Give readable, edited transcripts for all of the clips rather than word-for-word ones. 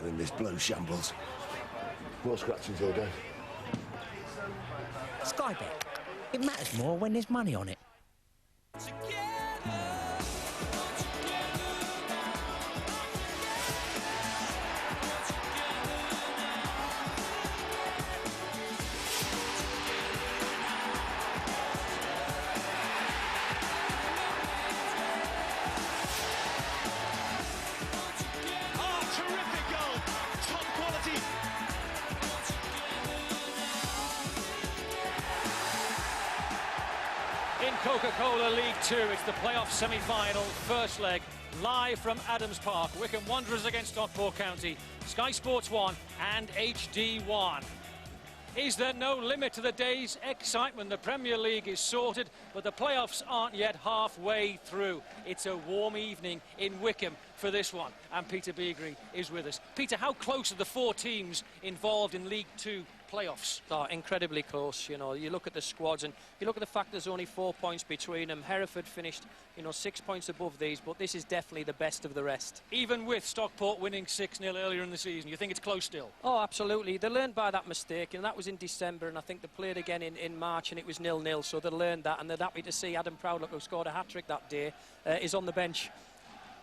than this blue shambles. More scratchings all day. Sky Bet. It matters more when there's money on it. In Coca-Cola League 2, it's the playoff semi-final, first leg, live from Adams Park. Wycombe Wanderers against Stockport County, Sky Sports 1 and HD 1. Is there no limit to the day's excitement? The Premier League is sorted, but the playoffs aren't yet halfway through. It's a warm evening in Wycombe for this one, and Peter Beagrie is with us. Peter, how close are the four teams involved in League 2 playoffs? Oh, incredibly close. You know, you look at the squads and you look at the fact there's only 4 points between them. Hereford finished, 6 points above these, but this is definitely the best of the rest. Even with Stockport winning 6-0 earlier in the season, you think it's close still? Oh, absolutely. They learned by that mistake, and that was in December, and I think they played again in March, and it was 0-0, so they learned that, and they're happy to see Adam Proudlock, who scored a hat-trick that day, is on the bench.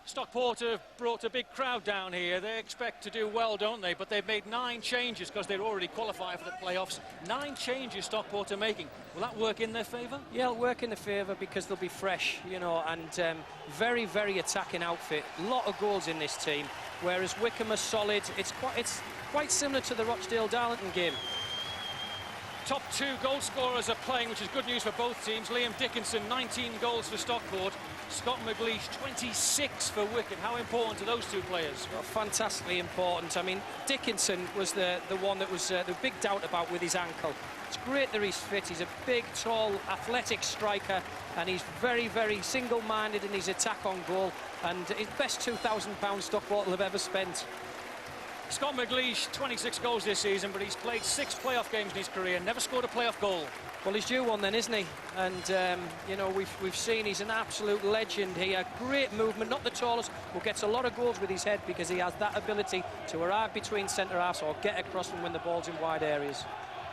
Stockport have brought a big crowd down here. They expect to do well, don't they? But they've made 9 changes because they're already qualified for the playoffs. 9 changes Stockport are making. Will that work in their favour? Yeah, it'll work in their favour because they'll be fresh, and very, very attacking outfit. A lot of goals in this team, whereas Wycombe are solid. It's quite similar to the Rochdale-Darlington game. Top 2 goal scorers are playing, which is good news for both teams. Liam Dickinson, 19 goals for Stockport. Scott McLeish, 26 for Wycombe. How important are those 2 players? Well, fantastically important. I mean, Dickinson was the one that was the big doubt about with his ankle. It's great that he's fit. He's a big, tall, athletic striker, and he's very, very single-minded in his attack on goal, and his best £2,000 Stockport will have ever spent. Scott McLeish, 26 goals this season, but he's played 6 playoff games in his career, never scored a playoff goal. Well, he's due one then, isn't he? And, we've seen he's an absolute legend here. Great movement, not the tallest, but gets a lot of goals with his head because he has that ability to arrive between centre-halves or get across them when the ball's in wide areas.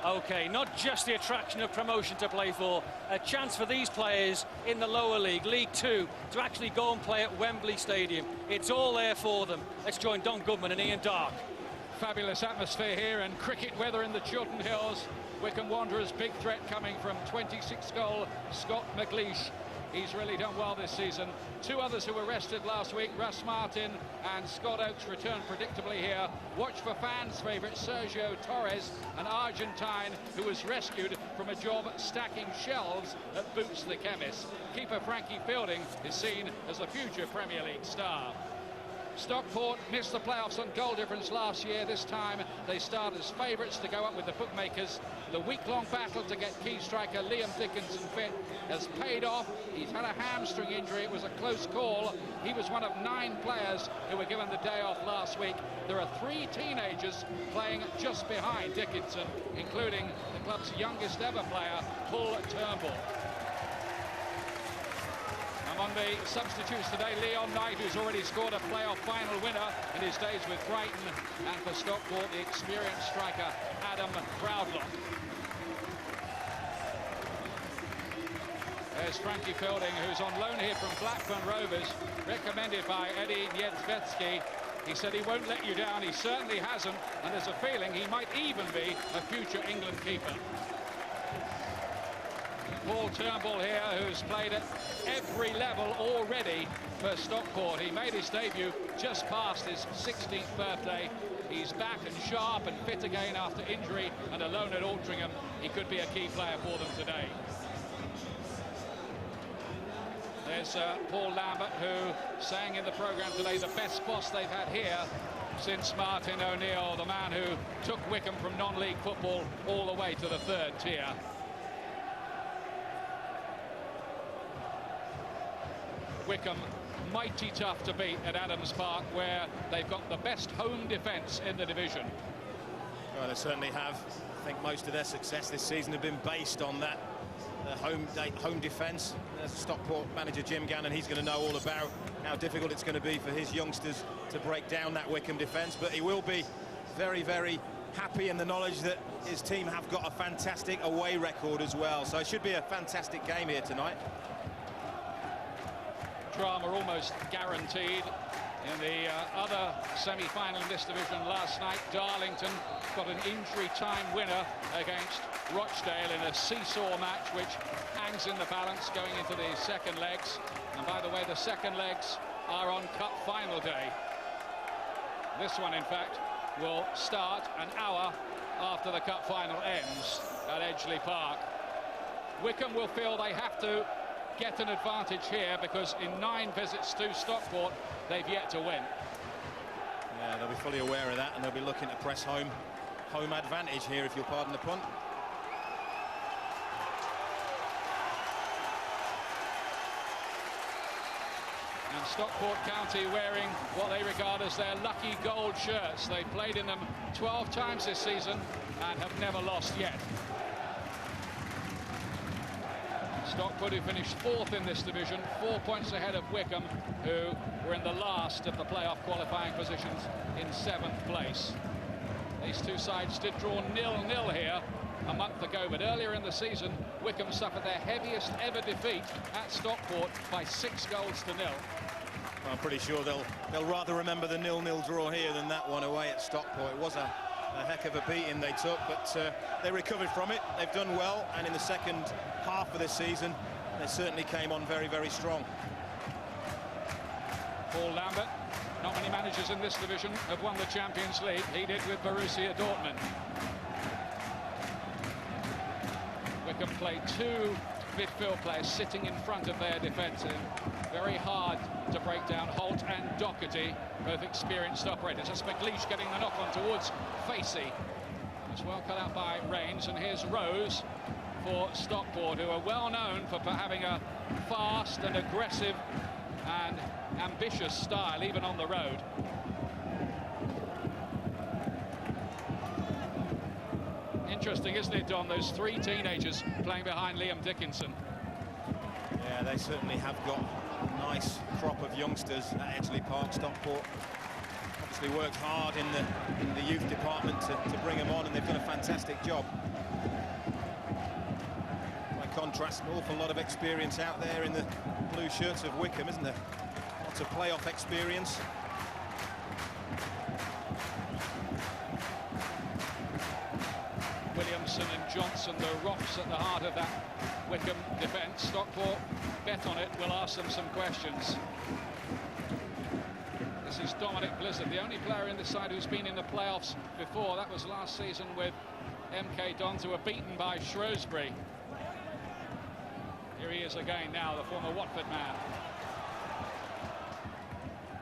OK, not just the attraction of promotion to play for, a chance for these players in the lower league, League 2, to actually go and play at Wembley Stadium. It's all there for them. Let's join Don Goodman and Ian Dark. Fabulous atmosphere here and cricket weather in the Chiltern Hills. Wycombe Wanderers, big threat coming from 26-goal Scott McLeish. He's really done well this season. 2 others who were rested last week, Russ Martin and Scott Oakes, return predictably here. Watch for fans' favourite Sergio Torres, an Argentine who was rescued from a job stacking shelves at Boots the Chemist. Keeper Frankie Fielding is seen as a future Premier League star. Stockport missed the playoffs on goal difference last year. This time they start as favourites to go up with the bookmakers. The week-long battle to get key striker Liam Dickinson fit has paid off. He's had a hamstring injury. It was a close call. He was one of 9 players who were given the day off last week. There are 3 teenagers playing just behind Dickinson, including the club's youngest ever player, Paul Turnbull. On the substitutes today, Leon Knight, who's already scored a playoff final winner in his days with Brighton, and for Stockport, the experienced striker Adam Proudlock. There's Frankie Fielding, who's on loan here from Blackburn Rovers, recommended by Eddie Niedzwiecki. He said he won't let you down. He certainly hasn't, and there's a feeling he might even be a future England keeper. Paul Turnbull here, who's played at every level already for Stockport. He made his debut just past his 16th birthday. He's back and sharp and fit again after injury and alone at Altrincham. He could be a key player for them today. There's Paul Lambert, who sang in the programme today the best boss they've had here since Martin O'Neill, the man who took Wycombe from non-league football all the way to the 3rd tier. Wycombe mighty tough to beat at Adams Park, where they've got the best home defence in the division. Well, they certainly have. I think most of their success this season have been based on that home defence. There's Stockport manager Jim Gannon. He's going to know all about how difficult it's going to be for his youngsters to break down that Wycombe defence, but he will be very, very happy in the knowledge that his team have got a fantastic away record as well. So it should be a fantastic game here tonight. Drama almost guaranteed. In the other semi-final in this division last night, Darlington got an injury time winner against Rochdale in a seesaw match which hangs in the balance going into the second legs. And by the way, the second legs are on cup final day. This one, in fact, will start an hour after the cup final ends at Edgeley Park. Wycombe will feel they have to get an advantage here because in 9 visits to Stockport, they've yet to win. Yeah, they'll be fully aware of that, and they'll be looking to press home advantage here, if you'll pardon the pun. And Stockport County wearing what they regard as their lucky gold shirts. They played in them 12 times this season and have never lost yet. Stockport, who finished 4th in this division, 4 points ahead of Wycombe, who were in the last of the playoff qualifying positions in 7th place. These two sides did draw 0-0 here a month ago, but earlier in the season, Wycombe suffered their heaviest ever defeat at Stockport by 6 goals to 0. I'm pretty sure they'll rather remember the 0-0 draw here than that one away at Stockport. It was a heck of a beating they took, but they recovered from it. They've done well, and in the second half of this season, they certainly came on very, very strong. Paul Lambert, not many managers in this division have won the Champions League. He did with Borussia Dortmund. Wycombe played 2 midfield players sitting in front of their defence. Very hard to break down. Holt and Doherty, both experienced operators. That's McLeish getting the knock on towards Facey. It's well cut out by Rains, and here's Rose for Stockport, who are well known for having a fast and aggressive and ambitious style, even on the road. Interesting, isn't it, Don? Those 3 teenagers playing behind Liam Dickinson. Yeah, they certainly have got a nice crop of youngsters at Edgeley Park. Stockport obviously worked hard in the youth department to bring them on, and they've done a fantastic job. By contrast, an awful lot of experience out there in the blue shirts of Wycombe, isn't there? Lots of playoff experience. Williamson and Johnson, the rocks at the heart of that Wycombe defence. Stockport bet on it. We'll ask them some questions. This is Dominic Blizzard, the only player in this side who's been in the playoffs before. That was last season with MK Dons, who were beaten by Shrewsbury. Here he is again now, the former Watford man.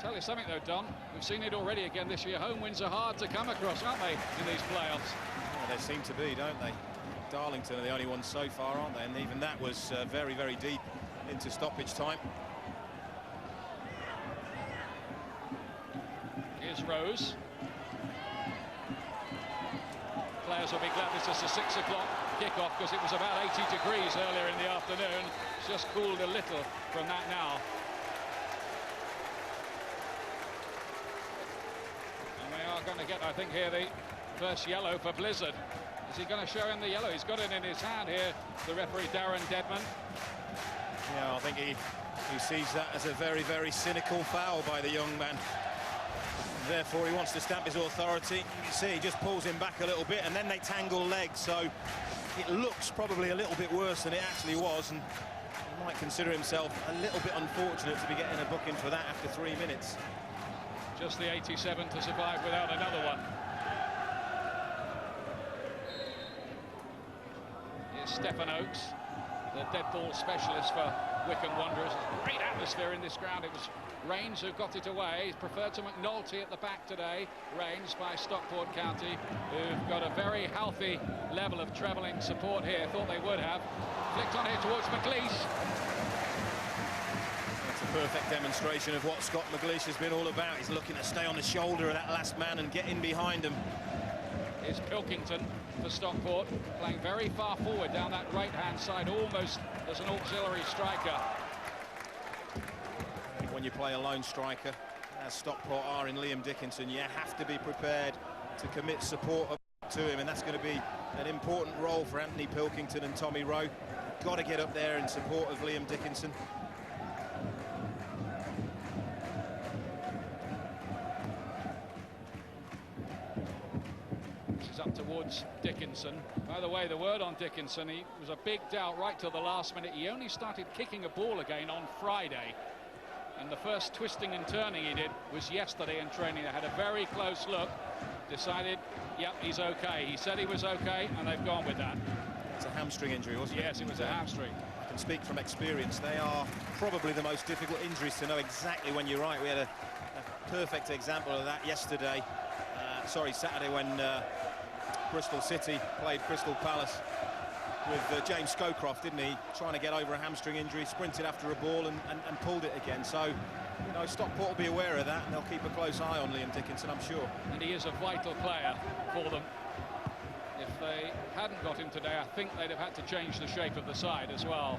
Tell you something though, Don, we've seen it already again this year. Home wins are hard to come across, aren't they, in these playoffs? They seem to be, don't they? Darlington are the only ones so far, aren't they? And even that was very, very deep into stoppage time. Here's Rose. Players will be glad this is a 6 o'clock kickoff because it was about 80 degrees earlier in the afternoon. It's just cooled a little from that now. And we are going to get, I think, here the first yellow for Blizzard. Is he going to show him the yellow? He's got it in his hand here, the referee Darren Deadman. Yeah, I think he sees that as a very, very cynical foul by the young man. Therefore, he wants to stamp his authority. You can see he just pulls him back a little bit, and then they tangle legs, so it looks probably a little bit worse than it actually was, and he might consider himself a little bit unfortunate to be getting a booking for that after 3 minutes. Just the 87 to survive without another one. Stephen Oakes, the dead ball specialist for Wycombe Wanderers. Great atmosphere in this ground. It was Rains who got it away. He's preferred to McNulty at the back today. Rains by Stockport County, who've got a very healthy level of travelling support here. Thought they would have. Flicked on here towards McLeish. That's a perfect demonstration of what Scott McLeish has been all about. He's looking to stay on the shoulder of that last man and get in behind him. Is Pilkington for Stockport, playing very far forward down that right-hand side, almost as an auxiliary striker. when you play a lone striker, as Stockport are in Liam Dickinson. You have to be prepared to commit support to him, and that's going to be an important role for Anthony Pilkington and Tommy Rowe. You've got to get up there in support of Liam Dickinson. This is up towards Dickinson. By the way, the word on Dickinson, he was a big doubt right till the last minute. He only started kicking a ball again on Friday, and the first twisting and turning he did was yesterday in training. They had a very close look, decided, yep, he's okay. He said he was okay, and they've gone with that. It's a hamstring injury, wasn't it? Yes, it was a hamstring. I can speak from experience. They are probably the most difficult injuries to know exactly when you're right. We had a perfect example of that yesterday. Saturday, when Bristol City played Crystal Palace with James Scowcroft, didn't he? Trying to get over a hamstring injury, sprinted after a ball and pulled it again. So, you know, Stockport will be aware of that, and they'll keep a close eye on Liam Dickinson, I'm sure. And he is a vital player for them. If they hadn't got him today, I think they'd have had to change the shape of the side as well.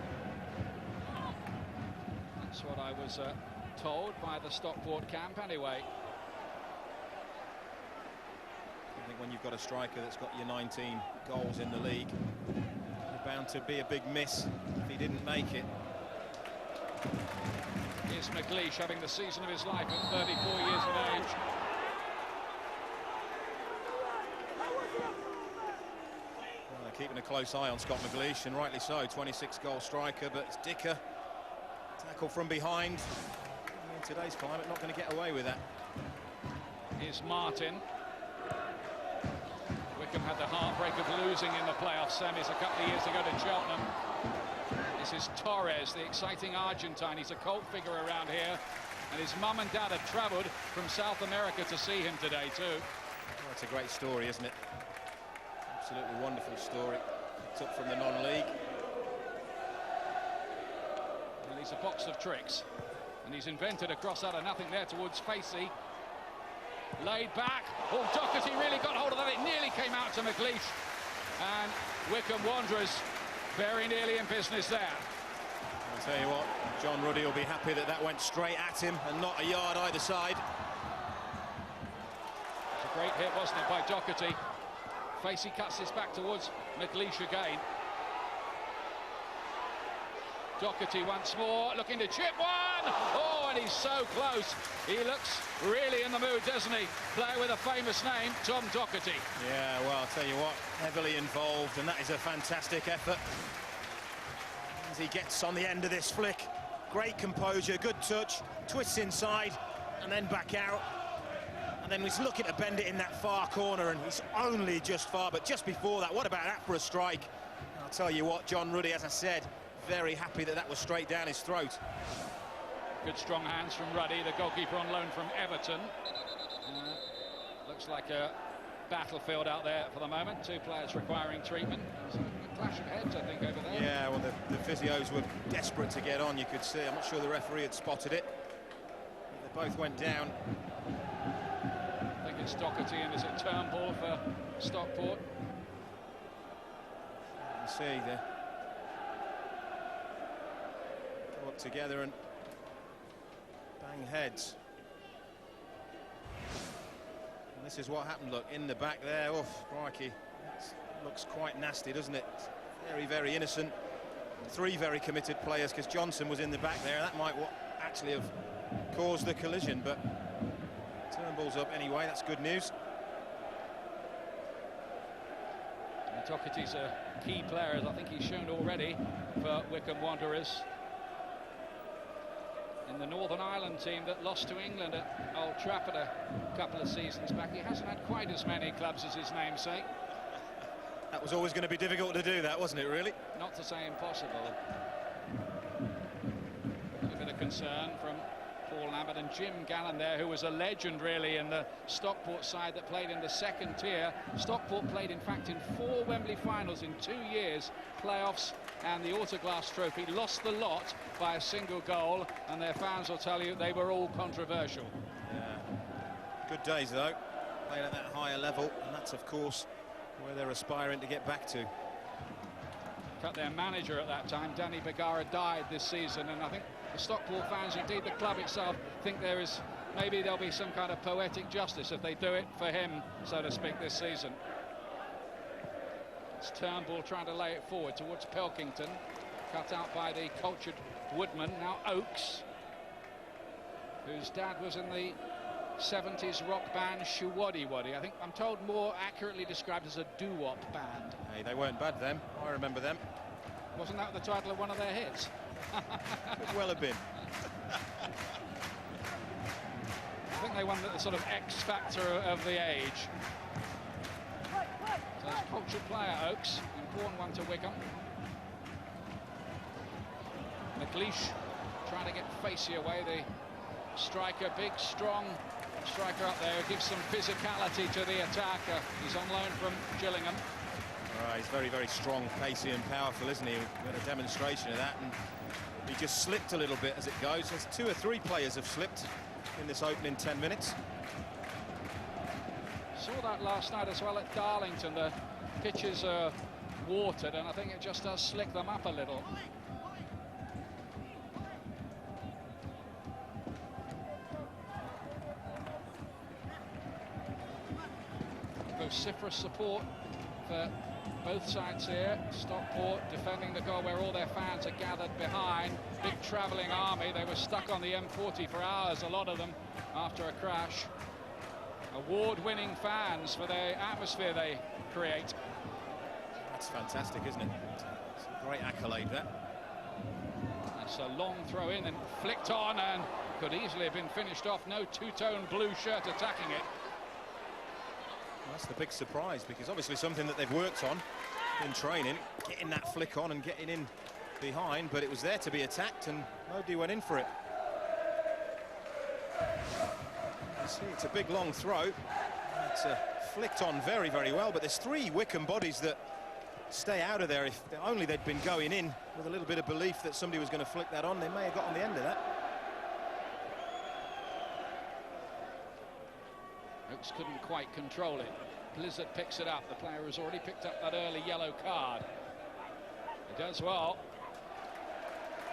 That's what I was told by the Stockport camp anyway. I think when you've got a striker that's got your 19 goals in the league, you're bound to be a big miss if he didn't make it. Here's McLeish having the season of his life at 34 years of age. Well, they're keeping a close eye on Scott McLeish, and rightly so. 26-goal striker, but it's Dicker. Tackle from behind. In today's climate, not going to get away with that. Here's Martin. Wycombe had the heartbreak of losing in the playoff semis a couple of years ago to Cheltenham. This is Torres, the exciting Argentine. He's a cult figure around here, and his mum and dad have travelled from South America to see him today too. Well, it's a great story, isn't it? Absolutely wonderful story. Took from the non-league. Well, he's a box of tricks, and he's invented a cross out of nothing there towards Facey. Laid back. Oh, Doherty really got hold of that. It nearly came out to McLeish, and Wycombe Wanderers very nearly in business there. I'll tell you what, John Ruddy will be happy that that went straight at him and not a yard either side. It's a great hit, wasn't it, by Doherty. Facey cuts this back towards McLeish again. Doherty once more, looking to chip one. Oh, and he's so close. He looks really in the mood, doesn't he? Player with a famous name, Tom Doherty. Yeah, well, I'll tell you what, heavily involved, and that is a fantastic effort. As he gets on the end of this flick, great composure, good touch, twists inside, and then back out. And then he's looking to bend it in that far corner, and he's only just far, but just before that, what about that for a strike? And I'll tell you what, John Ruddy, as I said, very happy that that was straight down his throat. Good strong hands from Ruddy, the goalkeeper on loan from Everton. Looks like a battlefield out there for the moment. Two players requiring treatment. There's a clash of heads, I think, over there. Yeah, well, the physios were desperate to get on, you could see. I'm not sure the referee had spotted it. They both went down. I think it's Doherty, and is it Turnbull for Stockport? You can see they go up together and bang heads. And this is what happened, look, in the back there. Oh, crikey. That looks quite nasty, doesn't it? Very, very innocent. Three very committed players, because Johnson was in the back there. That might actually have caused the collision, but Turnbull's up anyway. That's good news. Doherty's a key player, as I think he's shown already for Wycombe Wanderers. In the Northern Ireland team that lost to England at Old Trafford a couple of seasons back. He hasn't had quite as many clubs as his namesake. That was always going to be difficult to do, that, wasn't it, really? Not to say impossible. A bit of concern from Paul Lambert and Jim Gallen there, who was a legend, really, in the Stockport side that played in the second tier. Stockport played, in fact, in 4 Wembley finals in 2 years, playoffs and the Autoglass Trophy. Lost the lot by a single goal, and their fans will tell you they were all controversial. Yeah. Good days, though, playing at that higher level, and that's, of course, where they're aspiring to get back to. In fact, their manager at that time, Danny Bergara, died this season, and I think the Stockport fans, indeed the club itself, think maybe there'll be some kind of poetic justice if they do it for him, so to speak, this season. It's Turnbull trying to lay it forward towards Pilkington, cut out by the cultured Woodman. Now Oakes, whose dad was in the 70s rock band Showaddy Waddy. I think I'm told more accurately described as a doo-wop band. Hey, they weren't bad, them. I remember them. Wasn't that the title of one of their hits? Could well have been. I think they won the sort of X factor of the age. So it's cultured player Oakes, important one to Wycombe. McLeish trying to get Facey away, the striker, big, strong striker up there, who gives some physicality to the attack. He's on loan from Gillingham. He's very, very strong, pacey and powerful, isn't he? We had a demonstration of that, and he just slipped a little bit as it goes. There's 2 or 3 players have slipped in this opening 10 minutes. Saw that last night as well at Darlington. The pitches are watered, and I think it just does slick them up a little. Vociferous support for both sides here. Stockport defending the goal where all their fans are gathered behind. Big travelling army. They were stuck on the M40 for hours, a lot of them, after a crash. Award-winning fans for the atmosphere they create. That's fantastic, isn't it? It's a great accolade, that. That's a long throw in and flicked on, and could easily have been finished off. No two-tone blue shirt attacking it. That's the big surprise, because obviously something that they've worked on in training, getting that flick on and getting in behind, but it was there to be attacked and nobody went in for it. You see, it's a big long throw. It's flicked on very, very well, but there's 3 Wycombe bodies that stay out of there. If only they'd been going in with a little bit of belief that somebody was going to flick that on, they may have got on the end of that. Oakes couldn't quite control it. Blizzard picks it up. The player has already picked up that early yellow card. He does well.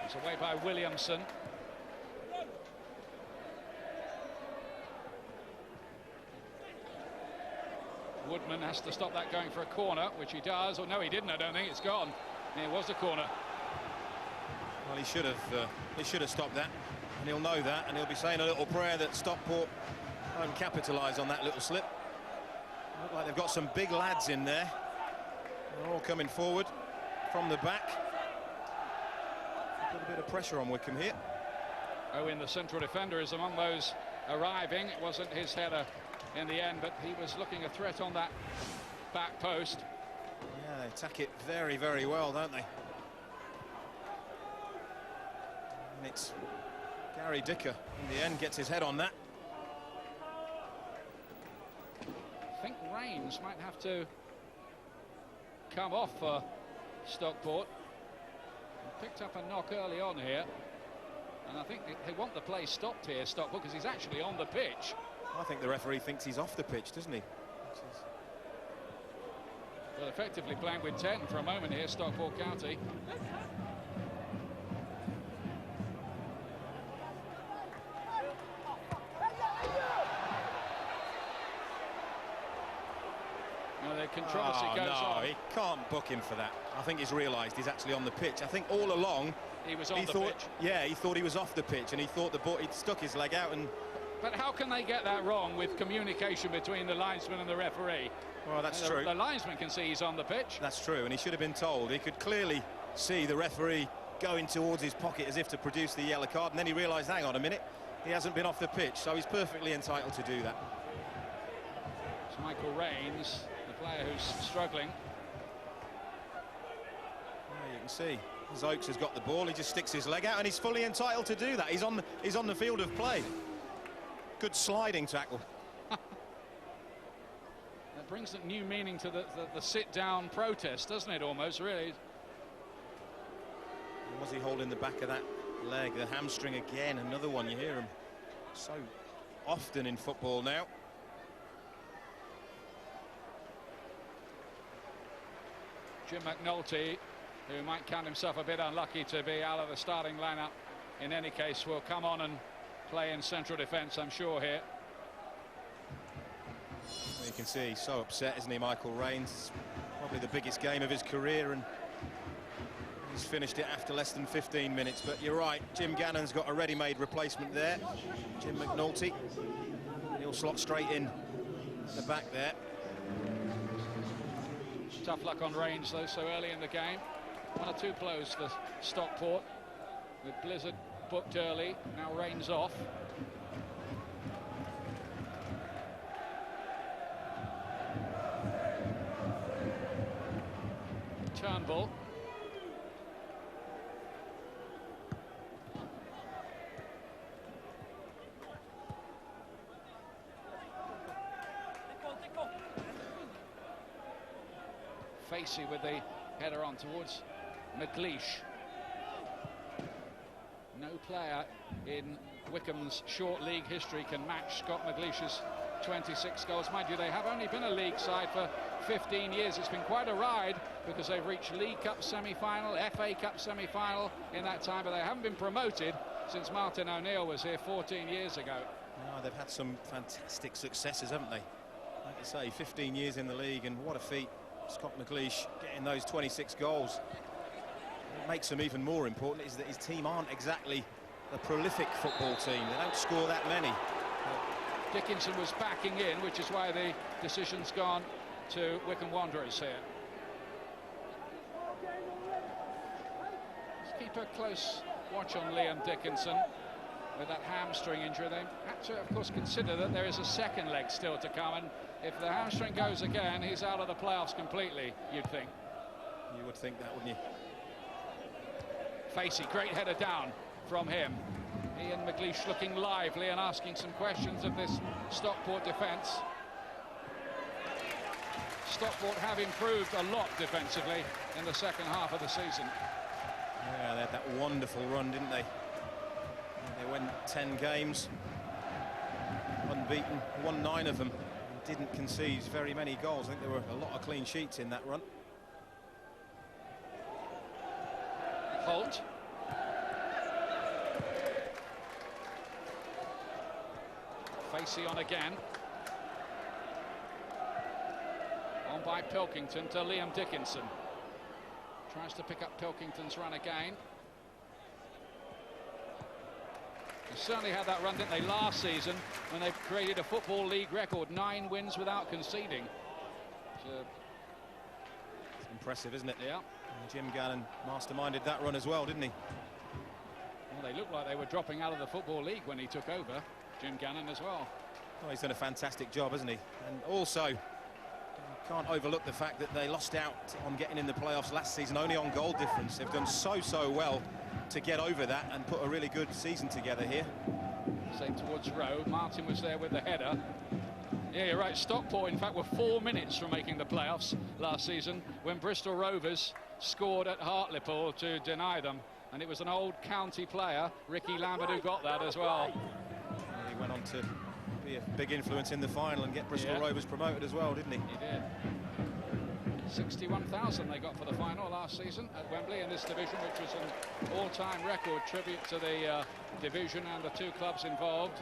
He's away by Williamson. Woodman has to stop that going for a corner, which he does. Oh, no, he didn't. I don't think it's gone. It was a corner. Well, he should have stopped that, and he'll know that, and he'll be saying a little prayer that Stockport won't capitalise on that little slip. Look like they've got some big lads in there. They're all coming forward from the back. Put a bit of pressure on Wycombe here. Owen, the central defender, is among those arriving. It wasn't his header in the end, but he was looking a threat on that back post. Yeah, they attack it very, very well, don't they? And it's Gary Dicker in the end gets his head on that. I think Rains might have to come off for Stockport. He picked up a knock early on here, and I think they want the play stopped here, Stockport, because he's actually on the pitch. I think the referee thinks he's off the pitch, doesn't he? Well, effectively playing with 10 for a moment here, Stockport County. The controversy goes on. He can't book him for that. I think he's realised he's actually on the pitch. I think all along he was on the pitch. Yeah, he thought he was off the pitch, and he thought he'd stuck his leg out. And but how can they get that wrong with communication between the linesman and the referee? Well, that's true. The linesman can see he's on the pitch. That's true, and he should have been told. He could clearly see the referee going towards his pocket as if to produce the yellow card, and then he realised, hang on a minute, he hasn't been off the pitch, so he's perfectly entitled to do that. It's Michael Rains, player who's struggling. Yeah, you can see as Oakes has got the ball, he just sticks his leg out, and he's fully entitled to do that. He's on the field of play. Good sliding tackle. That brings a new meaning to the sit-down protest, doesn't it? Almost, really. Was he holding the back of that leg? The hamstring again. Another one. You hear him so often in football now. Jim McNulty, who might count himself a bit unlucky to be out of the starting lineup in any case, will come on and play in central defence, I'm sure, here. You can see he's so upset, isn't he, Michael Rains? Probably the biggest game of his career, and he's finished it after less than 15 minutes. But you're right, Jim Gannon's got a ready-made replacement there. Jim McNulty. He'll slot straight in the back there. Tough luck on Rains, though, so early in the game. 1 or 2 blows for Stockport. With Blizzard booked early, now Rains off. Turnbull. Facey with the header on towards McLeish. No player in Wycombe's short league history can match Scott McLeish's 26 goals. Mind you, they have only been a league side for 15 years. It's been quite a ride because they've reached League Cup semi-final, FA Cup semi-final in that time, but they haven't been promoted since Martin O'Neill was here 14 years ago. No, they've had some fantastic successes, haven't they? Like I say, 15 years in the league, and what a feat. Scott McLeish getting those 26 goals. What makes them even more important is that his team aren't exactly a prolific football team. They don't score that many. Dickinson was backing in, which is why the decision's gone to Wycombe Wanderers here. Let's keep a close watch on Liam Dickinson with that hamstring injury. They had to, of course, consider that there is a second leg still to come, and if the hamstring goes again, he's out of the playoffs completely, you'd think. You would think that, wouldn't you? Facey, great header down from him. Ian McLeish looking lively and asking some questions of this Stockport defence. Stockport have improved a lot defensively in the second half of the season. Yeah, they had that wonderful run, didn't they? They went 10 games, unbeaten, won 9 of them, and didn't concede very many goals. I think there were a lot of clean sheets in that run. Holt. Facey on again. On by Pilkington to Liam Dickinson. Tries to pick up Pilkington's run again. They certainly had that run, didn't they, last season when they created a Football League record, 9 wins without conceding. It's impressive, isn't it? Yeah. And Jim Gannon masterminded that run as well, didn't he? Well, they looked like they were dropping out of the Football League when he took over. Jim Gannon as well. Well, he's done a fantastic job, hasn't he? And also, can't overlook the fact that they lost out on getting in the playoffs last season only on goal difference. They've done so well to get over that and put a really good season together here. Same towards Rowe. Martin was there with the header. Yeah, you're right. Stockport, in fact, were 4 minutes from making the playoffs last season when Bristol Rovers scored at Hartlepool to deny them. And it was an old county player, Ricky Lambert, who got that as well. He went on to be a big influence in the final and get Bristol Rovers promoted as well, didn't he? He did. 61,000 they got for the final last season at Wembley in this division, which was an all-time record, tribute to the division and the 2 clubs involved.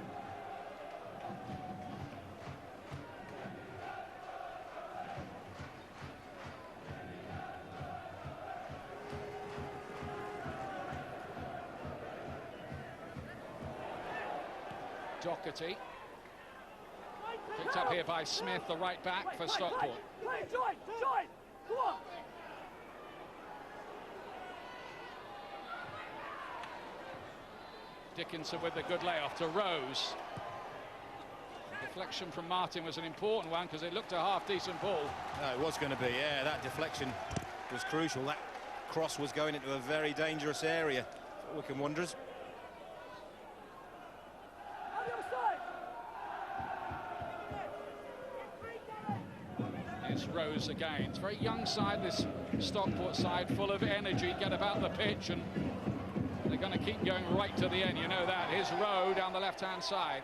Doherty. Picked up here by Smith, the right back for Stockport. Dickinson with the good layoff to Rose. The deflection from Martin was an important one because it looked a half-decent ball. No, it was going to be, yeah, that deflection was crucial. That cross was going into a very dangerous area for Wycombe Wanderers. It's Rose again. It's a very young side, this Stockport side, full of energy, get about the pitch, and they're going to keep going right to the end, you know that. Here's Rowe down the left-hand side.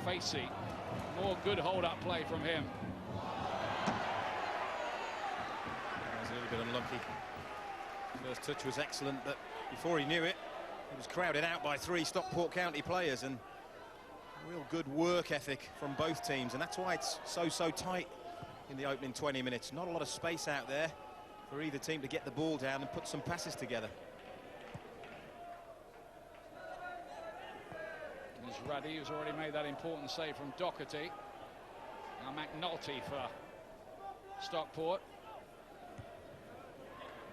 Facey, more good hold-up play from him. There's a little a bit unlucky. First touch was excellent, but before he knew it, he was crowded out by 3 Stockport County players, and real good work ethic from both teams, and that's why it's so tight in the opening 20 minutes. Not a lot of space out there for either team to get the ball down and put some passes together. There's Ruddy, who's already made that important save from Doherty. Now McNulty for Stockport.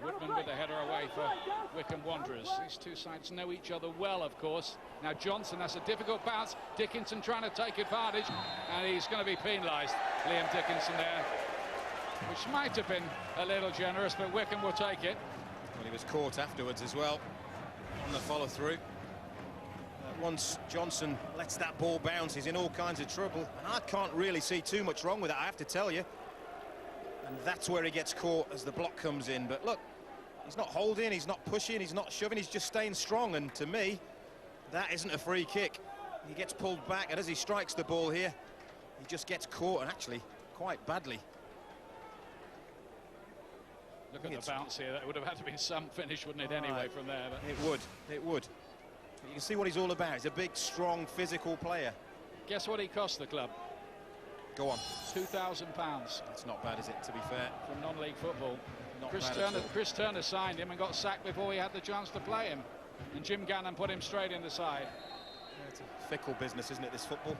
Whitman with the header away for Wycombe Wanderers. These two sides know each other well, of course. Now Johnson, that's a difficult bounce. Dickinson trying to take advantage, and he's going to be penalised. Liam Dickinson there, which might have been a little generous, but Wycombe will take it. Well, he was caught afterwards as well on the follow-through. Once Johnson lets that ball bounce, he's in all kinds of trouble, and I can't really see too much wrong with it, I have to tell you. And that's where he gets caught as the block comes in. But look, he's not holding, he's not pushing, he's not shoving, he's just staying strong. And to me, that isn't a free kick. He gets pulled back, and as he strikes the ball here, he just gets caught, and actually quite badly. Look at the bounce here. That would have had to be some finish, wouldn't it, anyway, from there? But It would. You can see what he's all about. He's a big, strong, physical player. Guess what he cost the club? Go on. £2,000. That's not bad, is it, to be fair? From non-league football. Not Chris bad at all. Turner, Chris Turner signed him and got sacked before he had the chance to play him. And Jim Gannon put him straight in the side. Yeah, it's a fickle business, isn't it, this football?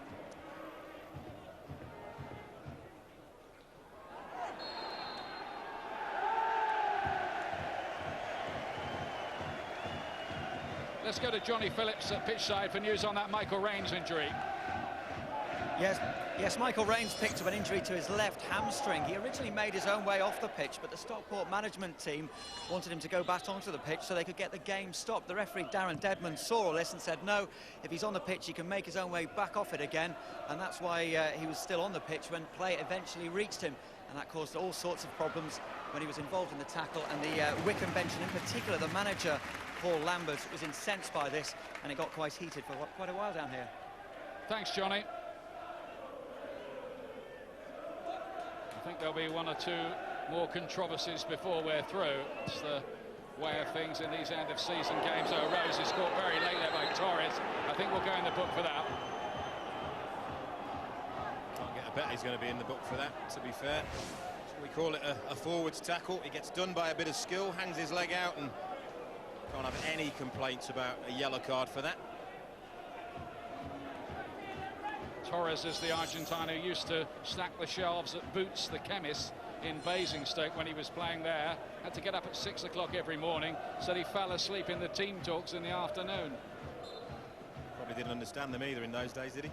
Let's go to Johnny Phillips at pitch side for news on that Michael Rains injury. Yes, Michael Rains picked up an injury to his left hamstring. He originally made his own way off the pitch, but the Stockport management team wanted him to go back onto the pitch so they could get the game stopped. The referee, Darren Deadman, saw all this and said, no, if he's on the pitch, he can make his own way back off it again. And that's why he was still on the pitch when play eventually reached him. And that caused all sorts of problems when he was involved in the tackle. And the Wycombe bench, and in particular the manager, Paul Lambert, was incensed by this, and it got quite heated for quite a while down here. Thanks, Johnny. I think there'll be 1 or 2 more controversies before we're through. It's the way of things in these end-of-season games. Oh, Rose is caught very late there by Torres. I think we'll go in the book for that. Can't get a bet he's going to be in the book for that, to be fair. We call it a forwards tackle. He gets done by a bit of skill, hangs his leg out, and can't have any complaints about a yellow card for that. Torres is the Argentine who used to stack the shelves at Boots, the chemist, in Basingstoke when he was playing there. Had to get up at 6 o'clock every morning, said he fell asleep in the team talks in the afternoon. Probably didn't understand them either in those days, did he?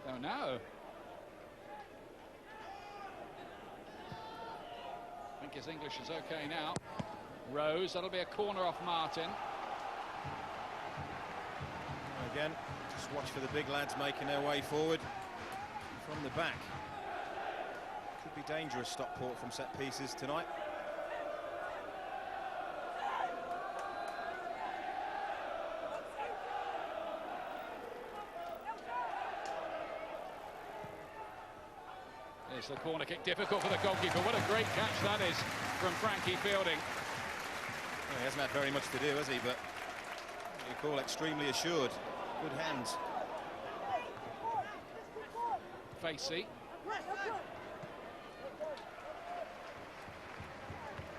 Oh, no. I think his English is okay now. Rose, that'll be a corner off Martin. Again, just watch for the big lads making their way forward from the back. Could be dangerous, Stockport, from set pieces tonight. There's the corner kick, difficult for the goalkeeper. What a great catch that is from Frankie Fielding. Well, he hasn't had very much to do, has he? But you call extremely assured. Good hands. Facey.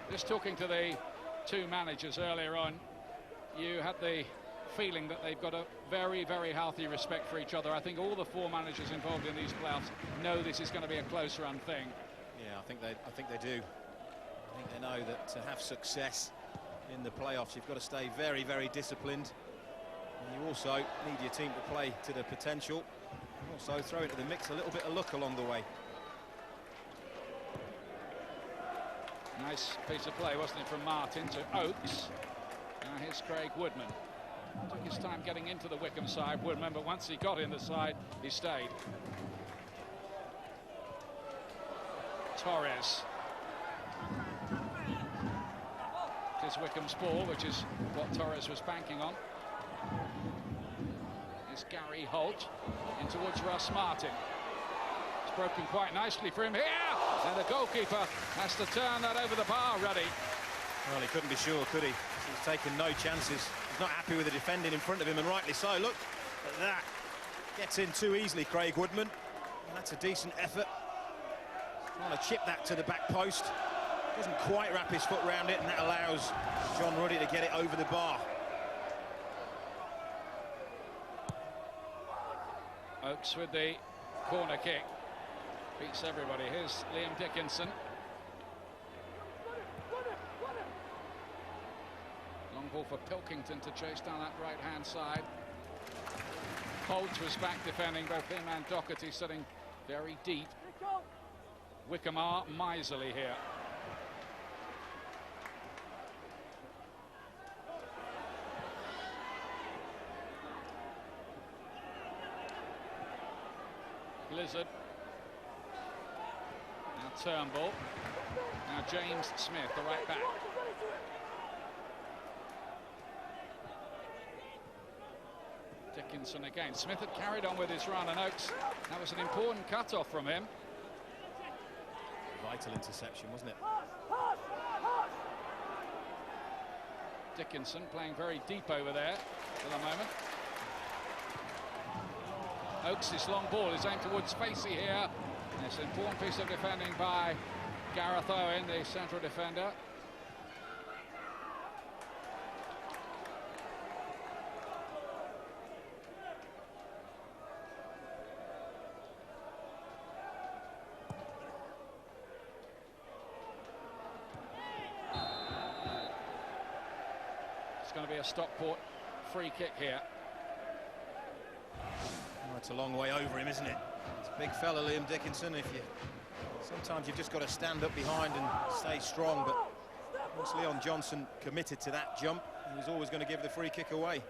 Just talking to the 2 managers earlier on, you had the feeling that they've got a very, very healthy respect for each other. I think all the 4 managers involved in these playoffs know this is going to be a close-run thing. Yeah, I think they do. I think they know that to have success in the playoffs, you've got to stay very, very disciplined. And you also need your team to play to their potential. And also throw into the mix a little bit of luck along the way. Nice piece of play, wasn't it, from Martin to Oakes. Now here's Craig Woodman. Took his time getting into the Wycombe side, Woodman, but once he got in the side, he stayed. Torres. It is Wycombe's ball, which is what Torres was banking on. Here's Gary Holt in towards Russ Martin. It's broken quite nicely for him here, and the goalkeeper has to turn that over the bar, Ruddy. Well, he couldn't be sure, could he? He's taken no chances. He's not happy with the defending in front of him, and rightly so. Look at that. Gets in too easily, Craig Woodman. And that's a decent effort. Trying to chip that to the back post. Doesn't quite wrap his foot round it, and that allows John Ruddy to get it over the bar. Oakes with the corner kick. Beats everybody. Here's Liam Dickinson. Long ball for Pilkington to chase down that right-hand side. Holt was back defending, both him and Doherty sitting very deep. Wycombe are miserly here. Blizzard. Now Turnbull. Now James Smith, the right back. Dickinson again. Smith had carried on with his run, and Oakes, that was an important cut-off from him. Vital interception, wasn't it? Dickinson playing very deep over there for the moment. Oakes' long ball is aimed towards Facey here. And it's an important piece of defending by Gareth Owen, the central defender. It's going to be a Stockport free kick here. Oh, it's a long way over him, isn't it? It's a big fella, Liam Dickinson. Sometimes you've just got to stand up behind and stay strong, but once Leon Johnson committed to that jump, he was always going to give the free kick away.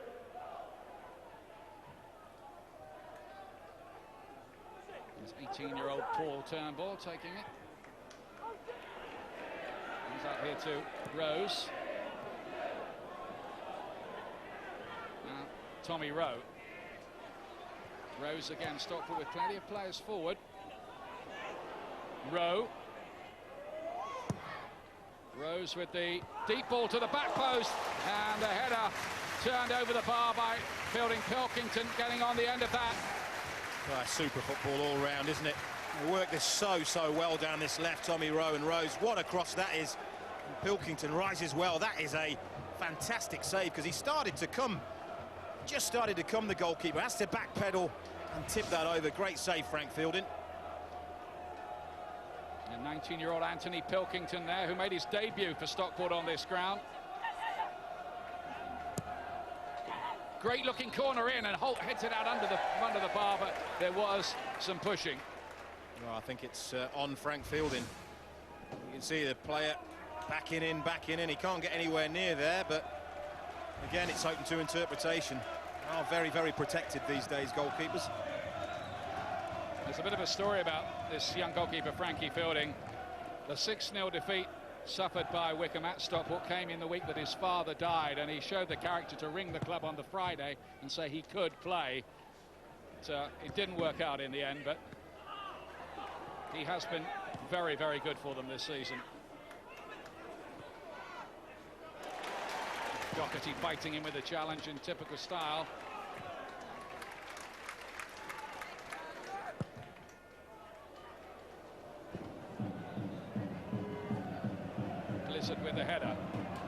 There's 18-year-old Paul Turnbull taking it. Comes out here to Rose. Now Tommy Rowe. Rose again, Stockport with plenty of players forward. Rowe. Rose with the deep ball to the back post, and the header turned over the bar by fielding Pilkington, getting on the end of that. Well, super football all round, isn't it? They work this so well down this left, Tommy Rowe and Rose. What a cross that is. And Pilkington rises well. That is a fantastic save, because he started to come, just started to come, the goalkeeper. Has to backpedal and tip that over. Great save, Frank Fielding. And 19-year-old Anthony Pilkington there, who made his debut for Stockport on this ground. Great looking corner in, and Holt heads it out under the bar, but there was some pushing. Well, I think it's on Frank Fielding. You can see the player backing in. He can't get anywhere near there, but again, it's open to interpretation. Oh, very protected these days, goalkeepers. There's a bit of a story about this young goalkeeper, Frankie Fielding. The 6-0 defeat suffered by Wycombe at Stockport came in the week that his father died, and he showed the character to ring the club on the Friday and say he could play. So it didn't work out in the end, but he has been very good for them this season. Doherty fighting him with a challenge in typical style. Blizzard with the header.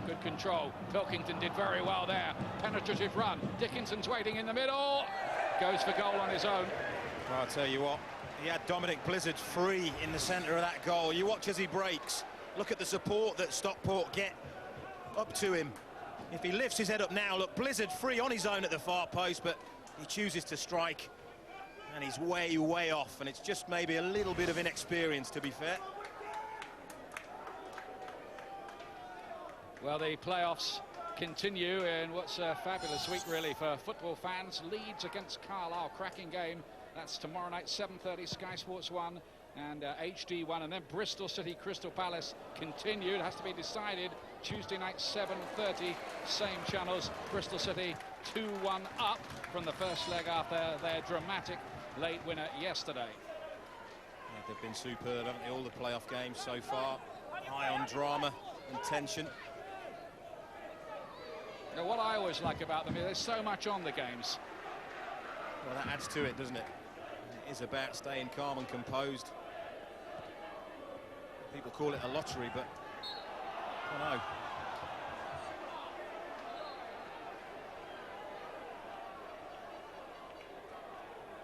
Good control. Pilkington did very well there. Penetrative run. Dickinson's waiting in the middle. Goes for goal on his own. Well, I'll tell you what, he had Dominic Blizzard free in the centre of that goal. You watch as he breaks. Look at the support that Stockport get up to him. If he lifts his head up now, look, Blizzard free on his own at the far post, but he chooses to strike, and he's way off, and it's just maybe a little bit of inexperience, to be fair. Well, the playoffs continue in what's a fabulous week, really, for football fans. Leeds against Carlisle, cracking game. That's tomorrow night, 7:30, Sky Sports 1 and HD 1, and then Bristol City Crystal Palace continued. It has to be decided Tuesday night, 7:30, same channels. Bristol City 2-1 up from the first leg after their dramatic late winner yesterday. Yeah, they've been superb, haven't they? All the playoff games so far, high on drama and tension. Now, what I always like about them is there's so much on the games. Well, that adds to it, doesn't it? It is about staying calm and composed. People call it a lottery, but I don't know.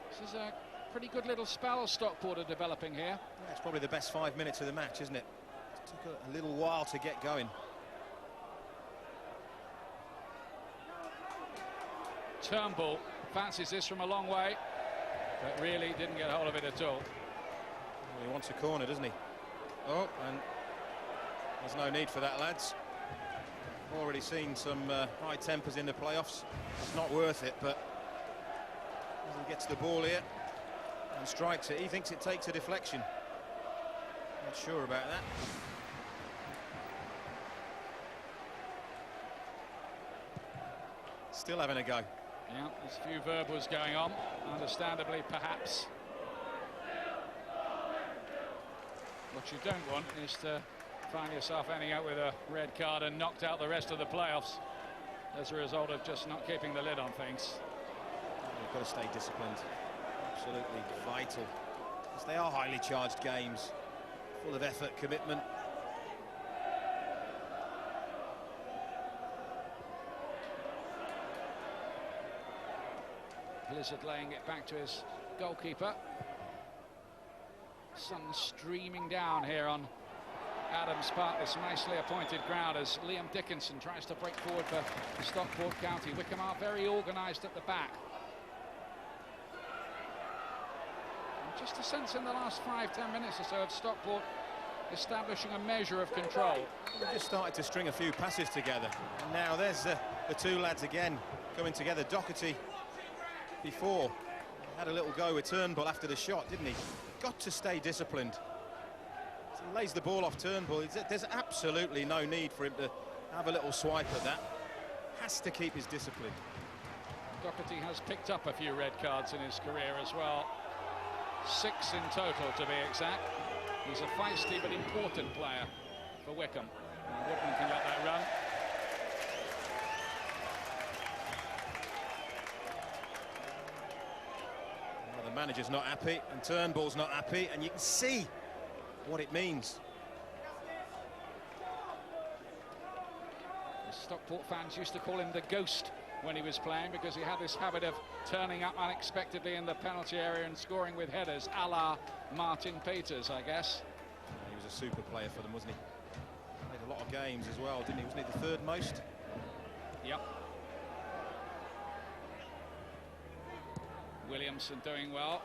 This is a pretty good little spell Stockport are developing here. Yeah, it's probably the best 5 minutes of the match, isn't it? It took a little while to get going. Turnbull fancies this from a long way, but really didn't get hold of it at all. Well, he wants a corner, doesn't he? Oh, and there's no need for that, lads. Already seen some high tempers in the playoffs. It's not worth it, but as he gets the ball here and strikes it, he thinks it takes a deflection. Not sure about that. Still having a go. Yeah, there's a few verbals going on, understandably, perhaps. What you don't want is to find yourself ending up with a red card and knocked out the rest of the playoffs as a result of just not keeping the lid on things. You've got to stay disciplined. Absolutely vital. Because they are highly charged games, full of effort, commitment. Blizzard laying it back to his goalkeeper. Sun streaming down here on Adams Park, this nicely appointed ground, as Liam Dickinson tries to break forward for Stockport County. Wycombe are very organised at the back. And just a sense in the last 5-10 minutes or so of Stockport establishing a measure of control. They've just started to string a few passes together. And now there's the two lads again coming together. Doherty before had a little go with Turnbull after the shot, didn't he? Got to stay disciplined. So he lays the ball off Turnbull. There's absolutely no need for him to have a little swipe at that. Has to keep his discipline. Doherty has picked up a few red cards in his career as well. 6 in total, to be exact. He's a feisty but important player for Wycombe. Woodman can let that run. Well, the manager's not happy and Turnbull's not happy, and you can see what it means. The Stockport fans used to call him the Ghost when he was playing, because he had this habit of turning up unexpectedly in the penalty area and scoring with headers, a la Martin Peters, I guess. He was a super player for them, wasn't he? Played a lot of games as well, didn't he? Wasn't he the third most? Yep. Williamson doing well.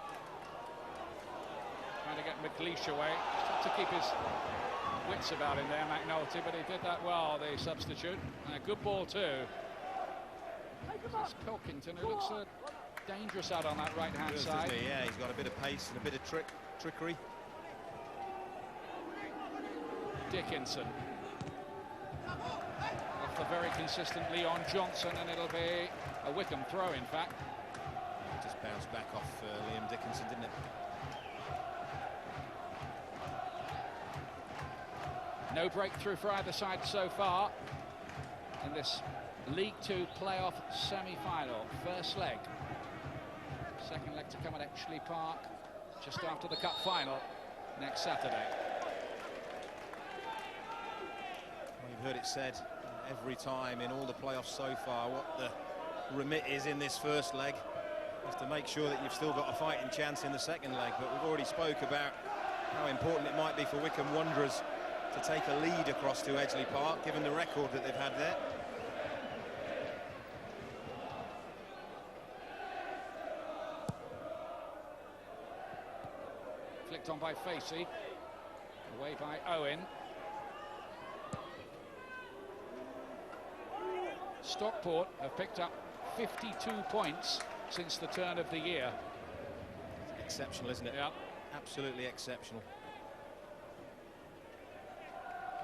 Trying to get McLeish away. Just had to keep his wits about him there, McNulty, but he did that well, the substitute. And a good ball too. It's Pilkington, who looks dangerous out on that right-hand side. Yeah, he's got a bit of pace and a bit of trickery. Dickinson. Off the very consistent Leon Johnson, and it'll be a Wycombe throw, in fact. Just bounced back off Liam Dickinson, didn't it? No breakthrough for either side so far in this League Two playoff semi-final. First leg. Second leg to come at Edgeley Park just after the cup final next Saturday. Well, you've heard it said every time in all the playoffs so far what the remit is in this first leg is to make sure that you've still got a fighting chance in the second leg. But we've already spoke about how important it might be for Wycombe Wanderers to take a lead across to Edgeley Park, given the record that they've had there. Flicked on by Facey, away by Owen. Stockport have picked up 52 points since the turn of the year. Exceptional, isn't it? Yeah. Absolutely exceptional.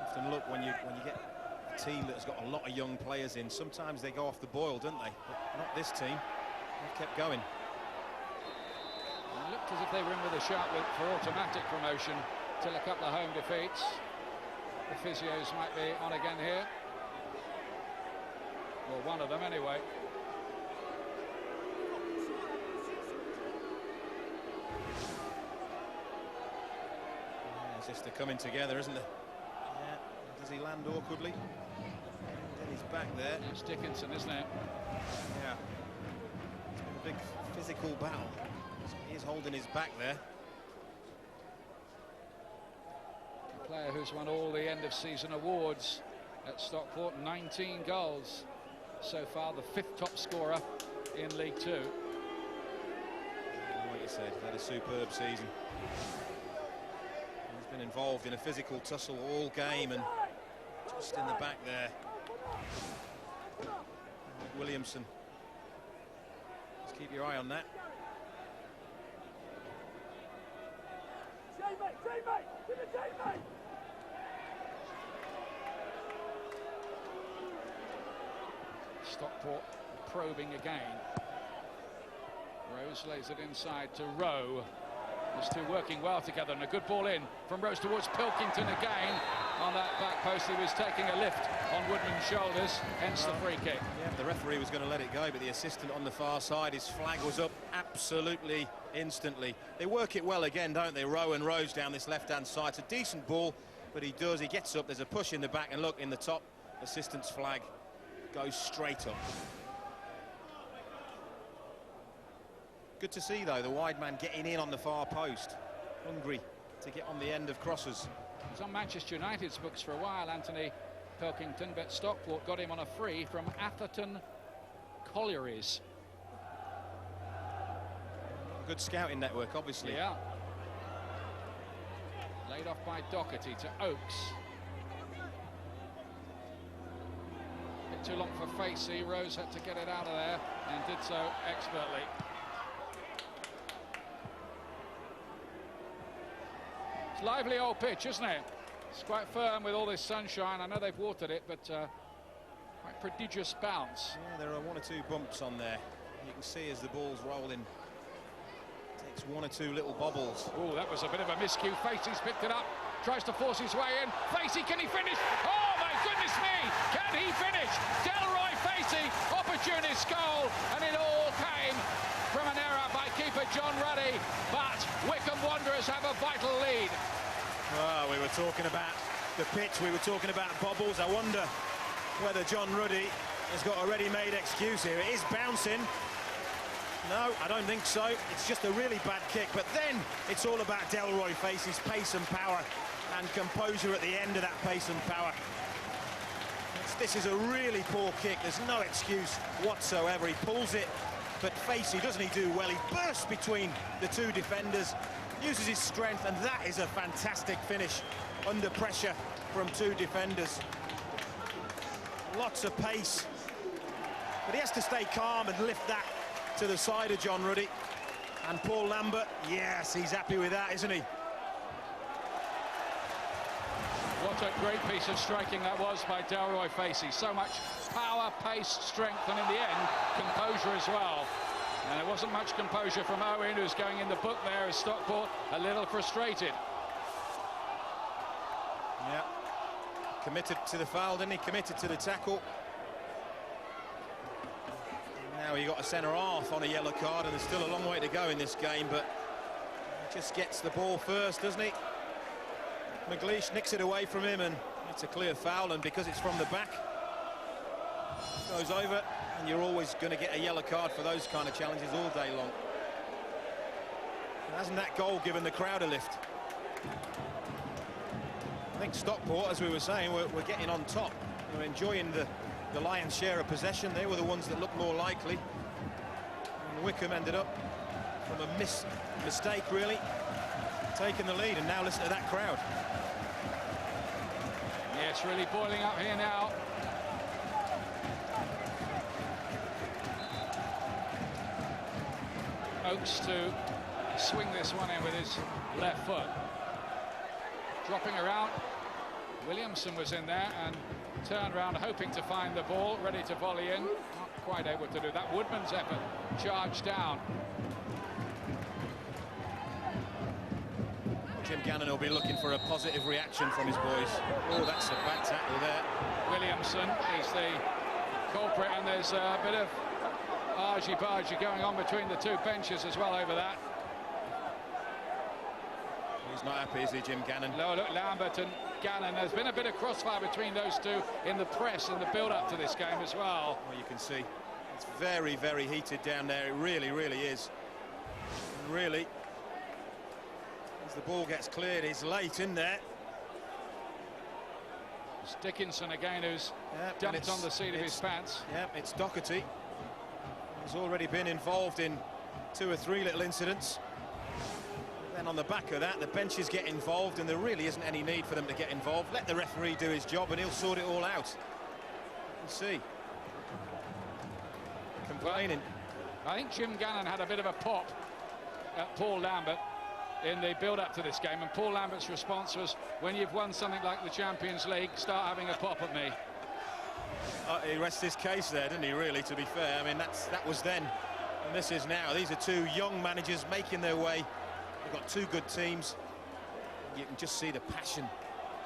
Often look, when you get a team that has got a lot of young players in, sometimes they go off the boil, don't they? But not this team. They've kept going. It looked as if they were in with a shot for automatic promotion till a couple of home defeats. The physios might be on again here. Well, one of them anyway. It's just they're coming together, isn't it? Yeah. Does he land awkwardly? And he's back there. It's Dickinson, isn't it? Yeah. It's been a big physical battle. He is holding his back there. A player who's won all the end-of-season awards at Stockport, 19 goals so far, the 5th top scorer in League Two. Like you said, had a superb season. He's been involved in a physical tussle all game, and just in the back there, Williamson. Just keep your eye on that. Stockport probing again. Rose lays it inside to Rowe. These two working well together, and a good ball in from Rose towards Pilkington again. On that back post, he was taking a lift on Woodman's shoulders, hence the free kick. Yeah, the referee was going to let it go, but the assistant on the far side, his flag was up absolutely instantly. They work it well again, don't they? Rowe and Rose down this left-hand side. It's a decent ball, but he gets up, there's a push in the back, and look, in the top, assistant's flag goes straight up. Good to see, though, the wide man getting in on the far post. Hungry to get on the end of crosses. He was on Manchester United's books for a while, Anthony Pilkington, but Stockport got him on a free from Atherton Collieries. Good scouting network, obviously. Yeah. Laid off by Doherty to Oakes. Bit too long for Facey. Rose had to get it out of there and did so expertly. It's lively old pitch, isn't it? It's quite firm with all this sunshine. I know they've watered it, but quite prodigious bounce. Yeah, there are one or two bumps on there. You can see as the ball's rolling, takes one or two little bobbles. Oh, that was a bit of a miscue. Facey's picked it up, tries to force his way in. Facey, can he finish? Oh my goodness me, can he finish? Delroy Facey, opportunist goal, and it all came from an error by keeper John Ruddy, but Wycombe Wanderers have a vital lead. Well, we were talking about the pitch, we were talking about bobbles. I wonder whether John Ruddy has got a ready-made excuse here. It is bouncing. No, I don't think so. It's just a really bad kick, but then it's all about Delroy Facey's pace and power and composure at the end of that pace and power. This is a really poor kick. There's no excuse whatsoever. He pulls it, but Facey, doesn't he do well? He bursts between the two defenders, uses his strength, and that is a fantastic finish under pressure from two defenders. Lots of pace, but he has to stay calm and lift that to the side of John Ruddy. And Paul Lambert, yes, he's happy with that, isn't he? What a great piece of striking that was by Delroy Facey. So much power, pace, strength, and in the end, composure as well. And it wasn't much composure from Owen, who's going in the book there as Stockport a little frustrated. Yeah, committed to the foul, didn't he? Committed to the tackle. Now he got a centre-half on a yellow card, and there's still a long way to go in this game, but he just gets the ball first, doesn't he? McLeish nicks it away from him, and it's a clear foul, and because it's from the back, goes over, and you're always going to get a yellow card for those kind of challenges all day long. And hasn't that goal given the crowd a lift? I think Stockport, as we were saying, we're getting on top. We're enjoying the lion's share of possession. They were the ones that looked more likely. And Wycombe ended up, from a mistake really, taking the lead, and now listen to that crowd. Yeah, it's really boiling up here now. Oakes to swing this one in with his left foot. Dropping around. Williamson was in there and turned around hoping to find the ball, ready to volley in. Not quite able to do that. Woodman's effort charged down. Jim Gannon will be looking for a positive reaction from his boys. Oh, that's a bad tackle there. Williamson is the culprit, and there's a bit of argy-bargy going on between the two benches as well over that. He's not happy, is he, Jim Gannon? No, look, Lambert and Gannon. There's been a bit of crossfire between those two in the press and the build-up to this game as well. Well, you can see it's very, very heated down there. It really, really is. And really, as the ball gets cleared, it's late in there. It's Dickinson again, who's dumped on the seat of his pants. Yeah, it's Doherty. He's already been involved in 2 or 3 little incidents. Then on the back of that, the benches get involved, and there really isn't any need for them to get involved. Let the referee do his job, and he'll sort it all out. Let's see. Complaining. I think Jim Gannon had a bit of a pop at Paul Lambert in the build-up to this game, and Paul Lambert's response was, when you've won something like the Champions League, start having a pop at me. He rests his case there, didn't he, really, to be fair? I mean, that was then, and this is now. These are 2 young managers making their way. They've got 2 good teams. You can just see the passion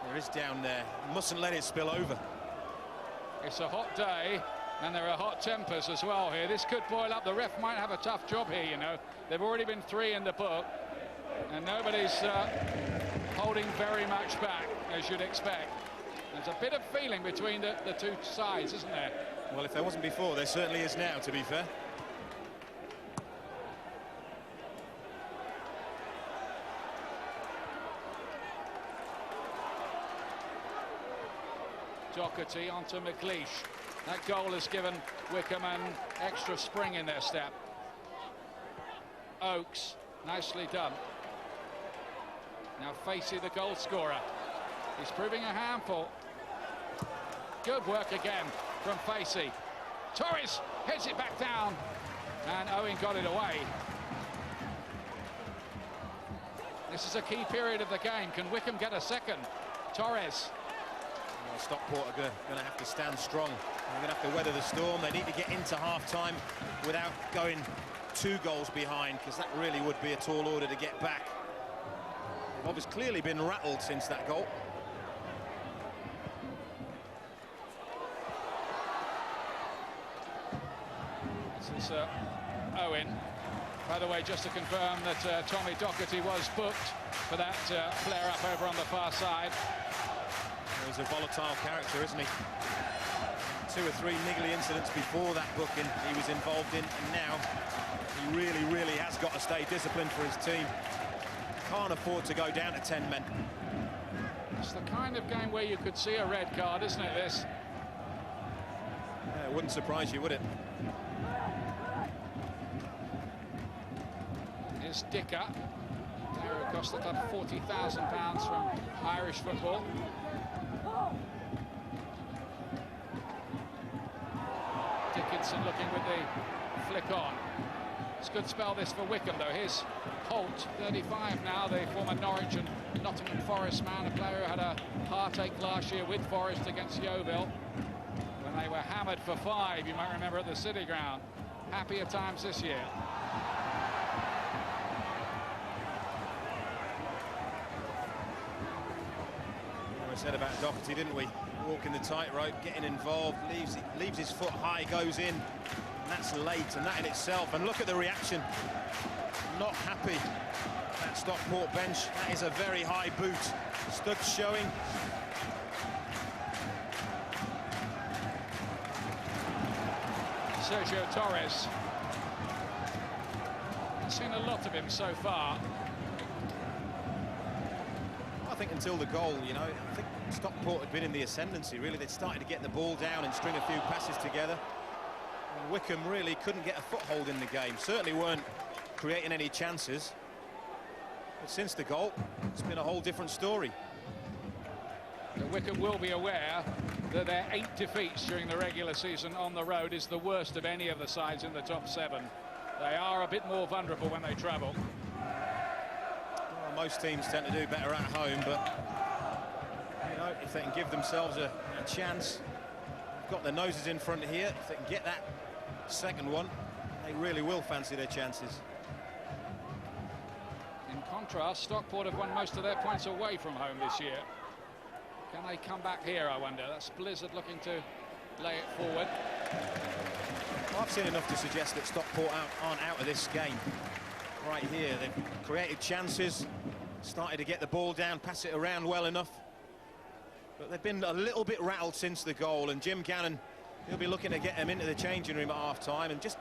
there is down there. Mustn't let it spill over. It's a hot day, and there are hot tempers as well here. This could boil up. The ref might have a tough job here, you know. There've already been 3 in the book, and nobody's holding very much back, as you'd expect. There's a bit of feeling between the 2 sides, isn't there? Well, if there wasn't before, there certainly is now, to be fair. Doherty onto McLeish. That goal has given Wycombe an extra spring in their step. Oakes, nicely done. Now Facey, the goal scorer. He's proving a handful. Good work again from Facey. Torres heads it back down, and Owen got it away. This is a key period of the game. Can Wycombe get a second? Torres. Well, Stockport are going to have to stand strong. They're going to have to weather the storm. They need to get into half-time without going 2 goals behind, because that really would be a tall order to get back. They've obviously clearly been rattled since that goal. This is Owen. By the way, just to confirm that Tommy Doherty was booked for that flare-up over on the far side. He's a volatile character, isn't he? 2 or 3 niggly incidents before that booking he was involved in, and now he really, really has got to stay disciplined for his team. Can't afford to go down to 10 men. It's the kind of game where you could see a red card, isn't it, this? Yeah, it wouldn't surprise you, would it? Here's Dicker. Player who cost the club £40,000 from Irish football. Dickinson looking with the flick on. It's a good spell this for Wycombe, though. Here's Holt, 35 now, the former Norwich and Nottingham Forest man, a player who had a heartache last year with Forest against Yeovil when they were hammered for 5, you might remember, at the City Ground. Happier times this year. We said about Doherty, didn't we? Walking the tightrope, getting involved, leaves his foot high, goes in, and that's late, and that in itself. And look at the reaction. Not happy. That Stockport bench. That is a very high boot. Studs showing. Sergio Torres. I've seen a lot of him so far. I think until the goal, you know, I think Stockport had been in the ascendancy, really. They'd started to get the ball down and string a few passes together. And Wycombe really couldn't get a foothold in the game. Certainly weren't creating any chances. But since the goal, it's been a whole different story. But Wycombe will be aware that their 8 defeats during the regular season on the road is the worst of any of the sides in the top 7. They are a bit more vulnerable when they travel. Well, most teams tend to do better at home, but you know, if they can give themselves a chance, got their noses in front here, if they can get that second one, they really will fancy their chances. In contrast, Stockport have won most of their points away from home this year. Can they come back here, I wonder? That's Blizzard looking to lay it forward. I've seen enough to suggest that Stockport aren't out of this game. Right here, they've created chances, started to get the ball down, pass it around well enough. But they've been a little bit rattled since the goal, and Jim Gannon, he'll be looking to get them into the changing room at half-time and just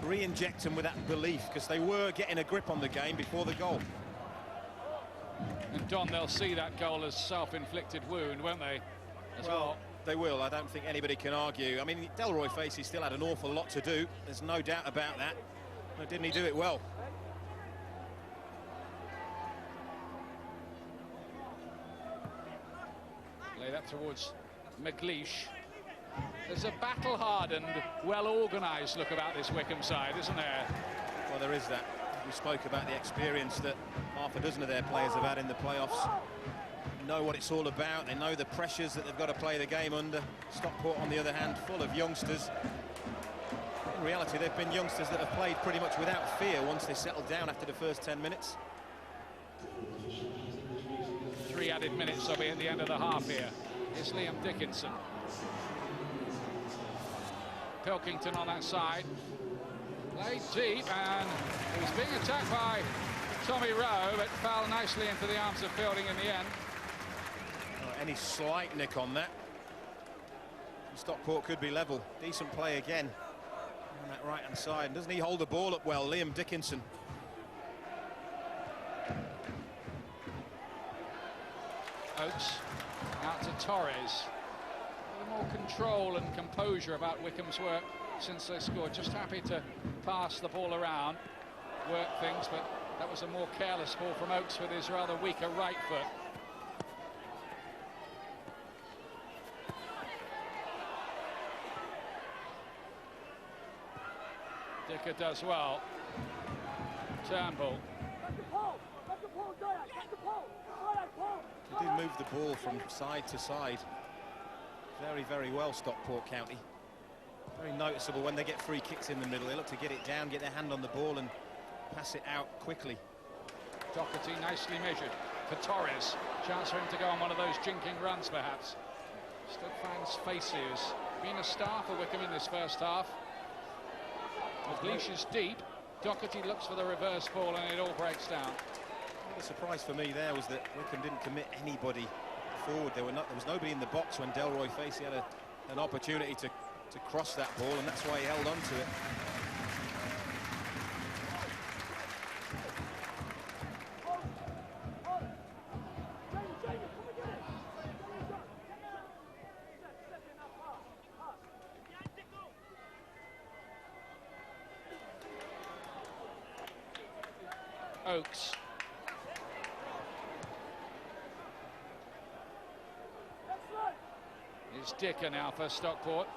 re-inject them with that belief, because they were getting a grip on the game before the goal. And Don, they'll see that goal as self-inflicted wound, won't they? Well, they will. I don't think anybody can argue. I mean, Delroy Facey still had an awful lot to do. There's no doubt about that. But didn't he do it well? Play that towards McLeish. There's a battle-hardened, well-organised look about this Wycombe side, isn't there? Well, there is that. We spoke about the experience that half a dozen of their players have had in the playoffs. Know what it's all about. They know the pressures that they've got to play the game under. Stockport, on the other hand, full of youngsters. In reality, they've been youngsters that have played pretty much without fear once they settled down after the first 10 minutes. 3 added minutes will be at the end of the half here. Here's Liam Dickinson. Pilkington on that side. Played deep, and he's being attacked by Tommy Rowe, but fell nicely into the arms of Fielding in the end. Any slight nick on that, Stockport could be level. Decent play again on that right-hand side. Doesn't he hold the ball up well, Liam Dickinson? Oates out to Torres. A little more control and composure about Wycombe's work since they scored. Just happy to pass the ball around, work things, but that was a more careless ball from Oates with his rather weaker right foot. Dicker does well. Turnbull. He did move the ball from side to side very, very well, Stockport County. Very noticeable when they get free kicks in the middle. They look to get it down, get their hand on the ball and pass it out quickly. Doherty nicely measured for Torres. Chance for him to go on one of those jinking runs, perhaps. Instead finds Facey, who's been a star for Wycombe in this first half. McLeish is deep. Doherty looks for the reverse ball, and it all breaks down. The surprise for me there was that Wycombe didn't commit anybody forward. There was nobody in the box when Delroy Facey had an opportunity to cross that ball, and that's why he held on to it. Oakes. It's Dicker now for Stockport.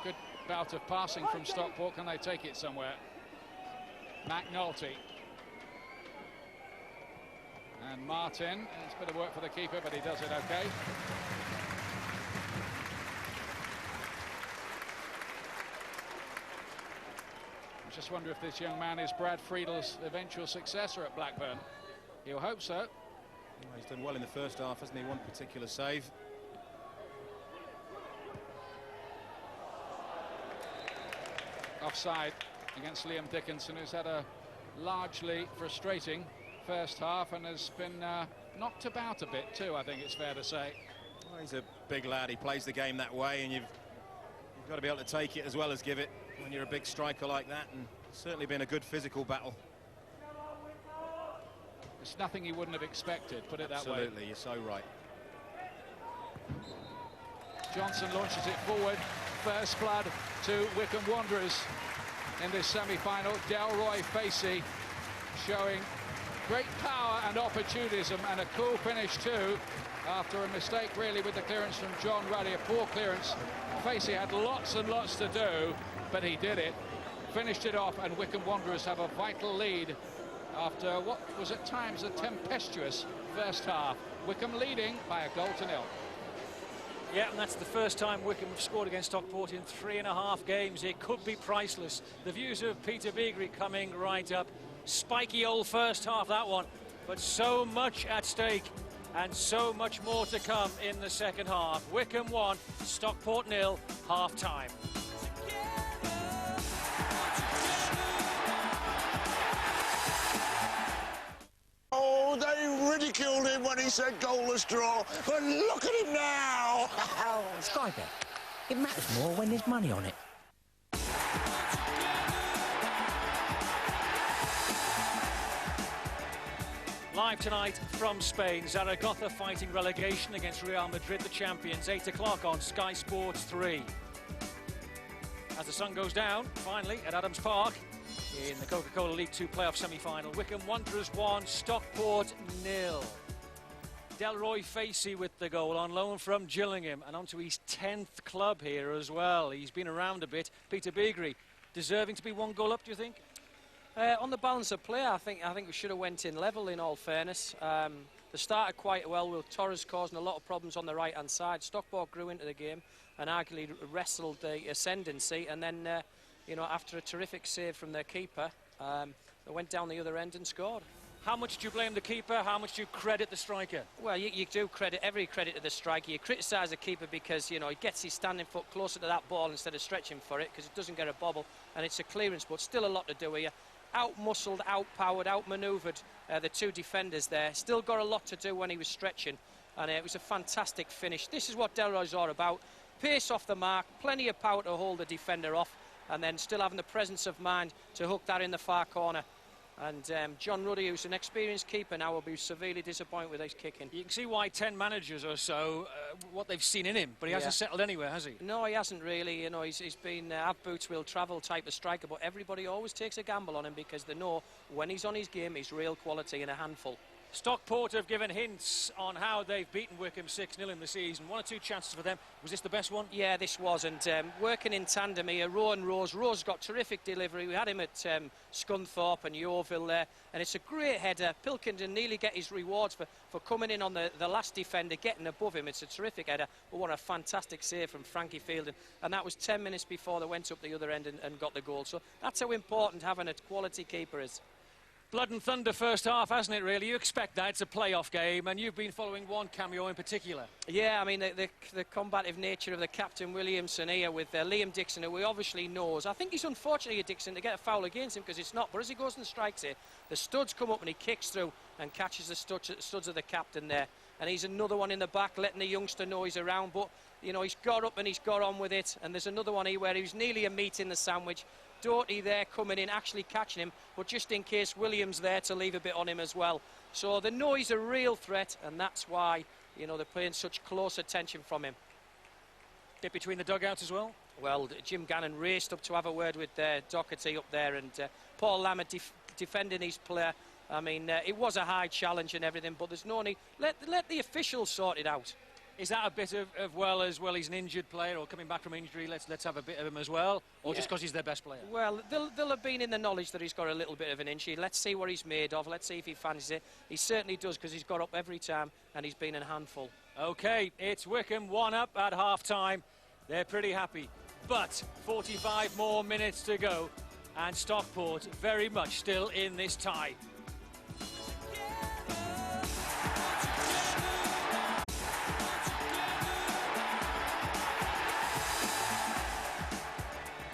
Good bout of passing from Stockport. Can they take it somewhere? McNulty. And Martin. It's a bit of work for the keeper, but he does it okay. I just wonder if this young man is Brad Friedel's eventual successor at Blackburn. He'll hope so. Well, he's done well in the first half, hasn't he? One particular save. Offside against Liam Dickinson, who's had a largely frustrating first half and has been knocked about a bit too, I think it's fair to say. Well, he's a big lad. He plays the game that way, and you've got to be able to take it as well as give it when you're a big striker like that, and it's certainly been a good physical battle. It's nothing he wouldn't have expected, put it that way. Absolutely, you're so right. Johnson launches it forward. First blood to Wycombe Wanderers in this semi-final. Delroy Facey showing great power and opportunism, and a cool finish too, after a mistake really with the clearance from John Ruddy, a poor clearance. Facey had lots and lots to do, but he did it, finished it off, and Wycombe Wanderers have a vital lead after what was at times a tempestuous first half. Wycombe leading by a goal to nil. Yeah, and that's the first time Wycombe have scored against Stockport in 3.5 games. It could be priceless. The views of Peter Beagrie coming right up. Spiky old first half, that one. But so much at stake and so much more to come in the second half. Wycombe 1, Stockport 0, half-time. Oh, they ridiculed him when he said goalless draw, but look at him now! Sky Bet. It matters more when there's money on it. Live tonight from Spain, Zaragoza fighting relegation against Real Madrid, the champions, 8 o'clock on Sky Sports 3. As the sun goes down, finally, at Adams Park, in the Coca-Cola League 2 playoff semi-final, Wycombe Wanderers 1, Stockport 0. Delroy Facey with the goal on loan from Gillingham, and onto his 10th club here as well. He's been around a bit. Peter Beagrie, deserving to be 1 goal up, do you think? On the balance of play, I think we should have went in level, in all fairness. They started quite well with Torres causing a lot of problems on the right-hand side. Stockport grew into the game and arguably wrestled the ascendancy, and then, you know, after a terrific save from their keeper, they went down the other end and scored. How much do you blame the keeper? How much do you credit the striker? Well, you do credit every credit to the striker. You criticise the keeper because, you know, he gets his standing foot closer to that ball instead of stretching for it because it doesn't get a bobble, and it's a clearance, but still a lot to do here. Out-muscled, out-powered, out-manoeuvred the 2 defenders there. Still got a lot to do when he was stretching, and it was a fantastic finish. This is what Delroy's all about. Pace off the mark, plenty of power to hold the defender off, and then still having the presence of mind to hook that in the far corner. And John Ruddy, who's an experienced keeper now, will be severely disappointed with his kicking. You can see why 10 managers or so, what they've seen in him, but he hasn't settled anywhere, has he? No, he hasn't really. You know, he's been have boots will travel type of striker, but everybody always takes a gamble on him because they know when he's on his game, he's real quality and a handful. Stockport have given hints on how they've beaten Wycombe 6-0 in the season. 1 or 2 chances for them. Was this the best one? Yeah, this was, and working in tandem here, Rowe and Rose. Rose got terrific delivery. We had him at Scunthorpe and Yeovil there, and it's a great header. Pilkington nearly get his rewards for coming in on the last defender, getting above him. It's a terrific header, but what a fantastic save from Frankie Fielding. And that was 10 minutes before they went up the other end and got the goal. So that's how important having a quality keeper is. Blood and thunder first half, hasn't it, really? You expect that. It's a playoff game, and you've been following one cameo in particular. Yeah, I mean, the combative nature of the captain Williamson here with Liam Dixon, who he obviously knows. I think he's unfortunate here, Dixon, to get a foul against him because it's not. But as he goes and strikes it, the studs come up and he kicks through and catches the studs of the captain there. And he's another one in the back, letting the youngster know he's around. But, you know, he's got up and he's got on with it. And there's another one here where he was nearly a meat in the sandwich. Doughty there coming in, actually catching him, but just in case Williams there to leave a bit on him as well. So they know he's a real threat, and that's why, you know, they're paying such close attention from him. Bit between the dugouts as well? Well, Jim Gannon raced up to have a word with Doherty up there, and Paul Lambert defending his player. I mean, it was a high challenge and everything, but there's no need. Let the officials sort it out. Is that a bit of he's an injured player or coming back from injury, let's have a bit of him as well, or just because he's their best player? Well, they'll have been in the knowledge that he's got a little bit of an injury. Let's see what he's made of. Let's see if he fancies it. He certainly does because he's got up every time and he's been a handful. OK, it's Wycombe 1 up at half-time. They're pretty happy. But 45 more minutes to go and Stockport very much still in this tie.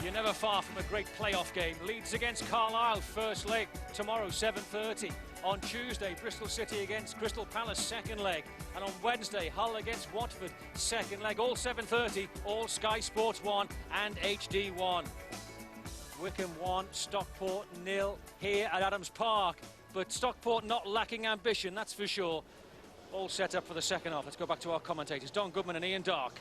You're never far from a great playoff game. Leeds against Carlisle, first leg, tomorrow, 7:30. On Tuesday, Bristol City against Crystal Palace, second leg. And on Wednesday, Hull against Watford, second leg. All 7:30, all Sky Sports 1 and HD 1. Wycombe 1, Stockport 0 here at Adams Park. But Stockport not lacking ambition, that's for sure. All set up for the second half. Let's go back to our commentators, Don Goodman and Ian Dark.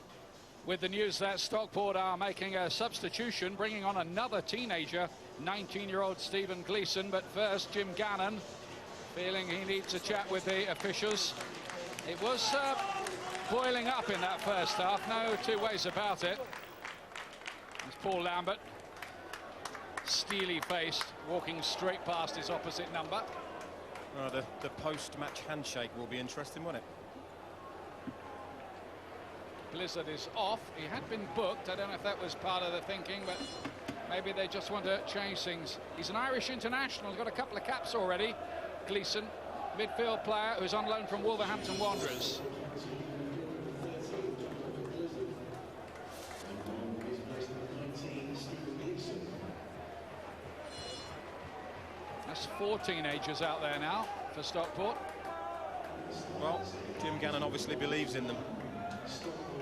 With the news that Stockport are making a substitution, bringing on another teenager, 19-year-old Stephen Gleeson. But first, Jim Gannon, feeling he needs a chat with the officials. It was boiling up in that first half, no two ways about it. It's Paul Lambert, steely-faced, walking straight past his opposite number. The post-match handshake will be interesting, won't it? Blizzard is off. He had been booked. I don't know if that was part of the thinking, but Maybe they just want to change things. He's an Irish international, he's got a couple of caps already. Gleeson, midfield player who's on loan from Wolverhampton Wanderers. That's 4 teenagers out there now for Stockport. Well, Jim Gannon obviously believes in them.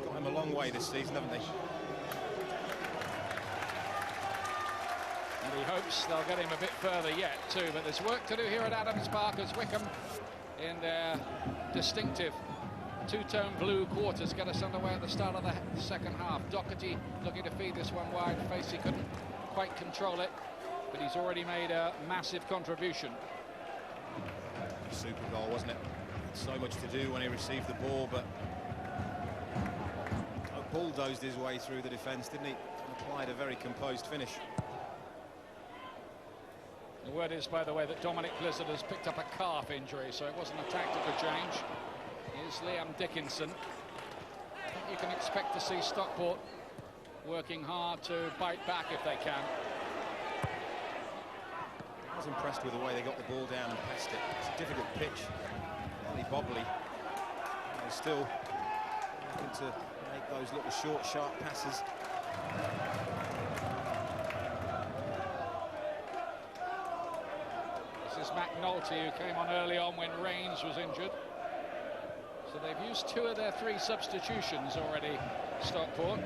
Got him a long way this season, haven't they? And he hopes they'll get him a bit further yet too, but there's work to do here at Adams Park as Wycombe, in their distinctive two-tone blue quarters, get us underway at the start of the second half. Doherty looking to feed this one wide. Facey couldn't quite control it, but he's already made a massive contribution. Super goal, wasn't it? So much to do when he received the ball, but bulldozed his way through the defence, didn't he? And applied a very composed finish. The word is, by the way, that Dominic Blizzard has picked up a calf injury, so it wasn't a tactical change. Here's Liam Dickinson. I think you can expect to see Stockport working hard to bite back if they can. I was impressed with the way they got the ball down and passed it. It's a difficult pitch, fairly bobbly. They're still looking to make those little short, sharp passes. This is McNulty, who came on early on when Rains was injured. So they've used 2 of their 3 substitutions already, Stockport.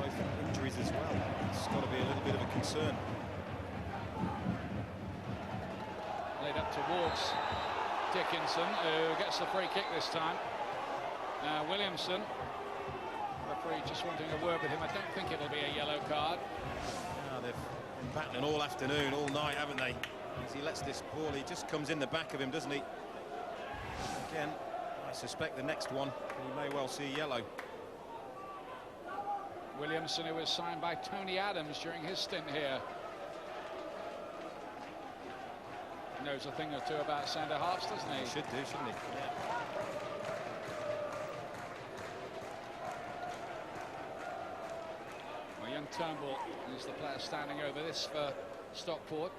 Both injuries as well. It's got to be a little bit of a concern. Laid up towards Dickinson, who gets the free kick this time. Williamson, referee just wanting a word with him. I don't think it'll be a yellow card. No, they've been battling all afternoon, all night, haven't they? As he lets this ball, he just comes in the back of him, doesn't he? Again, I suspect the next one, he may well see yellow. Williamson, who was signed by Tony Adams during his stint here. Knows a thing or two about centre halves, doesn't he? He should do, shouldn't he? Yeah. Well, young Turnbull is the player standing over this for Stockport.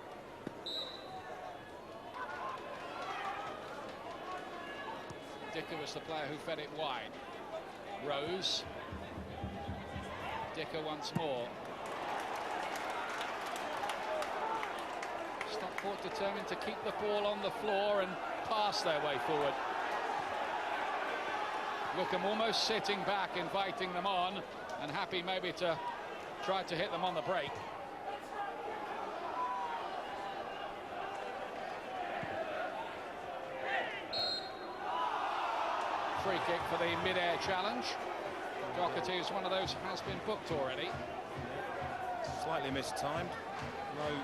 Dicker was the player who fed it wide. Rose. Dicker once more. Stockport determined to keep the ball on the floor and pass their way forward. Wycombe almost sitting back, inviting them on, and happy maybe to try to hit them on the break. Free kick for the mid-air challenge. Doherty is one of those who has been booked already. Slightly mistimed. No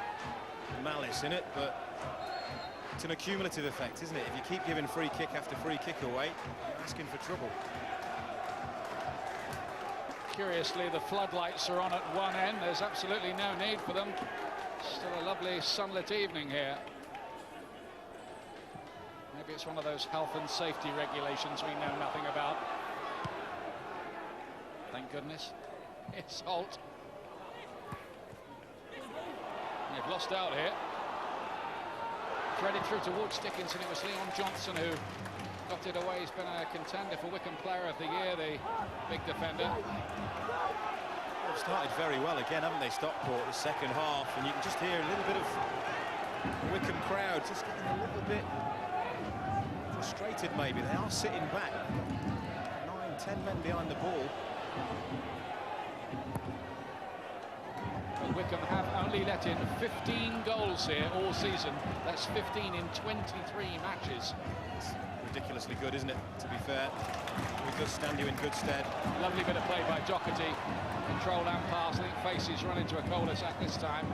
malice in it, but it's an accumulative effect, isn't it? If you keep giving free kick after free kick away, you're asking for trouble. Curiously, the floodlights are on at one end. There's absolutely no need for them. Still a lovely sunlit evening here. Maybe it's one of those health and safety regulations we know nothing about. Thank goodness. It's Holt. They've lost out here. Threaded through towards Dickinson. It was Leon Johnson who got it away. He's been a contender for Wycombe Player of the Year, the big defender. They've started very well again, haven't they, Stockport, the second half, and you can just hear a little bit of the Wycombe crowd just getting a little bit frustrated maybe. They are sitting back. 9, 10 men behind the ball. Well, Wycombe have only let in 15 goals here all season. That's 15 in 23 matches. It's ridiculously good, isn't it, to be fair? It does stand you in good stead. Lovely bit of play by Doherty. Control and pass. I think Facey's run into a cul-de-sac this time.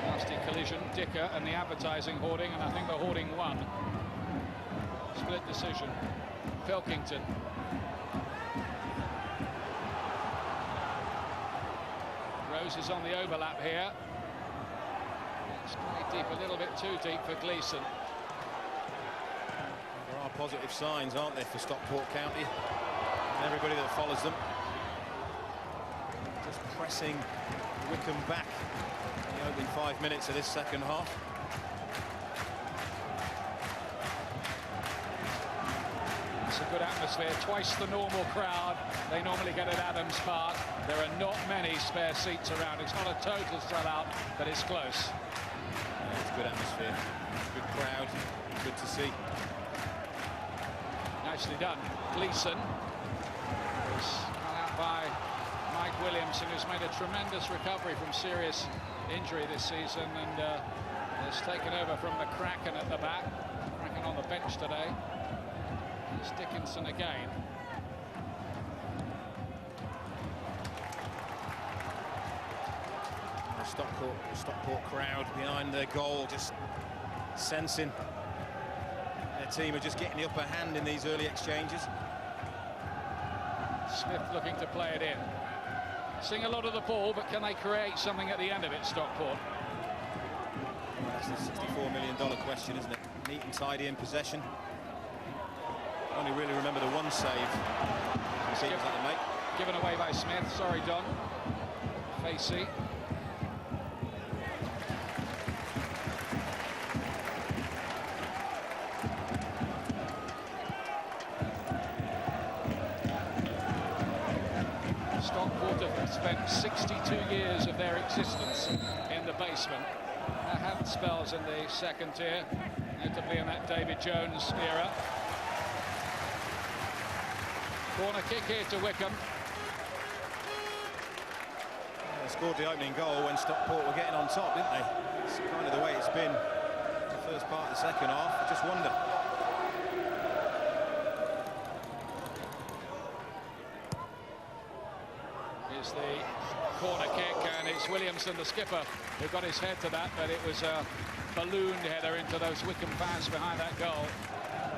Nasty collision. Dicker and the advertising hoarding, and I think the hoarding won. Split decision. Pilkington. Rose is on the overlap here. It's quite deep, a little bit too deep for Gleeson. There are positive signs, aren't there, for Stockport County and everybody that follows them. just pressing Wycombe back in the opening 5 minutes of this second half. It's a good atmosphere, twice the normal crowd they normally get at Adams Park. There are not many spare seats around. It's not a total sellout, but it's close. Yeah, it's a good atmosphere, good crowd, good to see. Nicely done. Gleeson was cut out by Mike Williamson, who's made a tremendous recovery from serious injury this season and has taken over from McCracken at the back. McCracken on the bench today. It's Dickinson again. Stockport crowd behind their goal, just sensing their team are just getting the upper hand in these early exchanges. Smith looking to play it in. Seeing a lot of the ball, but can they create something at the end of it, Stockport? Well, that's the $64 million question, isn't it? Neat and tidy in possession. Only really remember the one save. Given away by Smith. Sorry, Don. Facey. Stockport have spent 62 years of their existence in the basement. They had spells in the second tier, notably in that David Jones era. Corner kick here to Wycombe. Yeah, they scored the opening goal when Stockport were getting on top, didn't they? It's kind of the way it's been the first part of the second half. I just wonder. Here's the corner kick, and it's Williamson, the skipper, who got his head to that, but it was a ballooned header into those Wycombe fans behind that goal.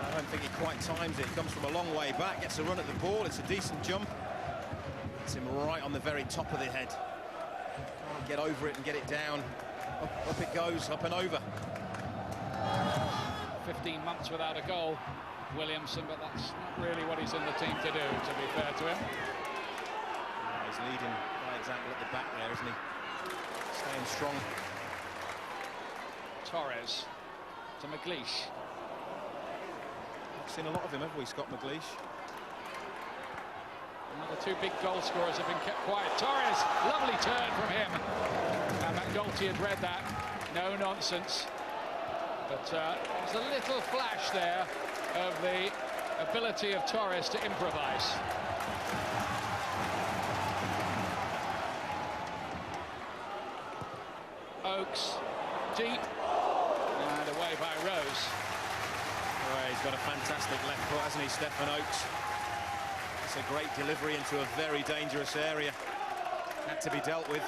I don't think he quite times it. He comes from a long way back, gets a run at the ball. It's a decent jump. It's him right on the very top of the head. Can't get over it and get it down. Up it goes, up and over. 15 months without a goal, Williamson, but that's not really what he's in the team to do, to be fair to him. He's leading by example at the back there, isn't he? Staying strong. Torres to McLeish. We've seen a lot of him, haven't we, Scott McLeish? The two big goal scorers have been kept quiet. Torres, lovely turn from him. And McNulty had read that. No nonsense. But there's a little flash there of the ability of Torres to improvise. Oakes, deep, and away by Rose. Well, he's got a fantastic left foot, hasn't he, Stephen Oakes? It's a great delivery into a very dangerous area. Had to be dealt with.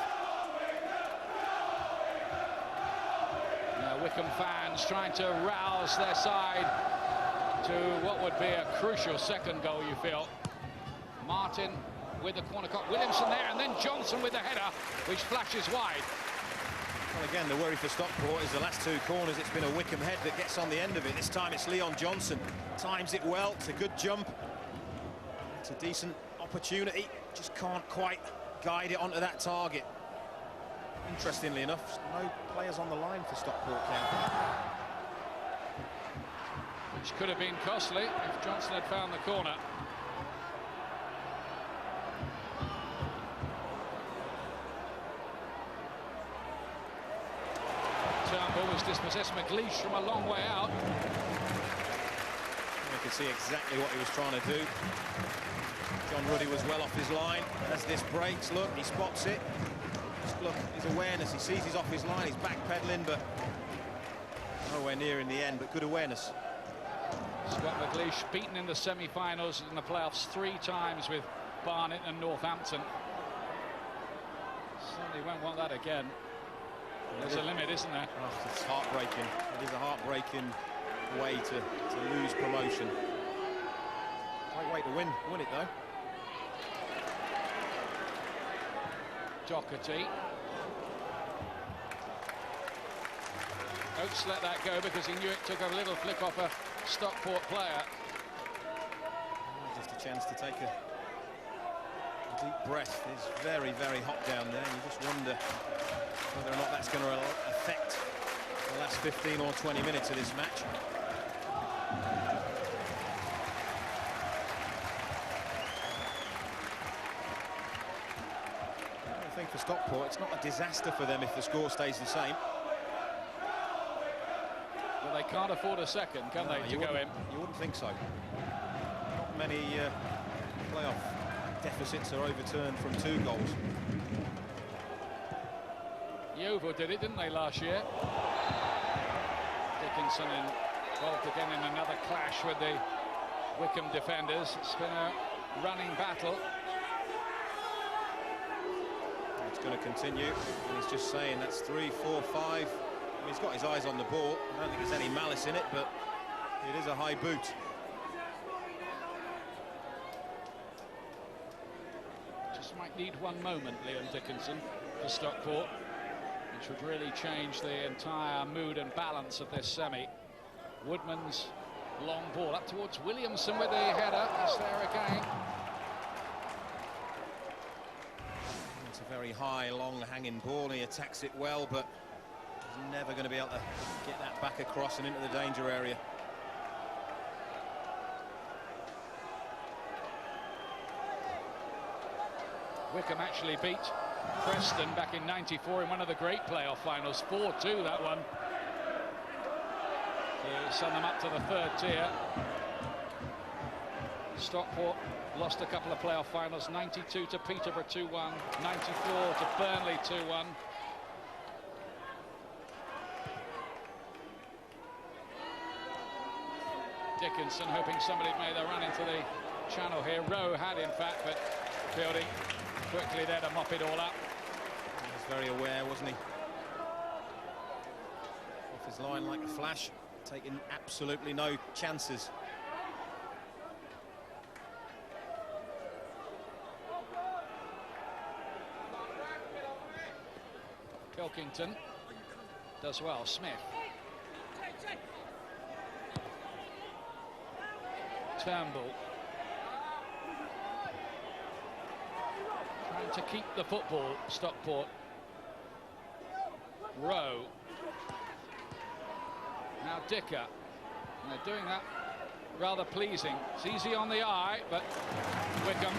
Now, Wycombe fans trying to rouse their side to what would be a crucial second goal, you feel. Martin with the corner cut, Williamson there, and then Johnson with the header, which flashes wide. Well, again, the worry for Stockport is the last two corners. It's been a Wycombe head that gets on the end of it. This time it's Leon Johnson. Times it well. It's a good jump. It's a decent opportunity. Just can't quite guide it onto that target. Interestingly enough, no players on the line for Stockport County. Which could have been costly if Johnson had found the corner. Turnbull was dispossessed. McLeish from a long way out. You can see exactly what he was trying to do. John Ruddy was well off his line. As this breaks, look, he spots it. Just look, his awareness, he sees he's off his line, he's backpedaling, but nowhere near in the end, but good awareness. Scott McLeish beaten in the semi-finals in the playoffs 3 times with Barnet and Northampton. Certainly won't want that again. There's a limit, isn't there? Oh, it's heartbreaking. It is a heartbreaking way to lose promotion. Great way to win it though. Doherty. Oakes let that go because he knew it took a little flick off a Stockport player. Just a chance to take a Deep breath. It's very, very hot down there. You just wonder whether or not that's going to affect the last 15 or 20 minutes of this match. I think for Stockport, it's not a disaster for them if the score stays the same. Well, they can't afford a second, can they, to go in? You wouldn't think so. Not many playoff deficits are overturned from 2 goals. Yeovil did it, didn't they, last year? Dickinson involved again in another clash with the Wycombe defenders. It's been a running battle. It's going to continue. And he's just saying that's 3, 4, 5. I mean, he's got his eyes on the ball. I don't think there's any malice in it, but it is a high boot. Just might need one moment, Leon Dickinson, for Stockport, which would really change the entire mood and balance of this semi. Woodman's long ball up towards Williamson with the header. It's there again. It's a very high, long, hanging ball. He attacks it well, but he's never going to be able to get that back across and into the danger area. Wycombe actually beat Preston back in '94 in one of the great playoff finals, 4-2 that one, to send them up to the 3rd tier. Stockport lost a couple of playoff finals, 92 to Peterborough 2-1, 94 to Burnley 2-1. Dickinson hoping somebody made a run into the channel here. Rowe had, in fact, but Fielding quickly there to mop it all up. He was very aware, wasn't he? Off his line like a flash, taking absolutely no chances. Pilkington does well. Smith. Turnbull. Trying to keep the football, Stockport. Rowe. Now Dicker. And they're doing that rather pleasing. It's easy on the eye, but Wycombe,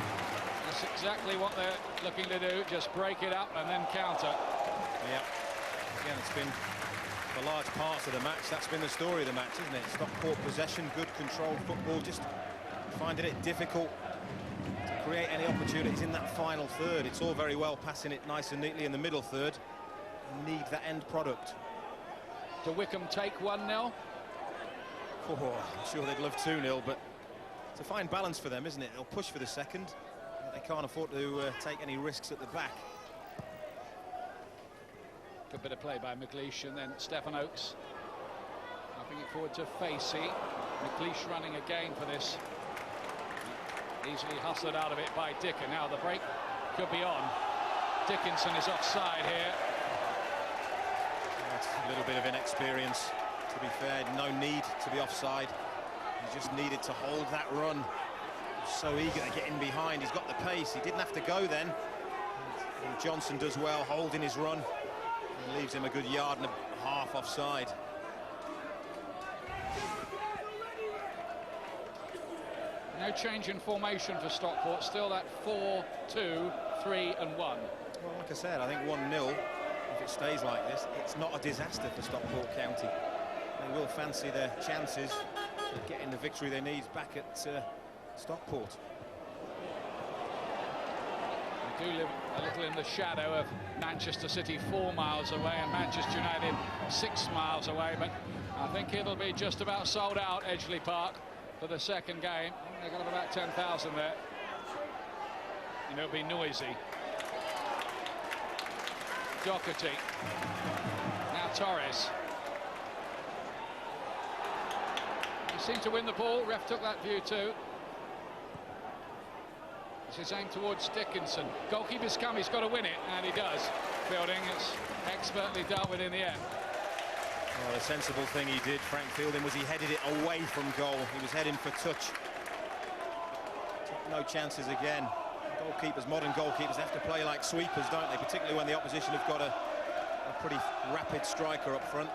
that's exactly what they're looking to do. Just break it up and then counter. Yeah. Again, it's been, for large parts of the match, that's been the story of the match, isn't it? Stockport possession, good controlled football, just finding it difficult to create any opportunities in that final third. It's all very well passing it nice and neatly in the middle third. You need that end product. Do Wycombe take 1-0? Oh, I'm sure they'd love 2-0, but it's a fine balance for them, isn't it? They'll push for the second. But they can't afford to take any risks at the back. Good bit of play by McLeish, and then Stephen Oakes upping it forward to Facey. McLeish running again for this. Easily hustled out of it by Dicker. Now the break could be on. Dickinson is offside here. That's a little bit of inexperience, to be fair. No need to be offside. He just needed to hold that run. He was so eager to get in behind. He's got the pace. He didn't have to go then. And Johnson does well holding his run. He leaves him a good yard and a half offside. No change in formation for Stockport. Still that 4-2, 3 and 1. Well, like I said, I think 1-0, if it stays like this, it's not a disaster for Stockport County. They will fancy their chances of getting the victory they need back at Stockport. They do live a little in the shadow of Manchester City, 4 miles away, and Manchester United 6 miles away, but I think it'll be just about sold out, Edgeley Park, for the second game. They've got about 10,000 there. And it'll be noisy. Doherty. Now Torres. He seemed to win the ball. Ref took that view too. This is aimed towards Dickinson. Goalkeeper's come, he's got to win it, and he does. Fielding, it's expertly dealt with in the end. Well, the sensible thing he did, Frank Fielding, was he headed it away from goal. He was heading for touch. Took no chances again. Goalkeepers, modern goalkeepers, have to play like sweepers, don't they? Particularly when the opposition have got a pretty rapid striker up front.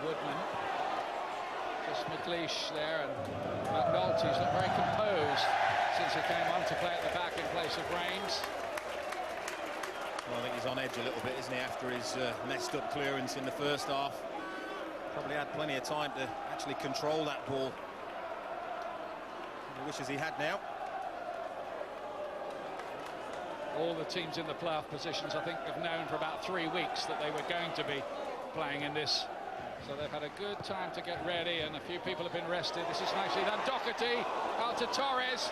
Woodman, just McLeish there, and McNulty's looked very composed since he came on to play at the back in place of Rains. Well, I think he's on edge a little bit, isn't he, after his messed up clearance in the first half. Probably had plenty of time to actually control that ball. He wishes he had now. All the teams in the playoff positions, I think, have known for about 3 weeks that they were going to be playing in this. So they've had a good time to get ready, and a few people have been rested. This is nicely done. Doherty out to Torres.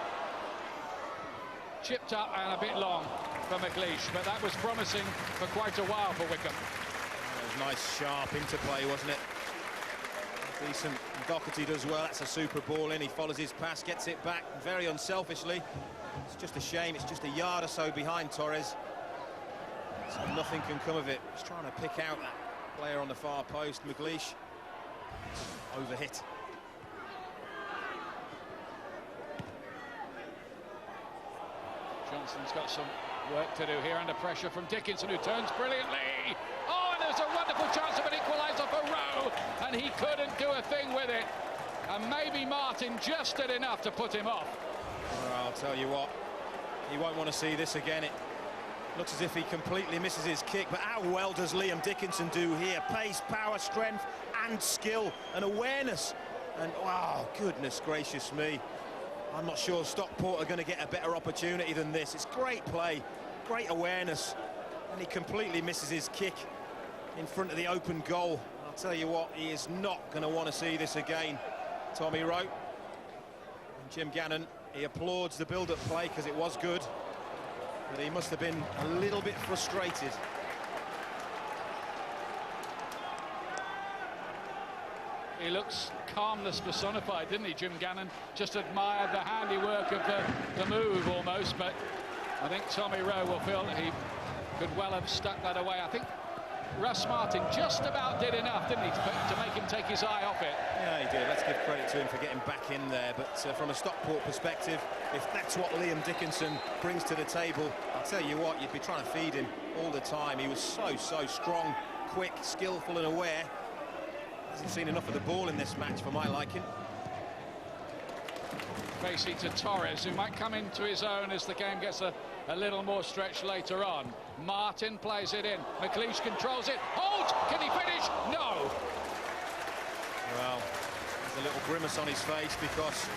Chipped up and a bit long for McLeish, but that was promising for quite a while for Wycombe. That was nice, sharp interplay, wasn't it? Decent. Doherty does well. That's a super ball in. He follows his pass, gets it back very unselfishly. It's just a shame. It's just a yard or so behind Torres. So nothing can come of it. He's trying to pick out that player on the far post. McLeish overhit. Johnson's got some work to do here under pressure from Dickinson, who turns brilliantly. Oh, and there's a wonderful chance of an equaliser for Rowe, and he couldn't do a thing with it. And maybe Martin just did enough to put him off. Well, I'll tell you what, he won't want to see this again. It looks as if he completely misses his kick, but how well does Liam Dickinson do here? Pace, power, strength, and skill, and awareness. And, wow, goodness gracious me. I'm not sure Stockport are going to get a better opportunity than this. It's great play, great awareness, and he completely misses his kick in front of the open goal. I'll tell you what, he is not going to want to see this again. Tommy Rowe. And Jim Gannon, he applauds the build-up play because it was good, but he must have been a little bit frustrated. He looks calmness personified, didn't he, Jim Gannon? Just admired the handiwork of the move almost, but I think Tommy Rowe will feel that he could well have stuck that away. I think Russ Martin just about did enough, didn't he, to make him take his eye off it. Yeah, he did. Let's give credit to him for getting back in there, but from a Stockport perspective, if that's what Liam Dickinson brings to the table, I'll tell you what, you'd be trying to feed him all the time. He was so strong, quick, skillful and aware. Hasn't seen enough of the ball in this match for my liking. Facey to Torres, who might come into his own as the game gets a little more stretched later on. Martin plays it in. McLeish controls it. Holt! Can he finish? No! Well, there's a little grimace on his face because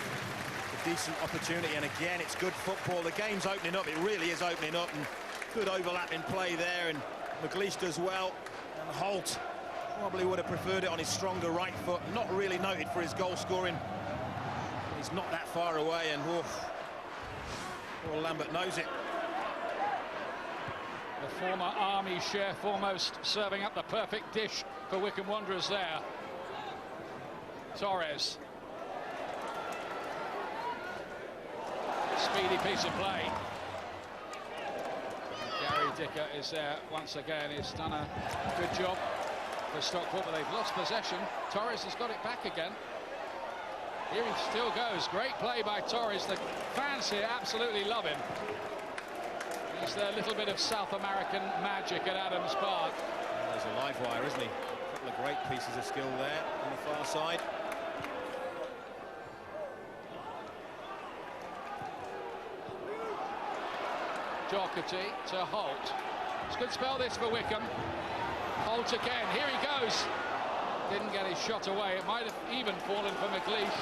a decent opportunity, and again, it's good football. The game's opening up. It really is opening up, and good overlapping play there, and McLeish does well, and Holt probably would have preferred it on his stronger right foot. Not really noted for his goal scoring. He's not that far away, and poor Lambert knows it. The former Army chef almost serving up the perfect dish for Wycombe Wanderers there. Torres. Speedy piece of play. Gary Dicker is there once again. He's done a good job for Stockport, but they've lost possession. Torres has got it back again. Here he still goes. Great play by Torres. The fans here absolutely love him. He's their little bit of South American magic at Adams Park. Well, there's a live wire, isn't he? A couple of great pieces of skill there on the far side. Doherty to Holt. It's a good spell this for Wycombe. Holt again. Here he goes. Didn't get his shot away. It might have even fallen for McLeish.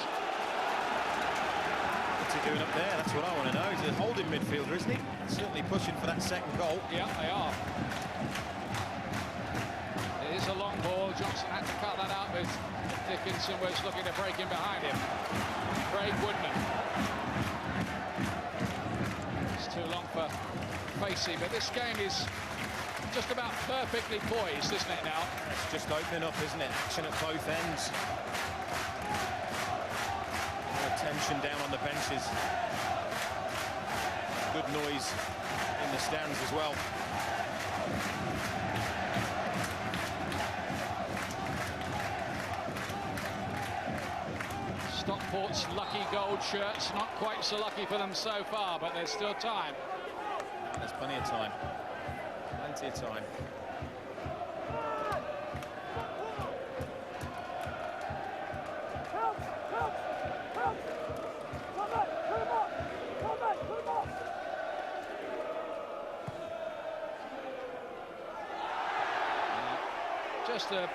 What's he doing up there? That's what I want to know. He's a holding midfielder, isn't he? Certainly pushing for that second goal. Yeah, they are. It is a long ball. Johnson had to cut that out, but Dickinson was looking to break in behind him. Craig Woodman. It's too long for Facey, but this game is just about perfectly poised, isn't it now? It's just opening up, isn't it? Action at both ends. More tension down on the benches. Good noise in the stands as well. Stockport's lucky gold shirts, not quite so lucky for them so far, but there's still time. There's plenty of time. Plenty of time. Just an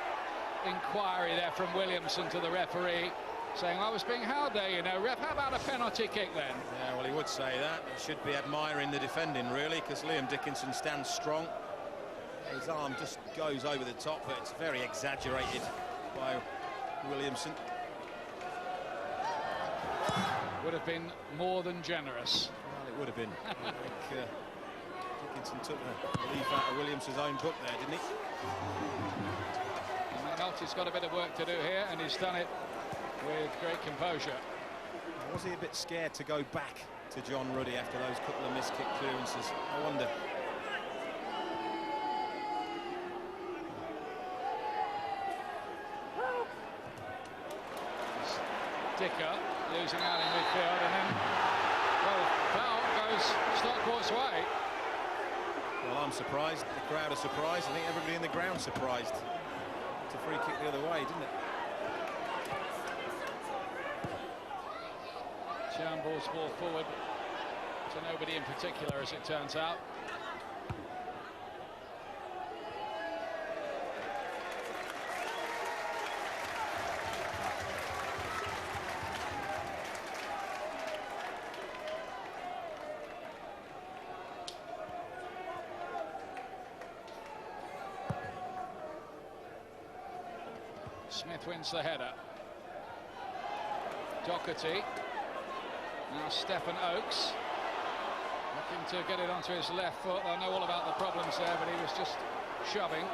inquiry there from Williamson to the referee, saying, I was being held there, you know, ref, how about a penalty kick then? Yeah, well, he would say that. He should be admiring the defending, really, because Liam Dickinson stands strong. His arm just goes over the top, but it's very exaggerated by Williamson. Would have been more than generous. Well, it would have been. I think Dickinson took the leaf out of Williamson's own book there, didn't he? McNulty's got a bit of work to do here, and he's done it with great composure. Was he a bit scared to go back to John Ruddy after those couple of missed kick clearances? I wonder. Dicker losing out in midfield, and then, well, foul goes Stockport's way. Well, I'm surprised. The crowd are surprised. I think everybody in the ground surprised. It's a free kick the other way, didn't it? Shambles ball forward to nobody in particular, as it turns out. Smith wins the header. Doherty. Now Stephen Oakes looking to get it onto his left foot. I know all about the problems there, but he was just shoving.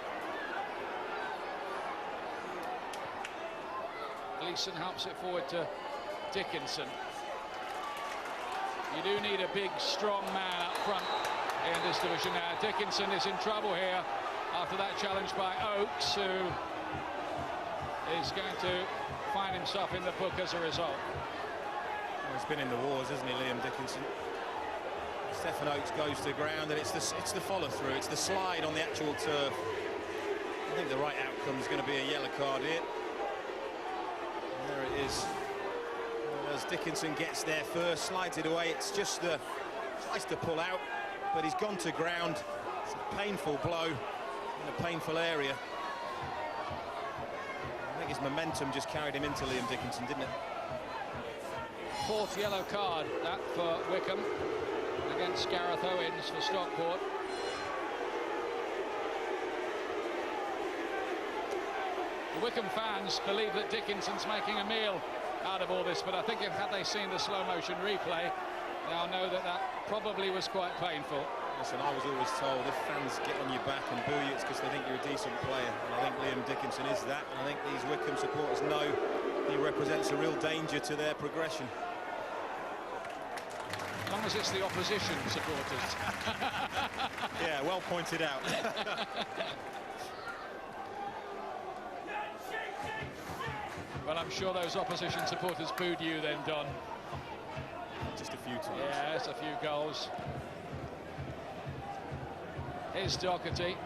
Gleeson helps it forward to Dickinson. You do need a big, strong man up front in this division now. Dickinson is in trouble here after that challenge by Oakes, who is going to find himself in the book as a result. Well, he's been in the wars, hasn't he, Liam Dickinson? Stephen Oakes goes to ground, and it's the follow-through, it's the slide on the actual turf. I think the right outcome is going to be a yellow card here. And there it is. As Dickinson gets there first, slides it away, it's just tries to pull out, but he's gone to ground. It's a painful blow in a painful area. I think his momentum just carried him into Liam Dickinson, didn't it? Fourth yellow card, that for Wycombe against Gareth Owens for Stockport. The Wycombe fans believe that Dickinson's making a meal out of all this, but I think had they seen the slow motion replay, they'll know that that probably was quite painful. Listen, I was always told if fans get on your back and boo you, it's because they think you're a decent player. And I think Liam Dickinson is that. And I think these Wycombe supporters know he represents a real danger to their progression. As long as it's the opposition supporters. Yeah, well pointed out. Well, I'm sure those opposition supporters booed you then, Don. Just a few times. Yes, a few goals. Here's Doherty.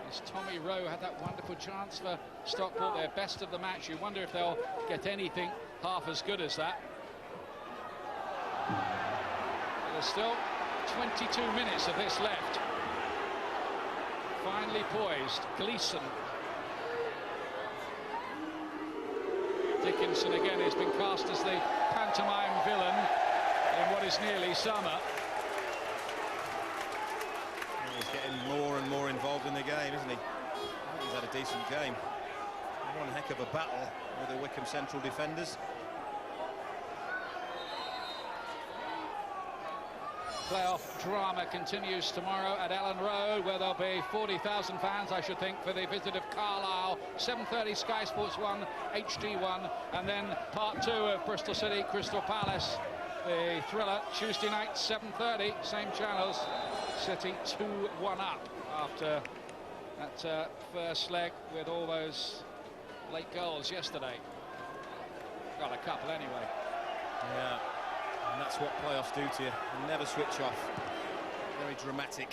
As Tommy Rowe had that wonderful chance for Stockport, their best of the match. You wonder if they'll get anything half as good as that. There's still 22 minutes of this left. Finely poised, Gleeson. Dickinson again has been cast as the pantomime villain in what is nearly summer. He's getting more and more involved in the game, isn't he? I think he's had a decent game. One heck of a battle with the Wycombe Central defenders. Playoff drama continues tomorrow at Ellen Road, where there'll be 40,000 fans, I should think, for the visit of Carlisle. 7:30 Sky Sports 1, HD1, and then part 2 of Bristol City, Crystal Palace. The thriller, Tuesday night, 7:30, same channels. City 2-1 up after that first leg with all those late goals yesterday. Got a couple anyway. Yeah, and that's what playoffs do to you. You never switch off. Very dramatic.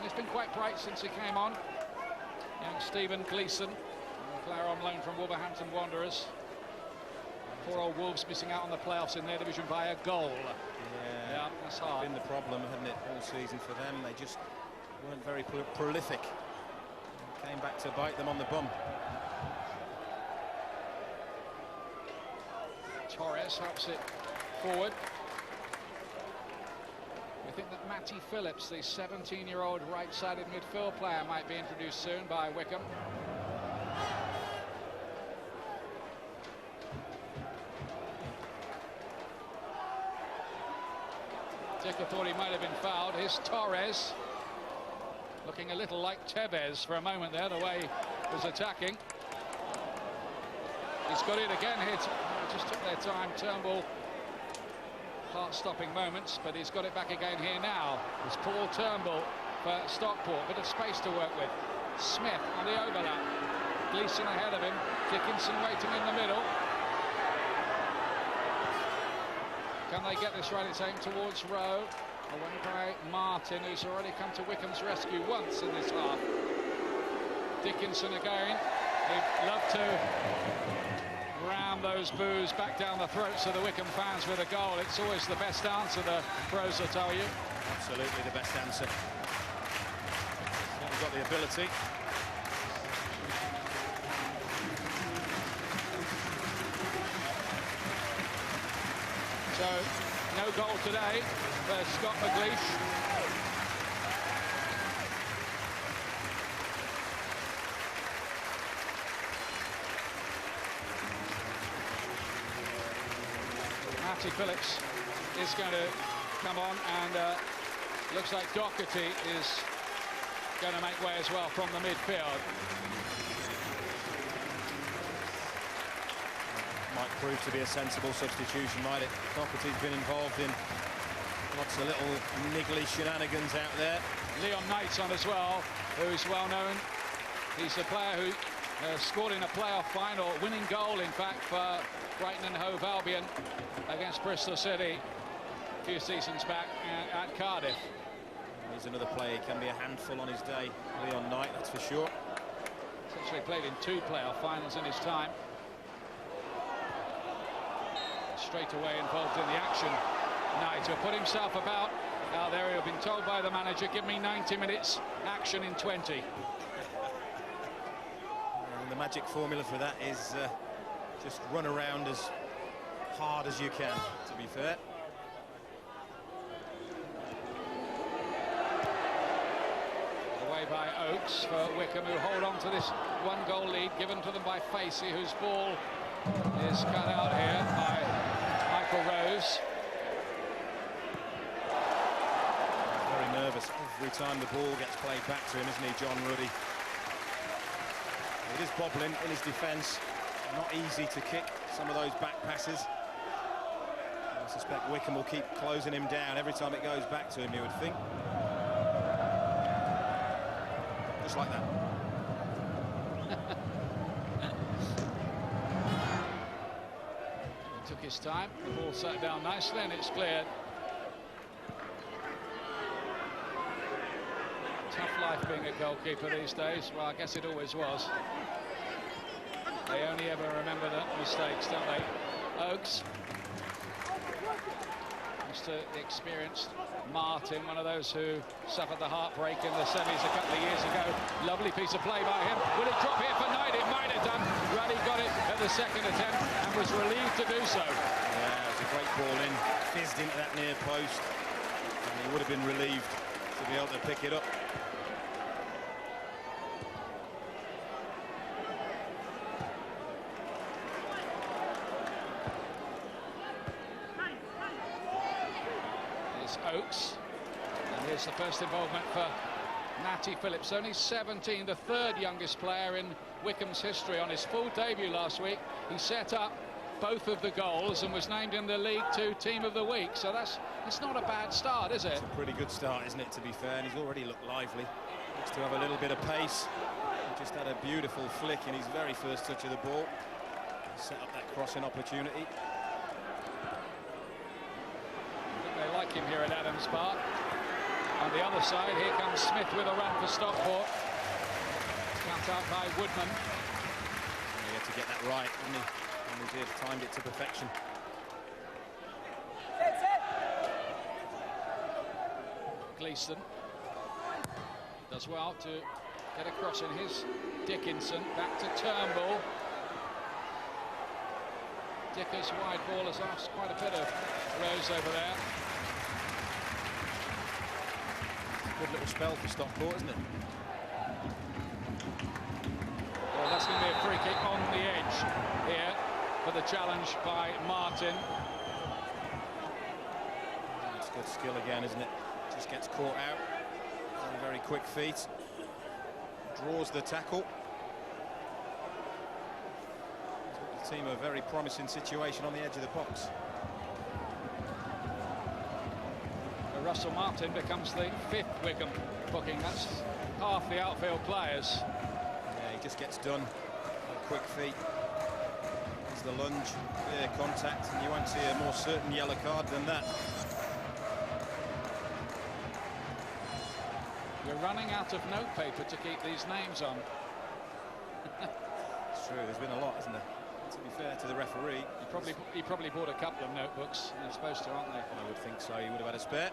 It's been quite bright since he came on. Young Stephen Gleeson, a player on loan from Wolverhampton Wanderers. Poor old Wolves missing out on the playoffs in their division by a goal. Yeah, that's hard. Been the problem, hasn't it, all season for them? They just weren't very prolific. Came back to bite them on the bum. Torres helps it forward. We think that Matty Phillips, the 17-year-old right-sided midfield player, might be introduced soon by Wycombe. Dicker thought he might have been fouled. Here's Torres, looking a little like Tevez for a moment there, the way he was attacking. He's got it again here. Just took their time. Turnbull, heart-stopping moments, but he's got it back again here now. It's Paul Turnbull for Stockport. Bit of space to work with. Smith on the overlap. Gleeson ahead of him. Dickinson waiting in the middle. Can they get this right? It's aimed towards Rowe. Away by Martin, who's already come to Wycombe's rescue once in this half. Dickinson again. They'd love to ram those boos back down the throats of the Wycombe fans with a goal. It's always the best answer, the pros will tell you. Absolutely the best answer. We've got the ability. So, no goal today for Scott McLeish. Matty Phillips is going to come on, and looks like Doherty is going to make way as well from the midfield. Might prove to be a sensible substitution, might it? Doherty's been involved in lots of little niggly shenanigans out there. Leon Knight's on as well, who's well known. He's a player who scored in a playoff final, winning goal in fact for Brighton and Hove Albion against Bristol City a few seasons back at Cardiff. He's another player, he can be a handful on his day. Leon Knight, that's for sure. He's actually played in 2 playoff finals in his time. Straight away involved in the action. Knight will put himself about. Now there he'll been told by the manager, give me 90 minutes, action in 20. And the magic formula for that is just run around as hard as you can, to be fair. Away by Oakes for Wycombe, who hold on to this 1-goal lead given to them by Facey, whose ball is cut out here by Michael Rose. Very nervous every time the ball gets played back to him, isn't he, John Ruddy? It is bobbling in his defence. Not easy to kick some of those back passes. I suspect Wycombe will keep closing him down every time it goes back to him, you would think. Just like that. He took his time, the ball sat down nicely and it's cleared. Tough life being a goalkeeper these days. Well, I guess it always was. They only ever remember the mistakes, don't they? Oakes. Mr. Experienced Martin, one of those who suffered the heartbreak in the semis a couple of years ago. Lovely piece of play by him. Will it drop here for Knight? It might have done. Ruddy got it at the second attempt and was relieved to do so. Yeah, it was a great ball in. Fizzed into that near post. And he would have been relieved to be able to pick it up. Oakes, and here's the first involvement for Matty Phillips, only 17, the 3rd youngest player in Wycombe's history. On his full debut last week, he set up both of the goals and was named in the League Two Team of the Week. So it's not a bad start, is it? It's a pretty good start, isn't it, to be fair? And he's already looked lively. Looks to have a little bit of pace. He just had a beautiful flick in his very first touch of the ball. Set up that crossing opportunity. I think they like him here at Adams Park. On the other side, here comes Smith with a run for Stockport. Cut out by Woodman. He had to get that right, didn't he? And he did, timed it to perfection. Gleeson does well to get across in his Dickinson. Back to Turnbull. Dicker's wide ball has asked quite a bit of Rose over there. Good little spell for Stockport, isn't it? Well, that's going to be a free kick on the edge here for the challenge by Martin. It's good skill again, isn't it? Just gets caught out. Very, very quick feet. Draws the tackle. The team a very promising situation on the edge of the box. Russell Martin becomes the 5th Wycombe booking. That's half the outfield players. Yeah, he just gets done by quick feet. There's the lunge, clear contact, and you won't see a more certain yellow card than that. We're running out of notepaper to keep these names on. It's true, there's been a lot, isn't there? To be fair to the referee. He probably bought a couple of notebooks. They're supposed to, aren't they? I would think so. He would have had a spare.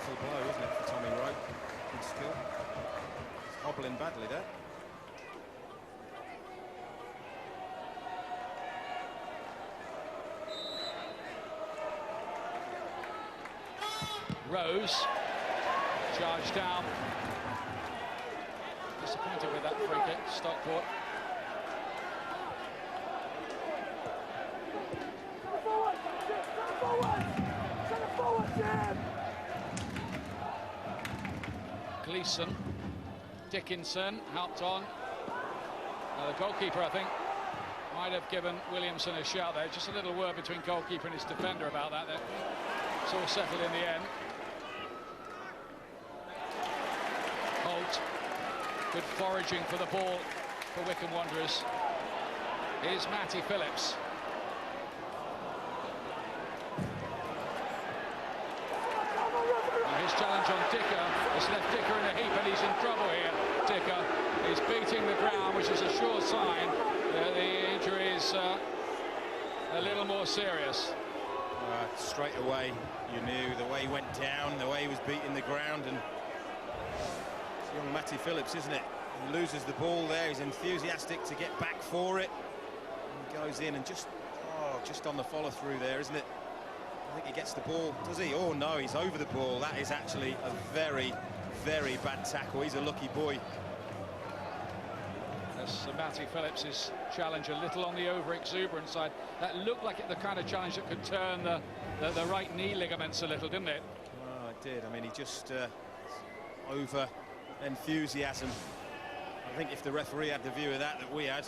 Blow, isn't it, for Tommy Rowe? Good skill. He's hobbling badly there. Rose charged down. Disappointed with that free kick, Stockport. Gleeson, Dickinson helped on. The goalkeeper, I think, might have given Williamson a shout there. Just a little word between goalkeeper and his defender about that. It's all settled in the end. Holt, good foraging for the ball for Wycombe Wanderers. Here's Matty Phillips. His challenge on Dicker has left Dicker in a heap, and he's in trouble here. Dicker is beating the ground, which is a sure sign that the injury is a little more serious. Straight away, you knew the way he went down, the way he was beating the ground, and it's young Matty Phillips, isn't it? He loses the ball there. He's enthusiastic to get back for it. And he goes in and just on the follow through there, isn't it? I think he gets the ball, does he? Oh no, he's over the ball. That is actually a very, very bad tackle. He's a lucky boy. That's Matty Phillips' challenge, a little on the over-exuberant side. That looked like the kind of challenge that could turn the right knee ligaments a little, didn't it? Oh, it did. I mean, he just over enthusiasm. I think if the referee had the view of that we had.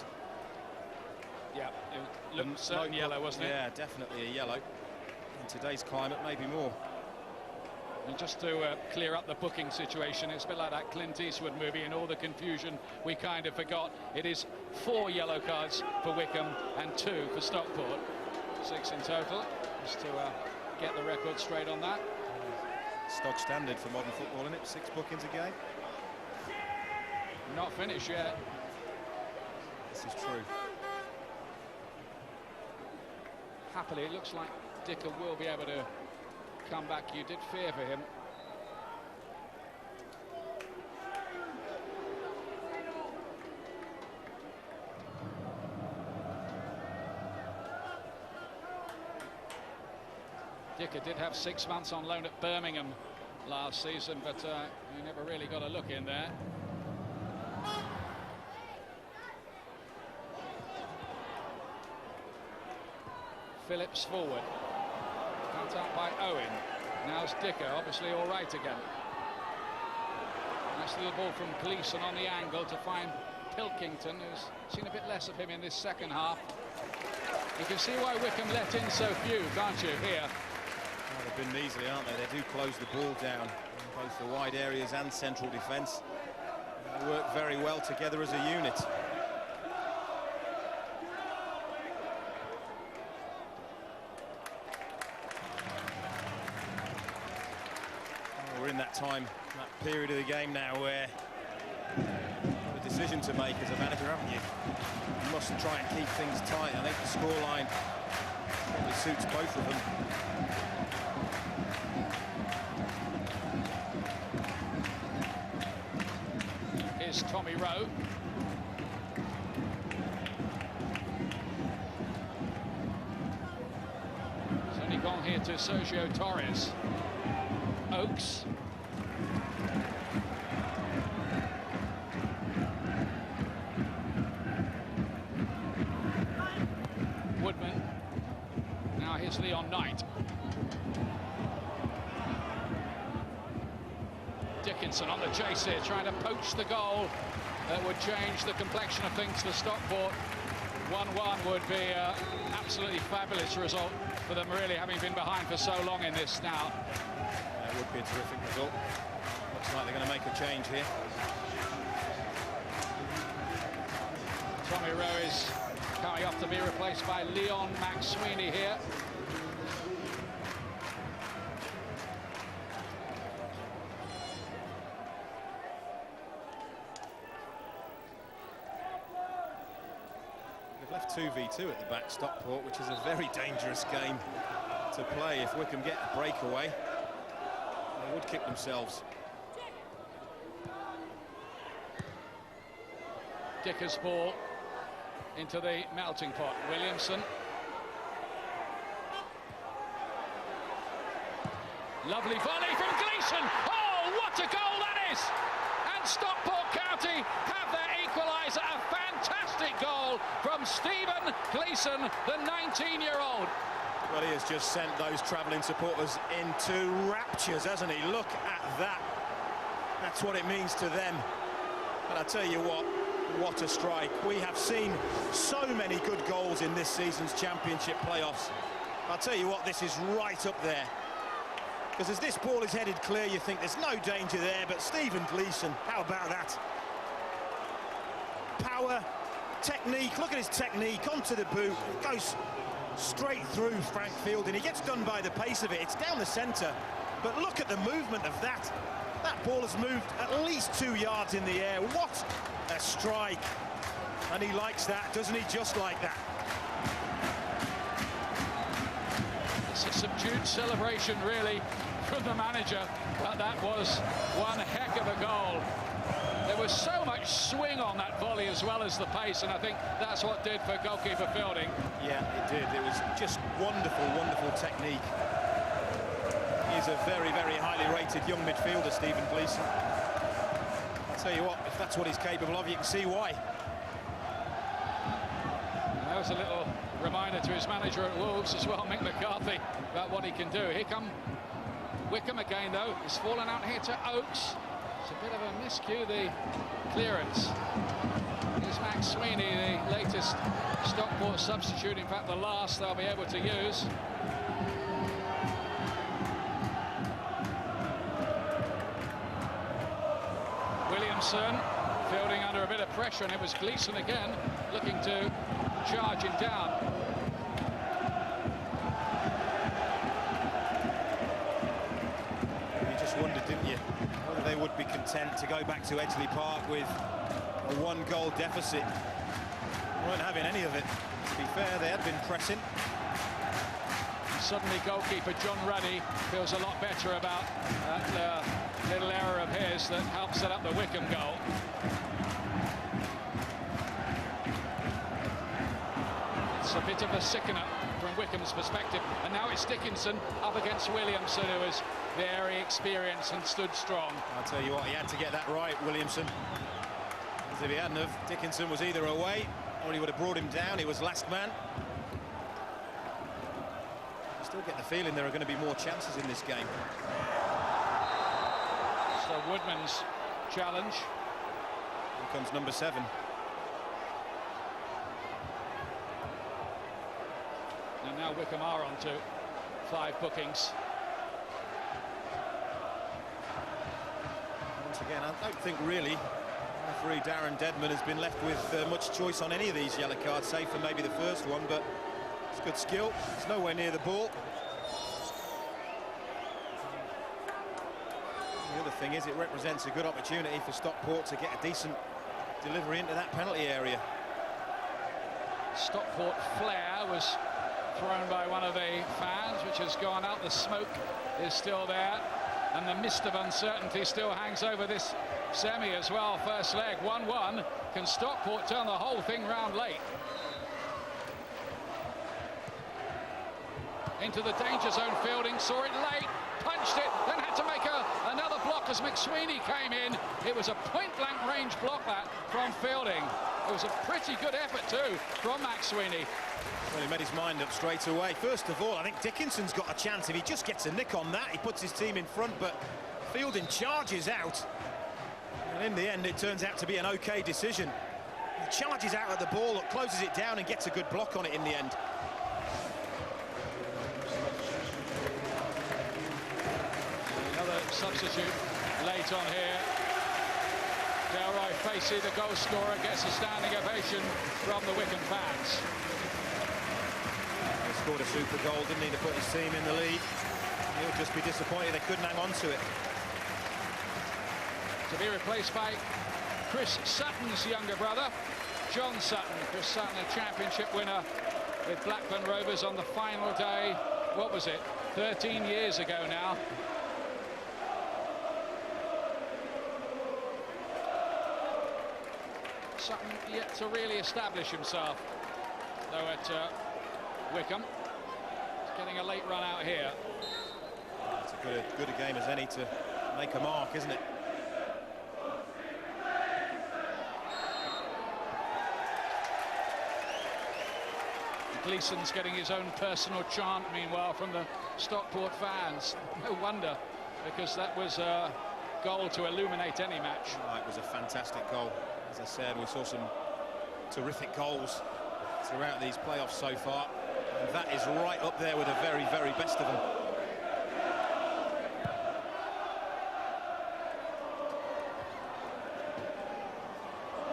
Yeah, it looked certain yellow, wasn't it? Yeah, definitely a yellow. In today's climate, maybe more. And just to clear up the booking situation, it's a bit like that Clint Eastwood movie and all the confusion we kind of forgot. It is 4 yellow cards for Wycombe and 2 for Stockport. 6 in total, just to get the record straight on that. Stock standard for modern football, isn't it? 6 bookings a game. Not finished yet. This is true. Happily, it looks like Dicker will be able to come back. You did fear for him. Dicker did have 6 months on loan at Birmingham last season, but he never really got a look in there. Phillips forward. Cut out by Owen. Now's Dicker, obviously all right again. Nice little ball from Gleeson on the angle to find Pilkington, who's seen a bit less of him in this second half. You can see why Wycombe let in so few, can't you, here? Well, they've been measly, aren't they? They do close the ball down in both the wide areas and central defence. They work very well together as a unit. We're in that time, that period of the game now where you've got a decision to make as a manager, haven't you? You must try and keep things tight. I think the scoreline probably suits both of them. Here's Tommy Rowe. He's only gone here to Sergio Torres. Oakes. Woodman. Now here's Leon Knight. Dickinson on the chase here, trying to poach the goal that would change the complexion of things for Stockport. 1-1 would be an absolutely fabulous result for them, really, having been behind for so long in this now. It would be a terrific result. Looks like they're going to make a change here. Tommy Rowe is coming off to be replaced by Leon McSweeney here. They've left 2v2 at the back, Stockport, which is a very dangerous game to play. If Wycombe get a breakaway, they would kick themselves. Dicker's ball into the melting pot. Williamson. Lovely volley from Gleeson. Oh, what a goal that is! And Stockport County have their equaliser. A fantastic goal from Stephen Gleeson, the 19-year-old. Well, he has just sent those travelling supporters into raptures, hasn't he? Look at that. That's what it means to them. And I tell you what a strike. We have seen so many good goals in this season's championship playoffs. I'll tell you what, this is right up there. Because as this ball is headed clear, you think there's no danger there, but Stephen Gleeson, how about that? Power, technique, look at his technique, onto the boot, goes straight through Frank Field, and he gets done by the pace of it. It's down the centre, but look at the movement of that. That ball has moved at least 2 yards in the air. What a strike. And he likes that, doesn't he? Just like that. It's a subdued celebration, really, from the manager, but that was one heck of a goal. There was so much swing on that volley as well as the pace, and I think that's what did for goalkeeper Fielding. Yeah, it did. It was just wonderful, wonderful technique. He's a very, very highly rated young midfielder, Stephen Gleeson. I'll tell you what, if that's what he's capable of, you can see why. That was a little reminder to his manager at Wolves as well, Mick McCarthy, about what he can do. Here come Wycombe again, though. He's fallen out here to Oakes. It's a bit of a miscue, the clearance. Here's McSweeney, the latest Stockport substitute, in fact the last they'll be able to use. Williamson, Fielding under a bit of pressure, and it was Gleeson again looking to charge him down. You just wondered, didn't you, whether they would be content to go back to Edgeley Park with a 1-goal deficit. They weren't having any of it. To be fair, they had been pressing. Suddenly goalkeeper John Ruddy feels a lot better about that little error of his that helped set up the Wycombe goal. It's a bit of a sickener. from Wycombe's perspective. And now it's Dickinson up against Williamson, who is very experienced and stood strong. I'll tell you what, he had to get that right, Williamson. Because if he hadn't have, Dickinson was either away or he would have brought him down. He was last man. I still get the feeling there are going to be more chances in this game. So Woodman's challenge. Here comes number 7. And now Wycombe are on to 5 bookings. Once again, I don't think really referee Darren Deadman has been left with much choice on any of these yellow cards, save for maybe the first one, but it's good skill. It's nowhere near the ball. The other thing is it represents a good opportunity for Stockport to get a decent delivery into that penalty area. Stockport flare was thrown by one of the fans, which has gone out. The smoke is still there, and the mist of uncertainty still hangs over this semi as well. First leg, 1-1. Can Stockport turn the whole thing round late? Into the danger zone. Fielding saw it late, punched it, then had to make another block as McSweeney came in. It was a point-blank range block that from Fielding. It was a pretty good effort too from McSweeney. Well, he made his mind up straight away. First of all, I think Dickinson's got a chance. If he just gets a nick on that, he puts his team in front, but Fielding charges out. And in the end, it turns out to be an OK decision. He charges out at the ball, closes it down and gets a good block on it in the end. Another substitute late on here. Delroy Facey, the goal scorer, gets a standing ovation from the Wycombe fans. He scored a super goal, didn't he, to put his team in the lead. He'll just be disappointed they couldn't hang on to it. To be replaced by Chris Sutton's younger brother, John Sutton. Chris Sutton, a championship winner with Blackburn Rovers on the final day, what was it, 13 years ago now. Sutton yet to really establish himself, though, at Wycombe. He's getting a late run out here. It's a good a game as any to make a mark, isn't it? Gleeson's getting his own personal chant, meanwhile, from the Stockport fans. No wonder, because that was a goal to illuminate any match. Oh, it was a fantastic goal. As I said, we saw some terrific goals throughout these playoffs so far. And that is right up there with the very, very best of them.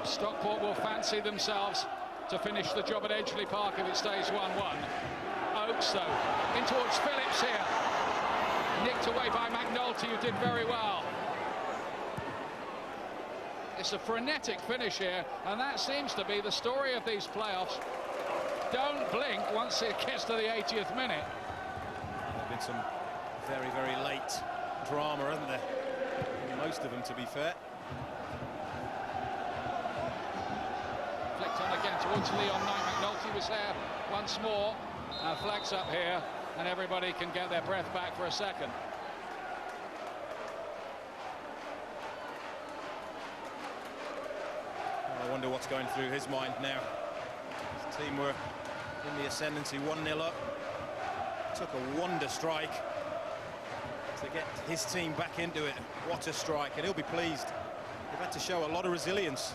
Stockport will fancy themselves to finish the job at Edgeley Park if it stays 1-1. Oakes, though, in towards Phillips here. Nicked away by McNulty, who did very well. It's a frenetic finish here, and that seems to be the story of these playoffs. Don't blink once it gets to the 80th minute. There have been some very, very late drama, hasn't there? Most of them, to be fair. Flicked on again towards Leon Knight. McNulty was there once more. Now flags up here, and everybody can get their breath back for a second. I wonder what's going through his mind now. His team were in the ascendancy, 1-0 up. Took a wonder strike to get his team back into it. What a strike, and he'll be pleased. They've had to show a lot of resilience.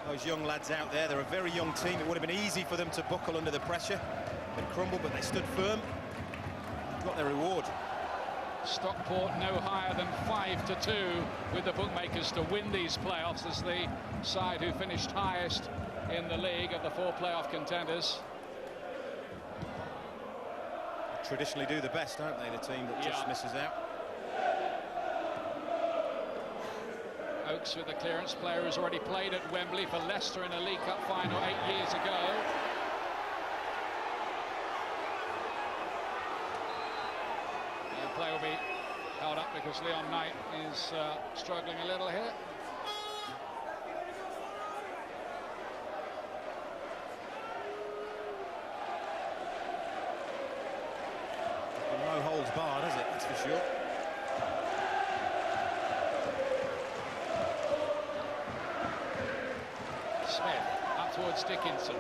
Those young lads out there, they're a very young team. It would have been easy for them to buckle under the pressure and crumble, but they stood firm. Got their reward. Stockport no higher than 5-2 with the bookmakers to win these playoffs as the side who finished highest in the league of the 4 playoff contenders. Traditionally do the best, don't they, the team that just misses out. Oakes with the clearance. Player who's already played at Wembley for Leicester in a League Cup final 8 years ago. Play will be held up because Leon Knight is struggling a little here. holds bar, does it? That's for sure. Smith up towards Dickinson.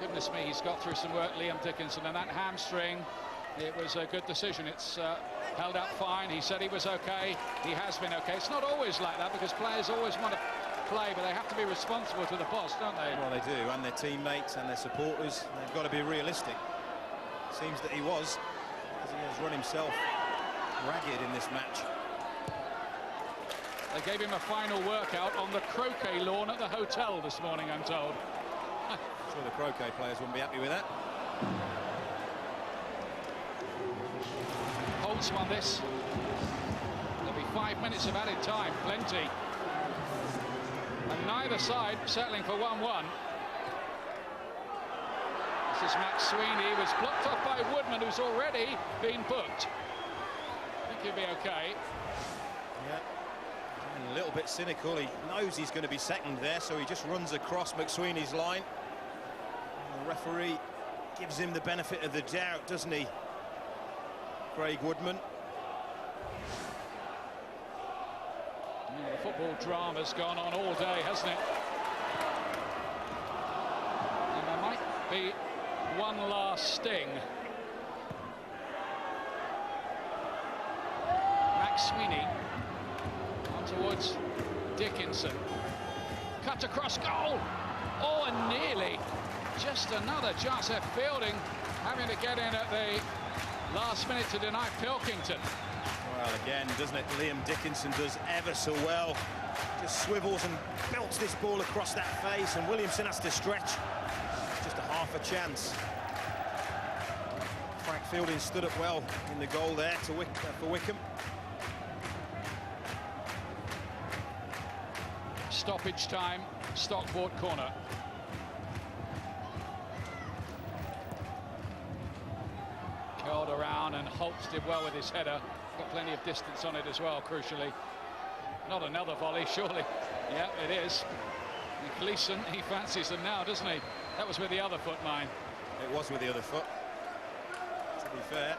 Goodness me, he's got through some work, Liam Dickinson, and that hamstring, it was a good decision. It's held up fine. He said he was okay. He has been okay. It's not always like that, because players always want to play, but they have to be responsible to the boss, don't they? Well, they do, and their teammates and their supporters. They've got to be realistic. Seems that he was, because he has run himself ragged in this match. They gave him a final workout on the croquet lawn at the hotel this morning, I'm told. I'm sure the croquet players wouldn't be happy with that. Holtz won this. There'll be 5 minutes of added time, plenty. And neither side settling for 1-1. This is Max Sweeney, was blocked off by Woodman, who's already been booked. I think he'll be okay. Yeah. And a little bit cynical. He knows he's going to be second there, so he just runs across McSweeney's line. And the referee gives him the benefit of the doubt, doesn't he, Craig Woodman? Yeah, the football drama's gone on all day, hasn't it? And there might be one last sting. Max Sweeney on towards Dickinson. Cut across goal. Oh, and nearly. Just another Joseph Fielding having to get in at the last minute to deny Pilkington. Well, again, doesn't it? Liam Dickinson does ever so well. Just swivels and belts this ball across that face, and Williamson has to stretch. Just a half a chance. Frank Fielding stood up well in the goal there to for Wycombe. Stoppage time, Stockport corner. Curled around, and Holtz did well with his header. Got plenty of distance on it as well, crucially. Not another volley, surely. Yeah, it is. And Gleeson, he fancies them now, doesn't he? That was with the other foot, mine. It was with the other foot. To be fair,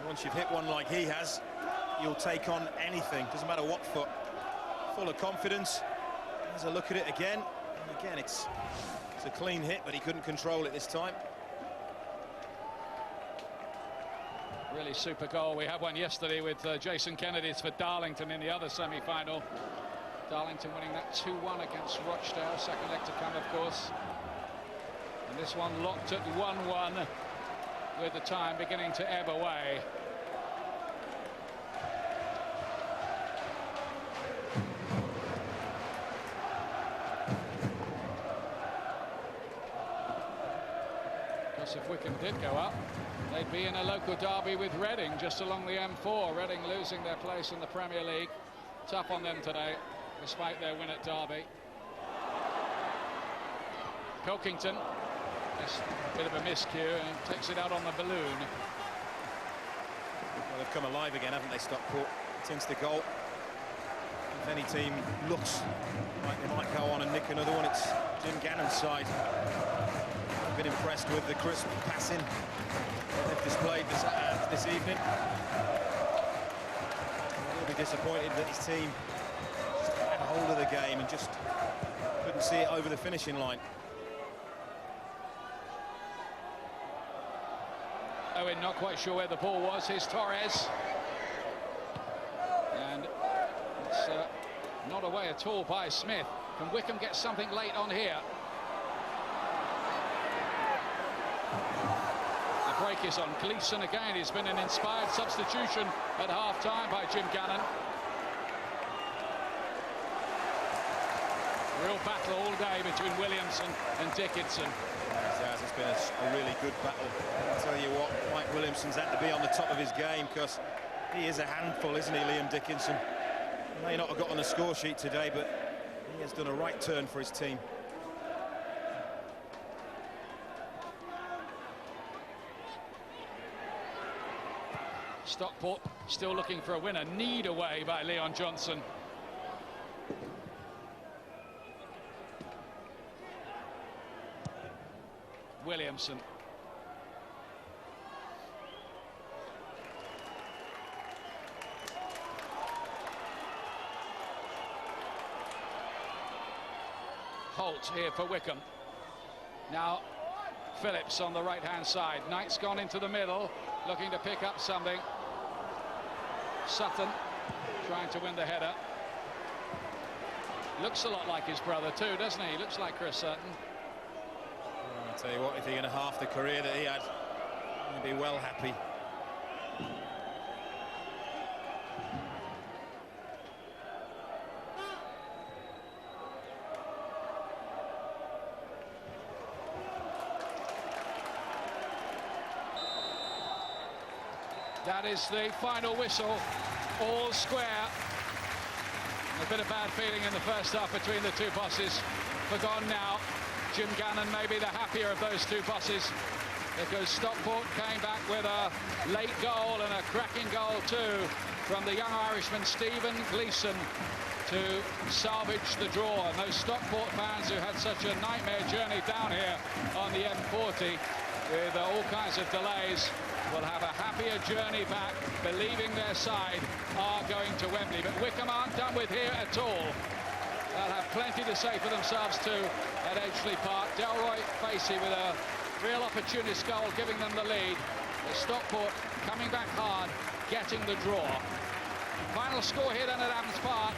once you've hit one like he has, you'll take on anything. Doesn't matter what foot. Full of confidence. Has a look at it again. And again, it's a clean hit, but he couldn't control it this time. Really super goal. We had one yesterday with Jason Kennedy's for Darlington in the other semi-final. Darlington winning that 2-1 against Rochdale. Second leg to come, of course. And this one locked at 1-1 with the time beginning to ebb away. Because if Wycombe did go up, they'd be in a local derby with Reading just along the M4. Reading losing their place in the Premier League. Tough on them today, despite their win at Derby. Pilkington, just a bit of a miscue, and takes it out on the balloon. Well, they've come alive again, haven't they, Stockport, since the goal. If any team looks like they might go on and nick another one, it's Jim Gannon's side. I've been impressed with the crisp passing they've displayed this evening. He'll be disappointed that his team just had a hold of the game and just couldn't see it over the finishing line. Owen not quite sure where the ball was. Here's Torres. And it's not away at all by Smith. Can Wycombe get something late on here? The break is on Gleeson again. He's been an inspired substitution at half-time by Jim Gannon. Real battle all day between Williamson and Dickinson. It's been a really good battle. I'll tell you what, Mike Williamson's had to be on the top of his game, because he is a handful, isn't he, Liam Dickinson? He may not have got on the score sheet today, but he has done a right turn for his team. Stockport still looking for a winner. Kneed away by Leon Johnson. Williamson. halt here for Wycombe. Now Phillips on the right-hand side. Knight's gone into the middle, looking to pick up something. Sutton trying to win the header. Looks a lot like his brother too, doesn't he? Looks like Chris Sutton. I'll tell you what, if you're going to half the career that he had, he'd be well happy. That is the final whistle, all square. A bit of bad feeling in the first half between the two bosses. Forgone now. Jim Gannon may be the happier of those two bosses, because Stockport came back with a late goal and a cracking goal too from the young Irishman Stephen Gleeson to salvage the draw. And those Stockport fans who had such a nightmare journey down here on the M40 with all kinds of delays will have a happier journey back, believing their side are going to Wembley. But Wycombe aren't done with here at all. They'll have plenty to say for themselves too at Edgeley Park. Delroy Facey with a real opportunist goal, giving them the lead. The Stockport coming back hard, getting the draw. Final score here then at Adams Park.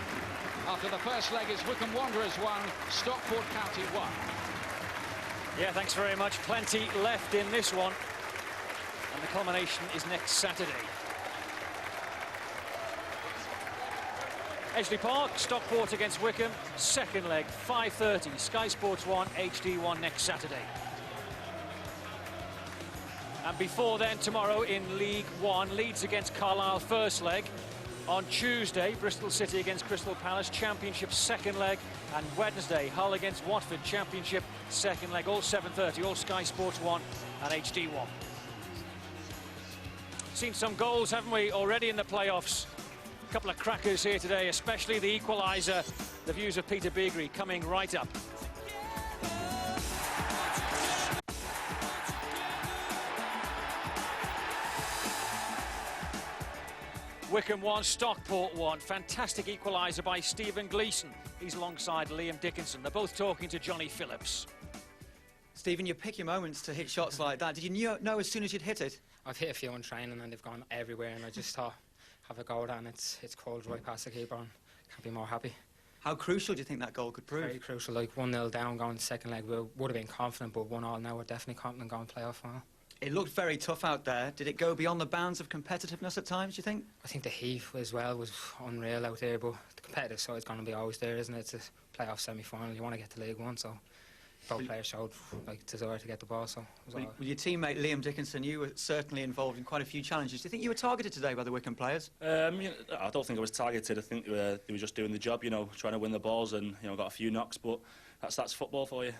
After the first leg is Wycombe Wanderers 1, Stockport County 1. Yeah, thanks very much. Plenty left in this one. And the culmination is next Saturday. Edgeley Park, Stockport against Wycombe, second leg, 5:30, Sky Sports 1, HD1 next Saturday. And before then, tomorrow in League One, Leeds against Carlisle, first leg. On Tuesday, Bristol City against Crystal Palace, Championship second leg. And Wednesday, Hull against Watford, Championship second leg, all 7:30, all Sky Sports 1 and HD1. Seen some goals, haven't we, already in the playoffs? A couple of crackers here today, especially the equaliser. The views of Peter Beagrie coming right up. Wycombe 1, Stockport 1. Fantastic equaliser by Stephen Gleeson. He's alongside Liam Dickinson. They're both talking to Johnny Phillips. Stephen, you pick your moments to hit shots like that. Did you know as soon as you'd hit it? I've hit a few in training and they've gone everywhere, and I just thought, have a go at it, and it's called right past the keeper, and can't be more happy. How crucial do you think that goal could prove? Very crucial, like 1-0 down going to second leg. We would have been confident, but 1-1 now we're definitely confident going playoff final. It looked very tough out there. Did it go beyond the bounds of competitiveness at times, do you think? I think the heat as well was unreal out there, but the competitive side's going to be always there, isn't it? It's a playoff semi-final, you want to get to League One, so both players showed like desire to get the ball. So with your teammate Liam Dickinson, you were certainly involved in quite a few challenges. Do you think you were targeted today by the Wycombe players? I don't think I was targeted. I think they were just doing the job, trying to win the balls, and got a few knocks. But that's football for you.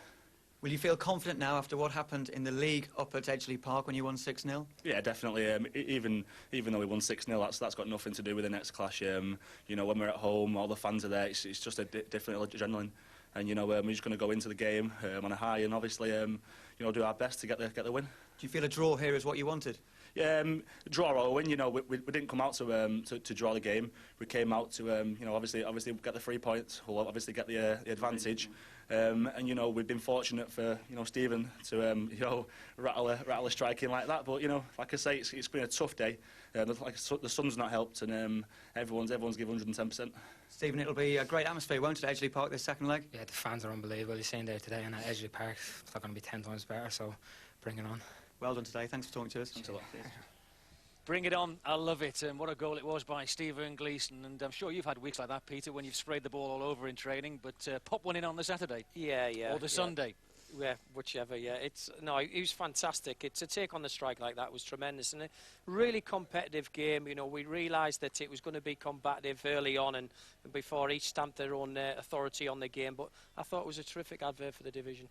Will you feel confident now after what happened in the league up at Edgeley Park when you won 6-0? Yeah, definitely. Even though we won 6-0, that's got nothing to do with the next clash. When we're at home, all the fans are there. It's just a different adrenaline. And we're just going to go into the game on a high, and obviously do our best to get the win. Do you feel a draw here is what you wanted? Yeah, draw or win. We didn't come out to draw the game. We came out to obviously get the 3 points. We'll obviously get the advantage. And we've been fortunate for Stephen to rattle a strike in like that. But like I say, it's been a tough day. The sun's not helped, and everyone's given 110%. Stephen, it'll be a great atmosphere, won't it, at Edgeley Park this second leg? Yeah, the fans are unbelievable. You're seeing there today, and at Edgeley Park, it's going to be 10 times better. So bring it on. Well done today. Thanks for talking to us. Thanks a lot. Bring it on. I love it. And what a goal it was by Stephen Gleeson. And I'm sure you've had weeks like that, Peter, when you've sprayed the ball all over in training. But pop one in on the Saturday. Yeah. Or the Sunday. Yeah, whichever, yeah. He was fantastic. To take on the strike like that was tremendous. And a really competitive game. We realised that it was going to be combative early on and before each stamped their own authority on the game. But I thought it was a terrific advert for the division.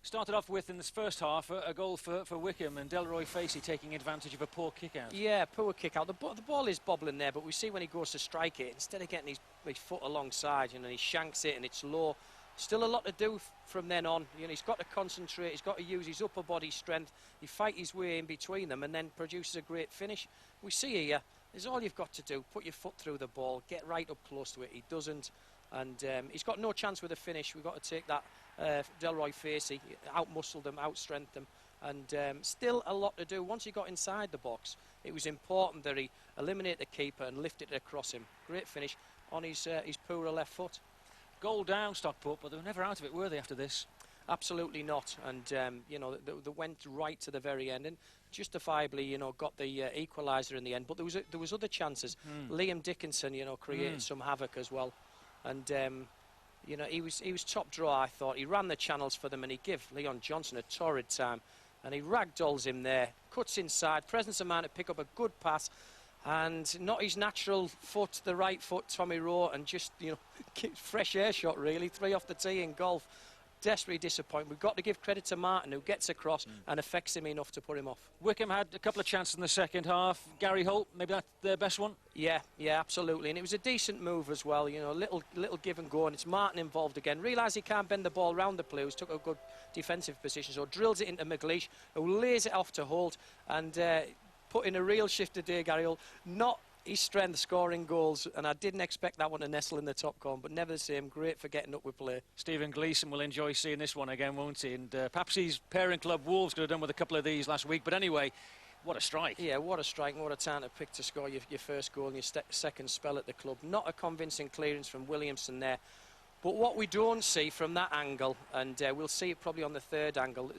Started off with, in this first half, a goal for Wycombe, and Delroy Facey taking advantage of a poor kick-out. Yeah, poor kick-out. The ball is bobbling there, but we see when he goes to strike it, instead of getting his foot alongside, he shanks it and it's low. Still a lot to do from then on. He's got to concentrate, he's got to use his upper body strength, he fight his way in between them and then produces a great finish. We see here, is all you've got to do, put your foot through the ball, get right up close to it. He doesn't. And he's got no chance with a finish. We've got to take that Delroy Facey, out-muscled him, out-strengthened him. And still a lot to do. Once he got inside the box, it was important that he eliminate the keeper and lift it across him. Great finish on his poorer left foot. Goal down, Stockport, but they were never out of it, were they, after this? Absolutely not. And, you know, they went right to the very end and justifiably, you know, got the equaliser in the end. But there was other chances. Liam Dickinson, you know, created some havoc as well. And, you know, he was top draw, I thought. He ran the channels for them and he gave Leon Johnson a torrid time. And he ragdolls him there, cuts inside, presence of man to pick up a good pass. And not his natural foot, the right foot, Tommy Rowe, and just, you know, fresh air shot, really. 3 off the tee in golf. Desperately disappointing. We've got to give credit to Martin, who gets across and affects him enough to put him off. Wycombe had a couple of chances in the second half. Gary Holt, maybe that's their best one? Yeah, absolutely. And it was a decent move as well, you know, little give and go. And it's Martin involved again. Realised he can't bend the ball round the Blues, took a good defensive position, so drills it into McLeish, who lays it off to Holt and put in a real shift today, Gary Holt. Not his strength scoring goals, and I didn't expect that one to nestle in the top corner, but never the same. Great for getting up with play. Stephen Gleeson will enjoy seeing this one again, won't he? And perhaps his parent club Wolves could have done with a couple of these last week, but anyway, what a strike. Yeah, what a strike, and what a time to pick to score your first goal in your second spell at the club. Not a convincing clearance from Williamson there, but what we don't see from that angle, and we'll see it probably on the third angle,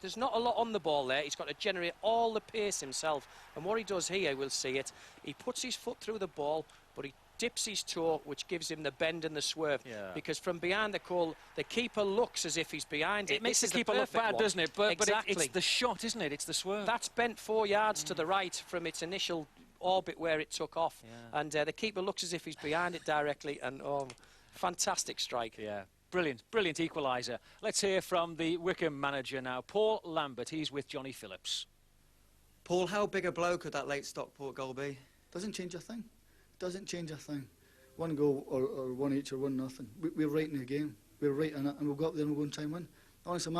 there's not a lot on the ball there. He's got to generate all the pace himself. And what he does here, we'll see it, he puts his foot through the ball, but he dips his toe, which gives him the bend and the swerve. Yeah. Because from behind the goal, the keeper looks as if he's behind it. It makes the keeper look bad, doesn't it? But it's the shot, isn't it? It's the swerve. That's bent 4 yards to the right from its initial orbit where it took off. Yeah. And the keeper looks as if he's behind it directly. And, oh, fantastic strike. Yeah. Brilliant, brilliant equaliser. Let's hear from the Wycombe manager now, Paul Lambert. He's with Johnny Phillips. Paul, how big a blow could that late Stockport goal be? Doesn't change a thing. Doesn't change a thing. One goal or one each or 1-0. We're right in the game. We're right in it, and we'll go up there and we'll go and try and win. Honestly,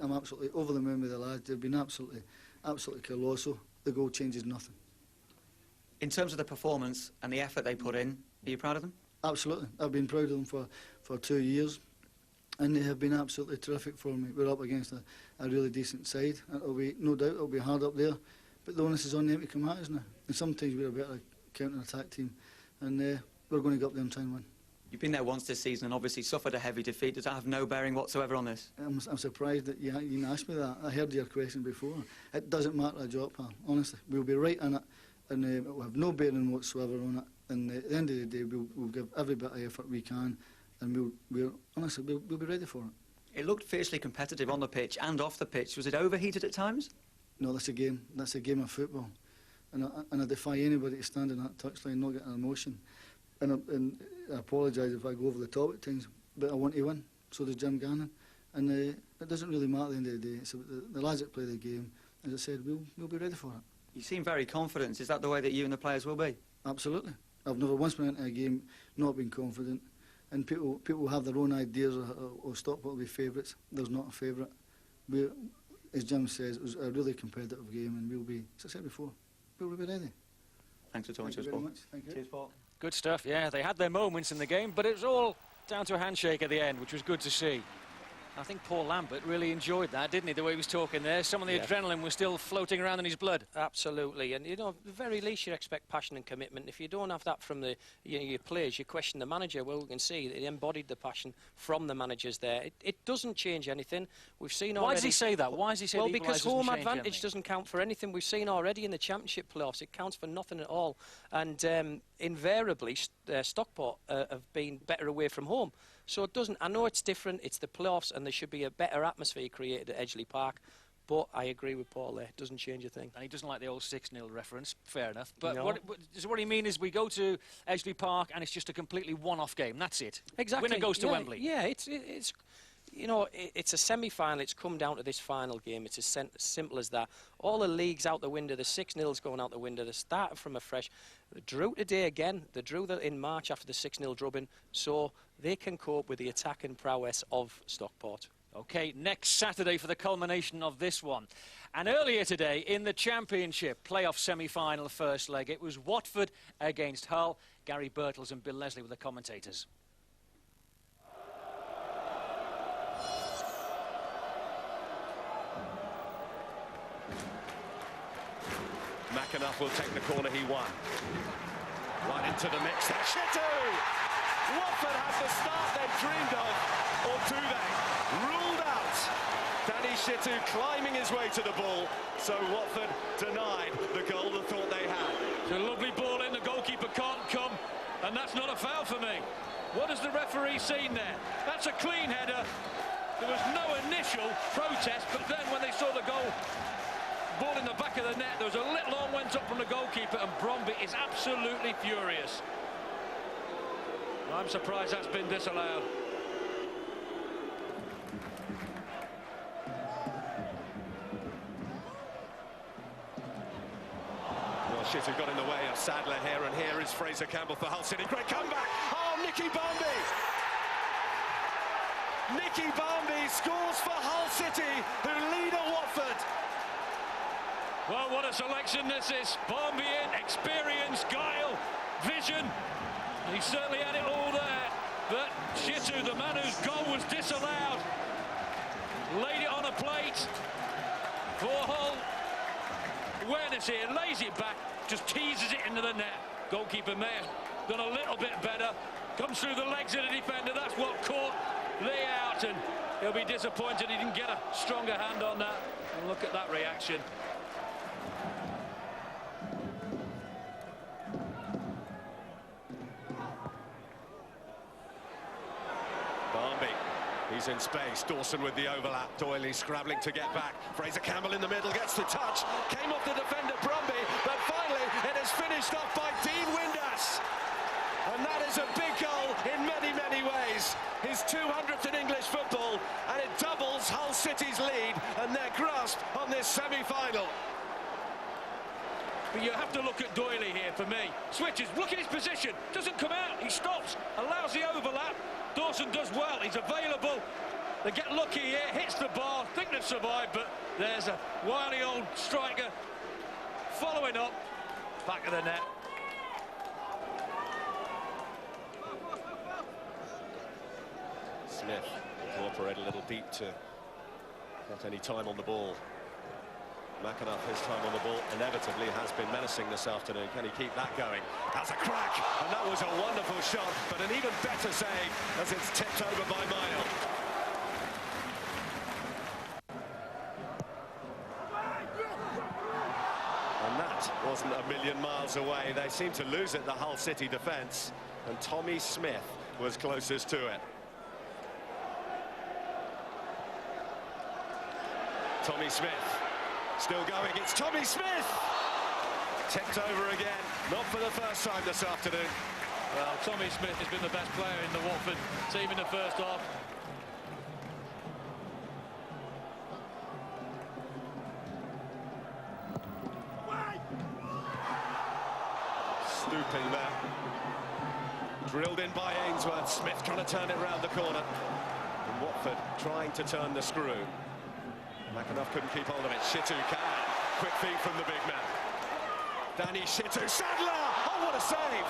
I'm absolutely over the moon with the lads. They've been absolutely colossal. The goal changes nothing. In terms of the performance and the effort they put in, are you proud of them? Absolutely. I've been proud of them for 2 years. And they have been absolutely terrific for me. We're up against a really decent side. It'll be, no doubt, it'll be hard up there. But the onus is on them to come at us now. And sometimes we're a better counter-attack team. And we're going to go up there and try and win. You've been there once this season and obviously suffered a heavy defeat. Does that have no bearing whatsoever on this? I'm surprised that you didn't ask me that. I heard your question before. It doesn't matter a jot, pal. Honestly, we'll be right in it. And it will have no bearing whatsoever on it. And at the end of the day, we'll give every bit of effort we can. And honestly, we'll be ready for it. It looked fiercely competitive on the pitch and off the pitch. Was it overheated at times? No, that's a game. That's a game of football. And I defy anybody to stand in that touchline and not get an emotion. And I apologise if I go over the top at times, but I want to win. So does Jim Gannon. And it doesn't really matter at the end of the day. It's the lads that play the game. As I said, we'll be ready for it. You seem very confident. Is that the way that you and the players will be? Absolutely. I've never once been into a game not being confident. And people have their own ideas of Stockport will be favourites. There's not a favourite. As Jim says, it was a really competitive game, and we'll be, as I said before, we'll be ready. Thanks for talking to us, Paul. Thank you. Cheers, Paul. Good stuff, yeah. They had their moments in the game, but it was all down to a handshake at the end, which was good to see. I think Paul Lambert really enjoyed that, didn't he, the way he was talking there? Some of the adrenaline was still floating around in his blood. Absolutely, and, you know, the very least you expect passion and commitment. If you don't have that from your players, you question the manager. Well, we can see that he embodied the passion from the managers there. It doesn't change anything. We've seen already... Why does he say that? Why does he say well, because home advantage doesn't count for anything. We've seen already in the Championship playoffs, it counts for nothing at all. And invariably, Stockport have been better away from home. So it doesn't, I know it's different, it's the playoffs and there should be a better atmosphere created at Edgeley Park, but I agree with Paul there, it doesn't change a thing. And he doesn't like the old 6-0 reference, fair enough. But no. what he mean is we go to Edgeley Park and it's just a completely one-off game, that's it. Exactly. Winner goes to Wembley. Yeah, it's you know, it's a semi-final, it's come down to this final game, it's as simple as that. All the leagues out the window, the 6-0's going out the window, they started from afresh. They drew today again, they drew in March after the 6-0 drubbing, so they can cope with the attacking prowess of Stockport. OK, next Saturday for the culmination of this one. And earlier today, in the Championship playoff semi-final first leg, it was Watford against Hull. Gary Birtles and Bill Leslie were the commentators. McAnuff will take the corner he won. Right into the mix there. Shitu! Watford have the start they've dreamed of, or do they? Ruled out. Danny Shitu climbing his way to the ball, so Watford denied the goal they thought they had. It's a lovely ball in, the goalkeeper can't come, and that's not a foul for me. What has the referee seen there? That's a clean header. There was no initial protest, but then when they saw the ball in the back of the net, there was a little arm went up from the goalkeeper, and Bromby is absolutely furious. I'm surprised that's been disallowed. Well, Shitu got in the way of Sadler here, and here is Fraser Campbell for Hull City. Great comeback! Oh, Nicky Barmby! Nicky Barmby scores for Hull City, who lead at Watford. Well, what a selection this is. Barmby in, experience, guile, vision. He certainly had it all there. But Shitu, the man whose goal was disallowed, laid it on a plate for Hull. Awareness here, lays it back, just teases it into the net. Goalkeeper may have done a little bit better. Comes through the legs of the defender, that's what caught Lee out, and he'll be disappointed he didn't get a stronger hand on that. And look at that reaction. Barmby, he's in space. Dawson with the overlap. Doyley scrabbling to get back. Fraser Campbell in the middle, gets the touch. Came off the defender, Bromby, but finally it is finished off by Dean Windass. And that is a big goal in many, many ways. His 200th in English football, and it doubles Hull City's lead and their grasp on this semi-final. But you have to look at Doyley here for me. Switches, look at his position, doesn't come out, he stops, allows the overlap. Dawson does well, he's available. They get lucky here, hits the bar, think they've survived, but there's a wily old striker following up, back of the net. Smith will operate a little deep to get any time on the ball. McAnuff, his time on the ball inevitably has been menacing this afternoon. Can he keep that going? That's a crack, and that was a wonderful shot, but an even better save as it's tipped over by Mile. And that wasn't a million miles away. They seemed to lose it, the Hull City defence, and Tommy Smith was closest to it. Tommy Smith. Still going, it's Tommy Smith! Tipped over again, not for the first time this afternoon. Well, Tommy Smith has been the best player in the Watford team in the first half. Stooping there. Drilled in by Ainsworth. Smith trying to turn it round the corner. And Watford trying to turn the screw. McAnuff couldn't keep hold of it. Shitu can. Quick feed from the big man. Danny Shitu. Sadler! Oh, what a save!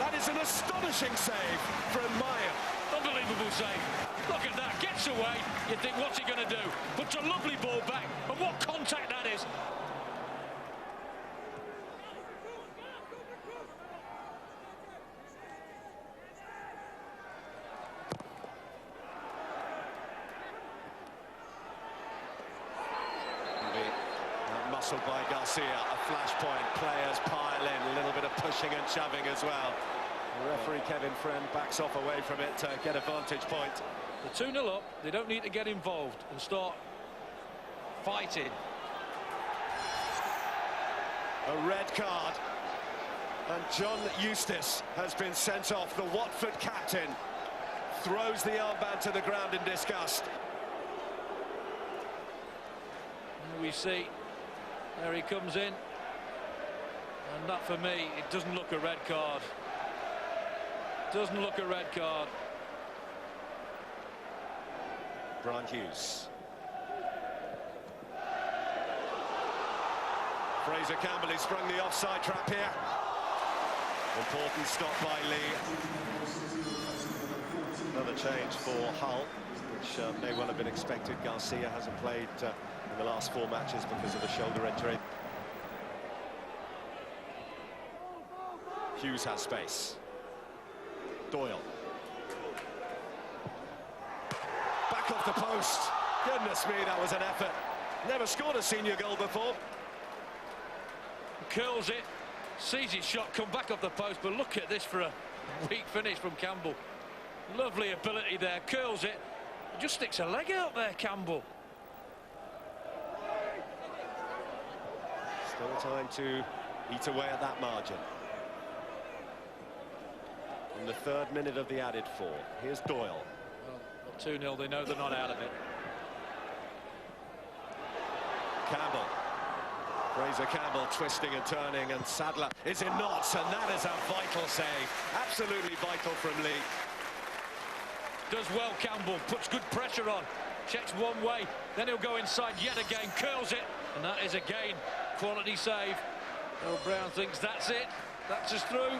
That is an astonishing save from Maya. Unbelievable save. Look at that. Gets away. You think, what's he going to do? Puts a lovely ball back. And what contact that is. Muscled by Garcia, a flashpoint, players pile in, a little bit of pushing and shoving as well. The referee Kevin Friend backs off away from it to get a vantage point. The 2-0 up, they don't need to get involved and start fighting. A red card, and John Eustace has been sent off. The Watford captain throws the armband to the ground in disgust. We see, there he comes in, and that for me, it doesn't look a red card. Doesn't look a red card. Brian Hughes. Fraser Campbell, he sprung the offside trap here. Important stop by Lee. Another change for Hull, which may well have been expected. Garcia hasn't played in the last 4 matches because of a shoulder injury. Hughes has space. Doyle. Back off the post. Goodness me, that was an effort. Never scored a senior goal before. Curls it, sees his shot come back off the post, but look at this for a weak finish from Campbell. Lovely ability there, curls it, just sticks a leg out there, Campbell. Still time to eat away at that margin. In the 3rd minute of the added 4, here's Doyle. Well, 2-0, they know they're not out of it. Campbell. Fraser Campbell twisting and turning, and Sadler is in knots, and that is a vital save. Absolutely vital from Lee. Does well, Campbell, puts good pressure on, checks one way, then he'll go inside yet again, curls it, and that is again quality save. Earl Brown thinks that's it, that's us through.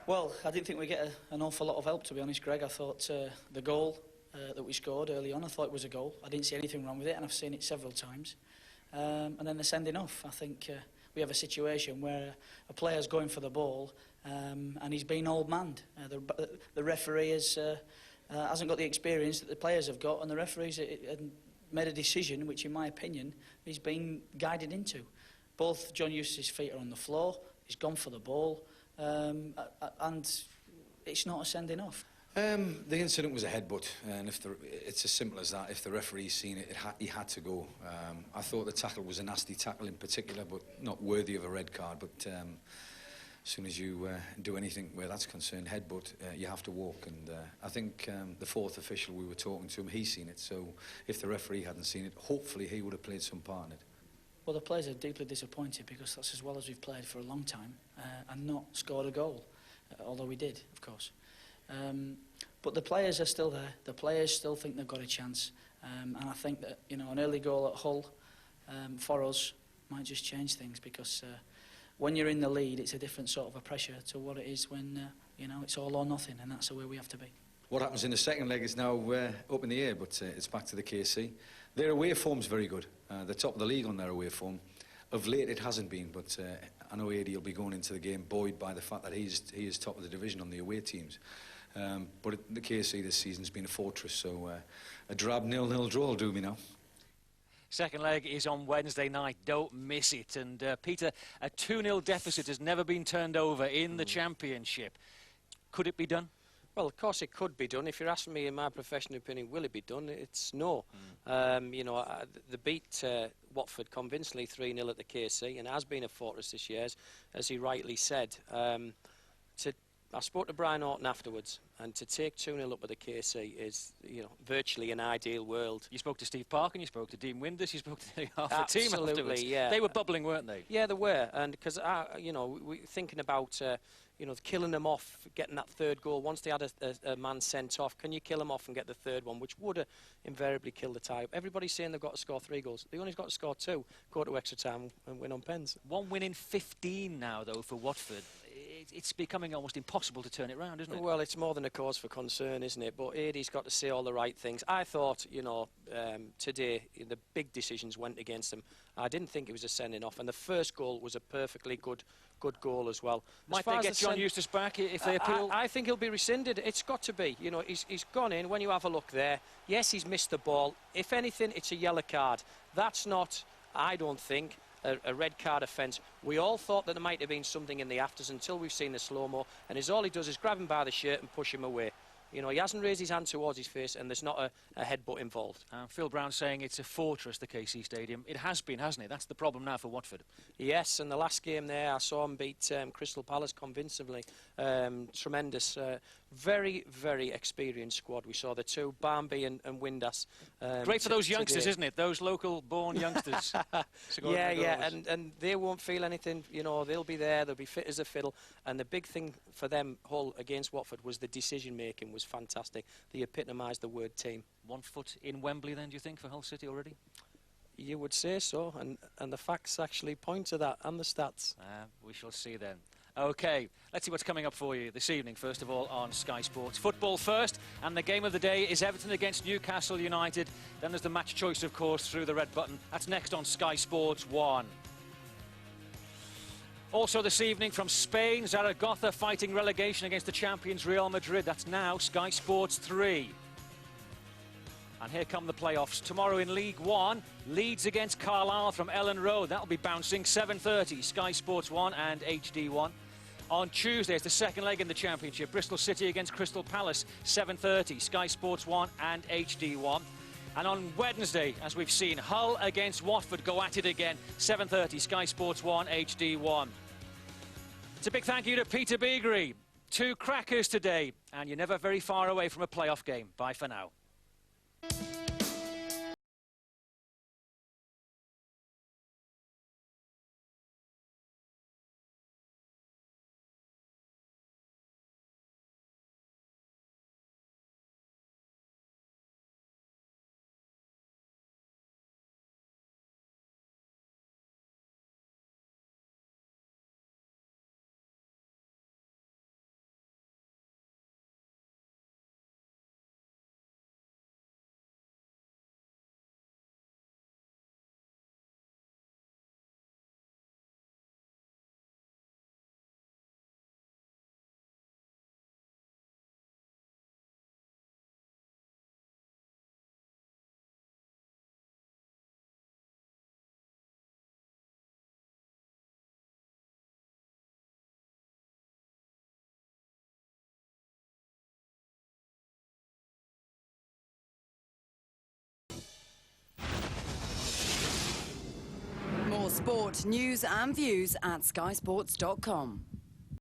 Well, I didn't think we'd get an awful lot of help, to be honest, Greg. I thought the goal that we scored early on, I thought it was a goal. I didn't see anything wrong with it, and I've seen it several times. And then the sending off. I think we have a situation where a player's going for the ball and he's been old-manned. The referee hasn't got the experience that the players have got, and the referee's made a decision which, in my opinion, he's been guided into. Both John Eustace's feet are on the floor, he's gone for the ball, and it's not a sending off. The incident was a headbutt, and it's as simple as that. If the referee's seen it, he had to go. I thought the tackle was a nasty tackle in particular, but not worthy of a red card. But as soon as you do anything where that's concerned, headbutt, you have to walk. And I think the 4th official we were talking to, he's seen it. So if the referee hadn't seen it, hopefully he would have played some part in it. Well, the players are deeply disappointed because that's as well as we've played for a long time and not scored a goal, although we did, of course. But the players are still there. The players still think they've got a chance, and I think that, you know, an early goal at Hull for us might just change things, because when you're in the lead, it's a different sort of a pressure to what it is when you know, it's all or nothing, and that's the way we have to be. What happens in the second leg is now up in the air, but it's back to the KC. Their away form's very good. They're top of the league on their away form. Of late, it hasn't been, but I know Eddie will be going into the game buoyed by the fact that he is top of the division on the away teams. But the KC this season's been a fortress, so a drab 0-0 draw will do me now. Second leg is on Wednesday night. Don't miss it. And Peter, a 2-0 deficit has never been turned over in the Championship. Could it be done? Well, of course it could be done. If you're asking me, in my professional opinion, will it be done? It's no. You know, they beat Watford convincingly 3-0 at the KC, and has been a fortress this year, as he rightly said. I spoke to Brian Orton afterwards, and to take 2-0 up at the KC is, you know, virtually an ideal world. You spoke to Steve Park and you spoke to Dean Windus, you spoke to half the team afterwards. Yeah. They were bubbling, weren't they? Yeah, they were, and because, you know, we thinking about, you know, killing them off, getting that 3rd goal. Once they had a man sent off, can you kill them off and get the 3rd one, which would have invariably killed the tie. Everybody's saying they've got to score 3 goals. They only got to score 2, go to extra time and win on pens. 1 win in 15 now, though, for Watford. It's becoming almost impossible to turn it round, isn't it? Well, it's more than a cause for concern, isn't it? But Eddie's got to say all the right things. I thought, you know, today the big decisions went against him. I didn't think it was a sending off, and the first goal was a perfectly good goal as well. Might they get John Eustace back if they appeal? I think he'll be rescinded. It's got to be. You know, he's gone in. When you have a look there, yes, he's missed the ball. If anything, it's a yellow card. That's not, I don't think, a red card offence. We all thought that there might have been something in the afters until we've seen the slow-mo, and all he does is grab him by the shirt and push him away. You know, he hasn't raised his hand towards his face, and there's not a headbutt involved. Phil Brown saying it's a fortress, the KC Stadium. It has been, hasn't it? That's the problem now for Watford. Yes, and the last game there, I saw him beat Crystal Palace convincingly. Tremendous. Very, very experienced squad. We saw the two, Barmby and Windass. Great for those youngsters, isn't it? Those local-born youngsters. Yeah, and they won't feel anything. You know, they'll be there. They'll be fit as a fiddle. And the big thing for them, Hull against Watford, was the decision-making was fantastic. They epitomised the word team. 1 foot in Wembley, then, do you think, for Hull City already? You would say so, and the facts actually point to that, and the stats. We shall see then. OK, let's see what's coming up for you this evening, first of all, on Sky Sports. Football first, and the game of the day is Everton against Newcastle United. Then there's the match choice, of course, through the red button. That's next on Sky Sports 1. Also this evening from Spain, Zaragoza fighting relegation against the champions Real Madrid. That's now Sky Sports 3. And here come the playoffs. Tomorrow in League One, Leeds against Carlisle from Ellen Road. That'll be bouncing 7:30, Sky Sports 1 and HD1. On Tuesday, it's the second leg in the Championship. Bristol City against Crystal Palace, 7:30, Sky Sports 1 and HD1. And on Wednesday, as we've seen, Hull against Watford go at it again, 7:30, Sky Sports 1, HD1. It's a big thank you to Peter Beagrie. 2 crackers today, and you're never very far away from a playoff game. Bye for now. More sport, news and views at skysports.com.